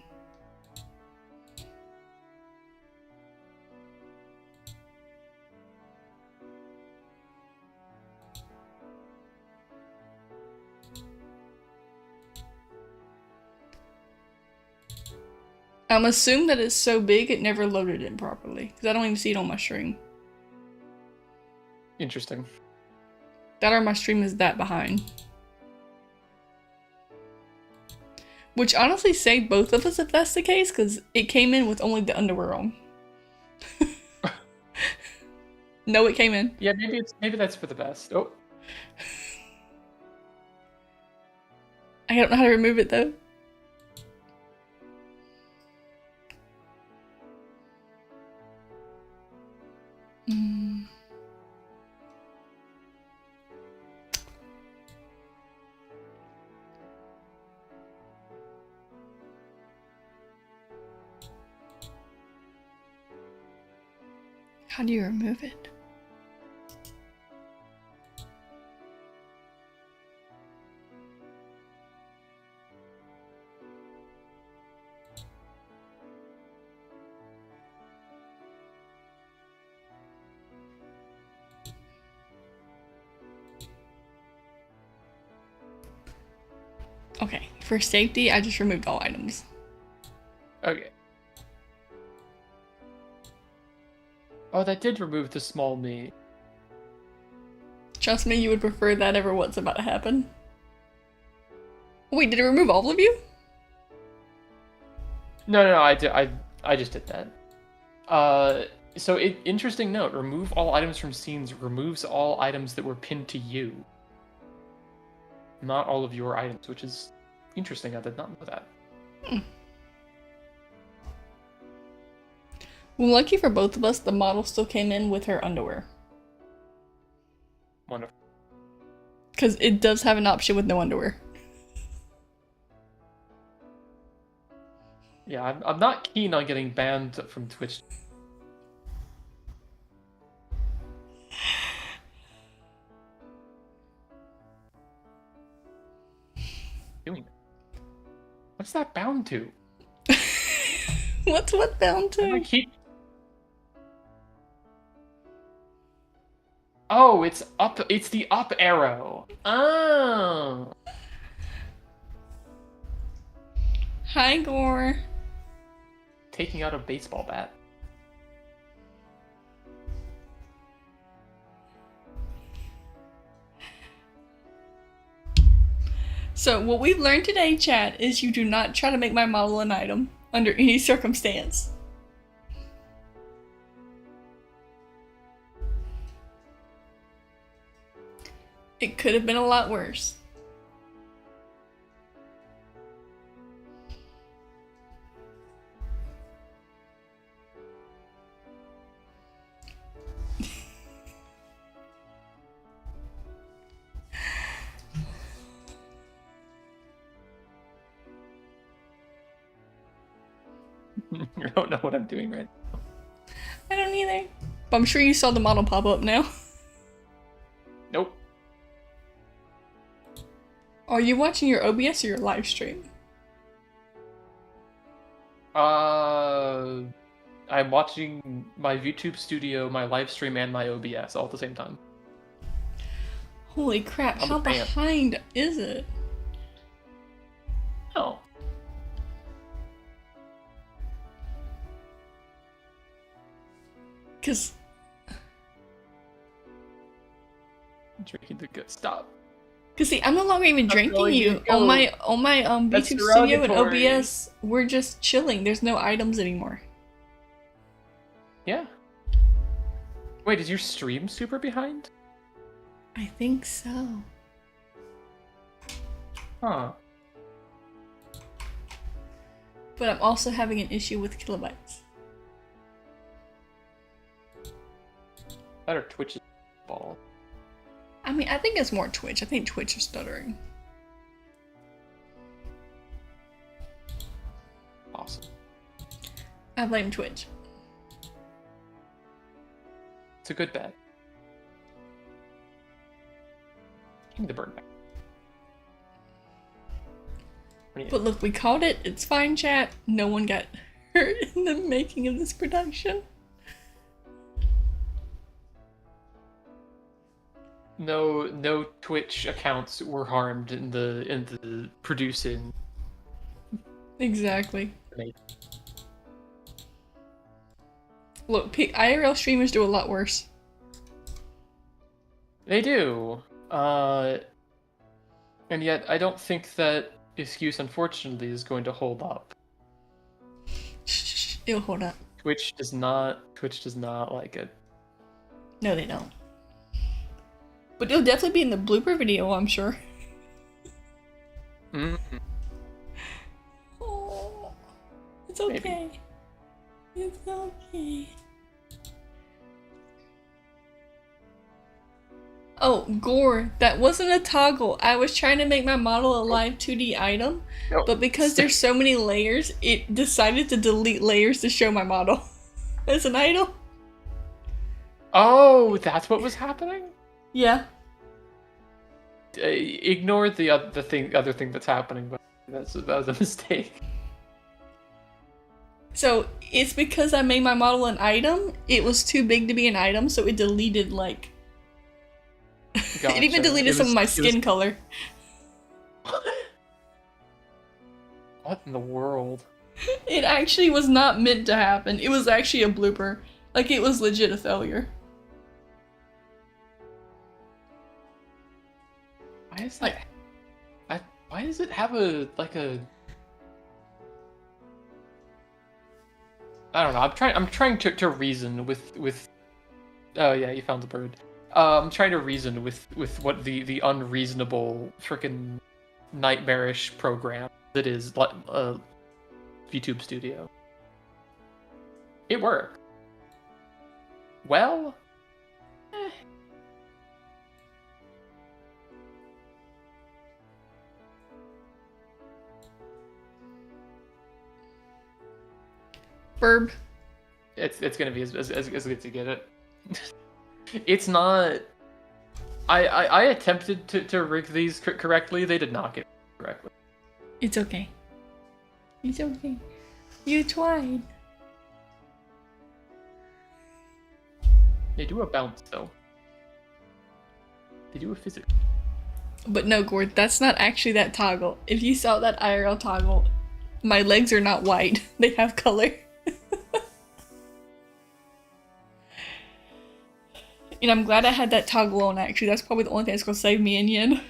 I'm assuming that it's so big it never loaded it properly because I don't even see it on my stream. interesting. That or my stream is that behind. Which honestly saved both of us if that's the case, because it came in with only the underwear on. No, it came in. Yeah, maybe that's for the best. Oh, I don't know how to remove it though. How do you remove it? Okay, for safety, I just removed all items. okay. Oh, that did remove the small me. Trust me, you would prefer that over what's about to happen. Wait, did it remove all of you? No, I just did that. So interesting note, remove all items from scenes removes all items that were pinned to you. Not all of your items, which is interesting. I did not know that. Well, lucky for both of us, the model still came in with her underwear. Wonderful. Because it does have an option with no underwear. Yeah, I'm not keen on getting banned from Twitch. Doing it. What's that bound to? What's what bound I to? keep. Oh, it's up. It's the up arrow. Oh. Hi, Gore. Taking out a baseball bat. So what we've learned today, chat, is you do not try to make my model an item under any circumstance. It could have been a lot worse. I don't know what I'm doing right now. I don't either. But I'm sure you saw the model pop up now. Nope. Are you watching your OBS or your live stream? I'm watching my YouTube studio, my live stream, and my OBS all at the same time. Holy crap, I'm a how fan. behind is it? Oh. Cause Drinking the good stop. see, I'm no longer even That's drinking all you you. go. On my That's YouTube studio and derogatory. OBS, we're just chilling. There's no items anymore. Yeah. Wait, is your stream super behind? I think so. Huh. But I'm also having an issue with kilobytes. That or Twitch's ball. I mean, I think it's more Twitch. I think Twitch is stuttering. Awesome. I blame Twitch. It's a good bet. Give me the bird back. What do you- But look, we called it. It's fine, chat. No one got hurt in the making of this production. No Twitch accounts were harmed in the producing. Exactly. Make. Look, IRL streamers do a lot worse. They do. And yet I don't think that excuse, unfortunately, is going to hold up. Shh, it'll hold up. Twitch does not like it. No, they don't. But it'll definitely be in the blooper video, I'm sure. Mm. Oh, it's Maybe. okay. It's okay. Oh, Gore, that wasn't a toggle. I was trying to make my model a live 2D item, No. but because there's so many layers, it decided to delete layers to show my model as an item. Oh, that's what was happening? Yeah. Ignore the other thing that's happening, but that was a mistake. So it's because I made my model an item. It was too big to be an item, so it deleted like. It even Gotcha. deleted It some was- of my it was- skin color. What in the world? It actually was not meant to happen. It was actually a blooper. Like it was legit a failure. Why is that? Why does it have a I don't know. I'm trying to reason with. Oh yeah, you found the bird. I'm trying to reason with what the unreasonable freaking nightmarish program that is YouTube Studio. It worked. Well. Burb. It's gonna be as good as you get it. It's not. I attempted to rig these correctly. They did not get it correctly. It's okay. It's okay. You tried. They do a bounce though. They do a physics. But no, Gord, that's not actually that toggle. If you saw that IRL toggle, my legs are not white. They have color. And I'm glad I had that toggle on, actually. That's probably the only thing that's gonna save me in Yen.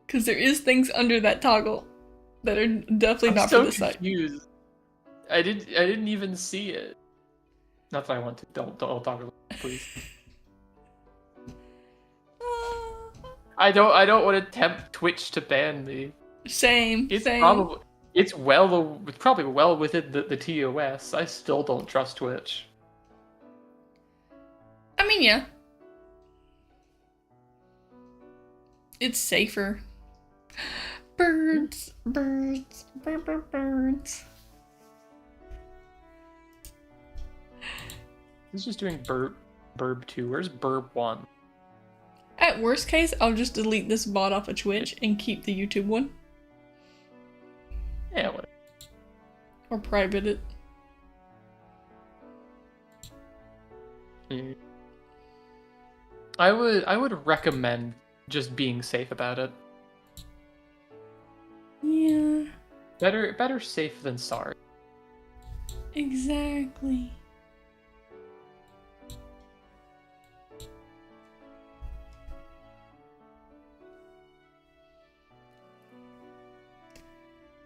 Because there is things under that toggle that are definitely I'm not so for this site. confused. I didn't even see it. Not that I want to. Don't talk about it, please. I don't want to tempt Twitch to ban me. Same. It's same. probably well within the TOS. I still don't trust Twitch. I mean, yeah. It's safer. Birds, birds, birds. This is just doing Burb 2. Where's Burb 1? At worst case, I'll just delete this bot off of Twitch and keep the YouTube one. Yeah, whatever. Or private it. Mm. I would recommend just being safe about it. Yeah, Better safe than sorry. exactly.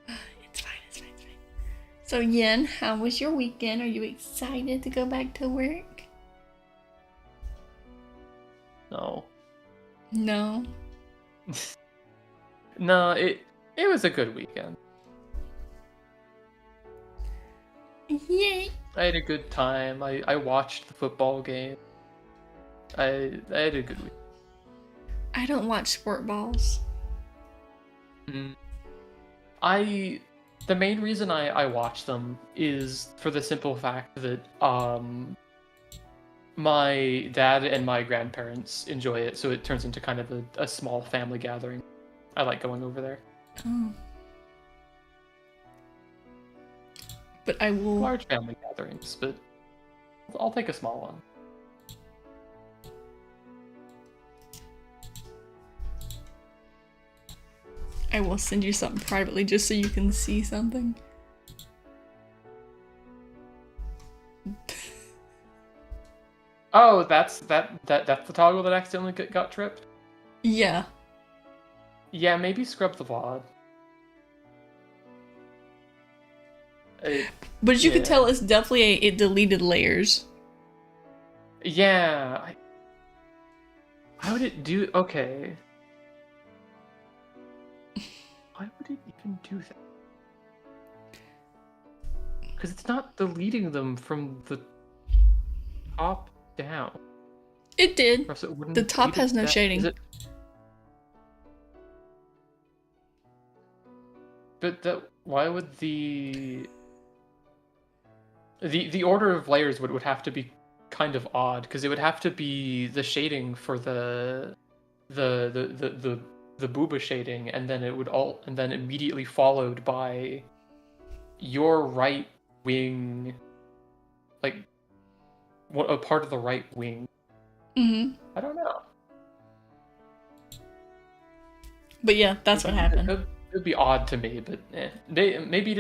It's fine, it's fine, it's fine. So Yen, how was your weekend? Are you excited to go back to work? No. No. No, it was a good weekend. Yay! I had a good time. I watched the football game. I had a good week. I don't watch sport balls. The main reason I watch them is for the simple fact that my dad and my grandparents enjoy it, so it turns into kind of a small family gathering. I like going over there. Oh. But I will. Large family gatherings, but I'll take a small one. I will send you something privately just so you can see something. Oh, that's the toggle that accidentally got tripped? Yeah. Yeah, maybe scrub the VOD. But as you can Yeah. tell, it's definitely it deleted layers. Yeah. How would it do? Okay. Why would it even do that? Because it's not deleting them from the top down. It did. Or else it wouldn't The top delete has no that- shading. is it- But why would the order of layers would have to be kind of odd, because it would have to be the shading for the booba shading, and then it would and then immediately followed by your right wing, like what a part of the right wing. Mm-hmm. I don't know. But yeah, that's what happened. It would be odd to me, but maybe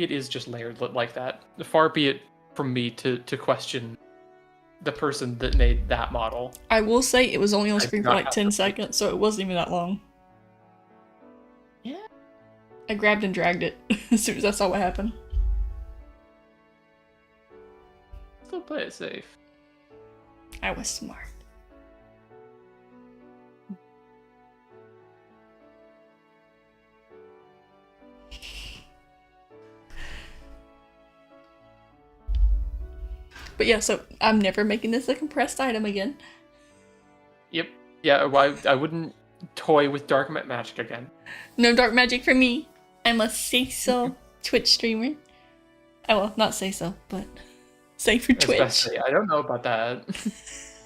it is just layered like that. Far be it from me to question the person that made that model. I will say it was only on I do screen for not like have 10 to- seconds, so it wasn't even that long. Yeah. I grabbed and dragged it as soon as I saw what happened. Still play it safe. I was smart. But yeah, so I'm never making this a compressed item again. Yep. Yeah. Why I wouldn't toy with dark magic again. No dark magic for me. I'm a say-so Twitch streamer. Oh well, not say-so, but say for Twitch. Especially, I don't know about that.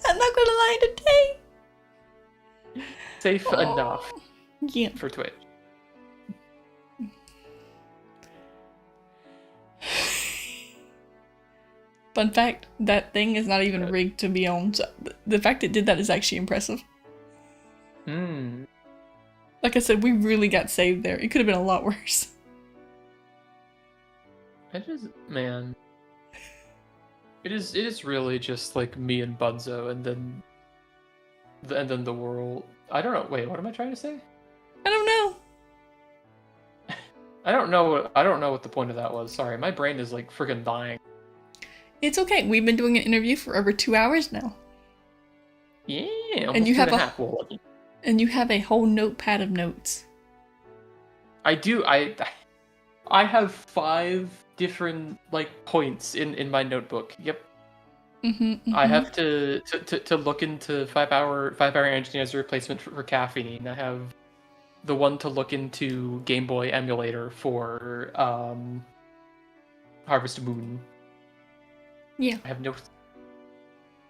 I'm not gonna lie today. Safe enough Yeah. for Twitch. Fun fact, that thing is not even Good. rigged to be on. So the fact it did that is actually impressive. Hmm. Like I said, we really got saved there. It could have been a lot worse. Man. It is really just like me and Bunzo and then the world. I don't know. Wait, what am I trying to say? I don't know. I don't know what the point of that was. Sorry, my brain is like freaking dying. It's okay. We've been doing an interview for over 2 hours now. Yeah, almost you two have and a a- half. Well, And you have a whole notepad of notes. I do. I have 5 different like points in my notebook. Yep. I have to look into 5-hour energy as a replacement for caffeine. I have the one to look into Game Boy emulator for Harvest Moon. Yeah. I have no.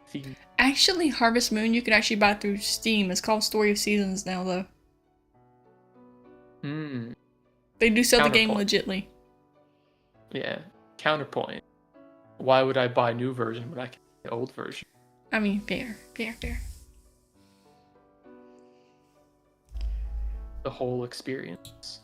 See. Actually, Harvest Moon you can actually buy through Steam. It's called Story of Seasons now, though. Hmm. They do sell the game Counterpoint. legitly. Yeah. Counterpoint. Why would I buy new version when I can get the old version? I mean, fair. The whole experience.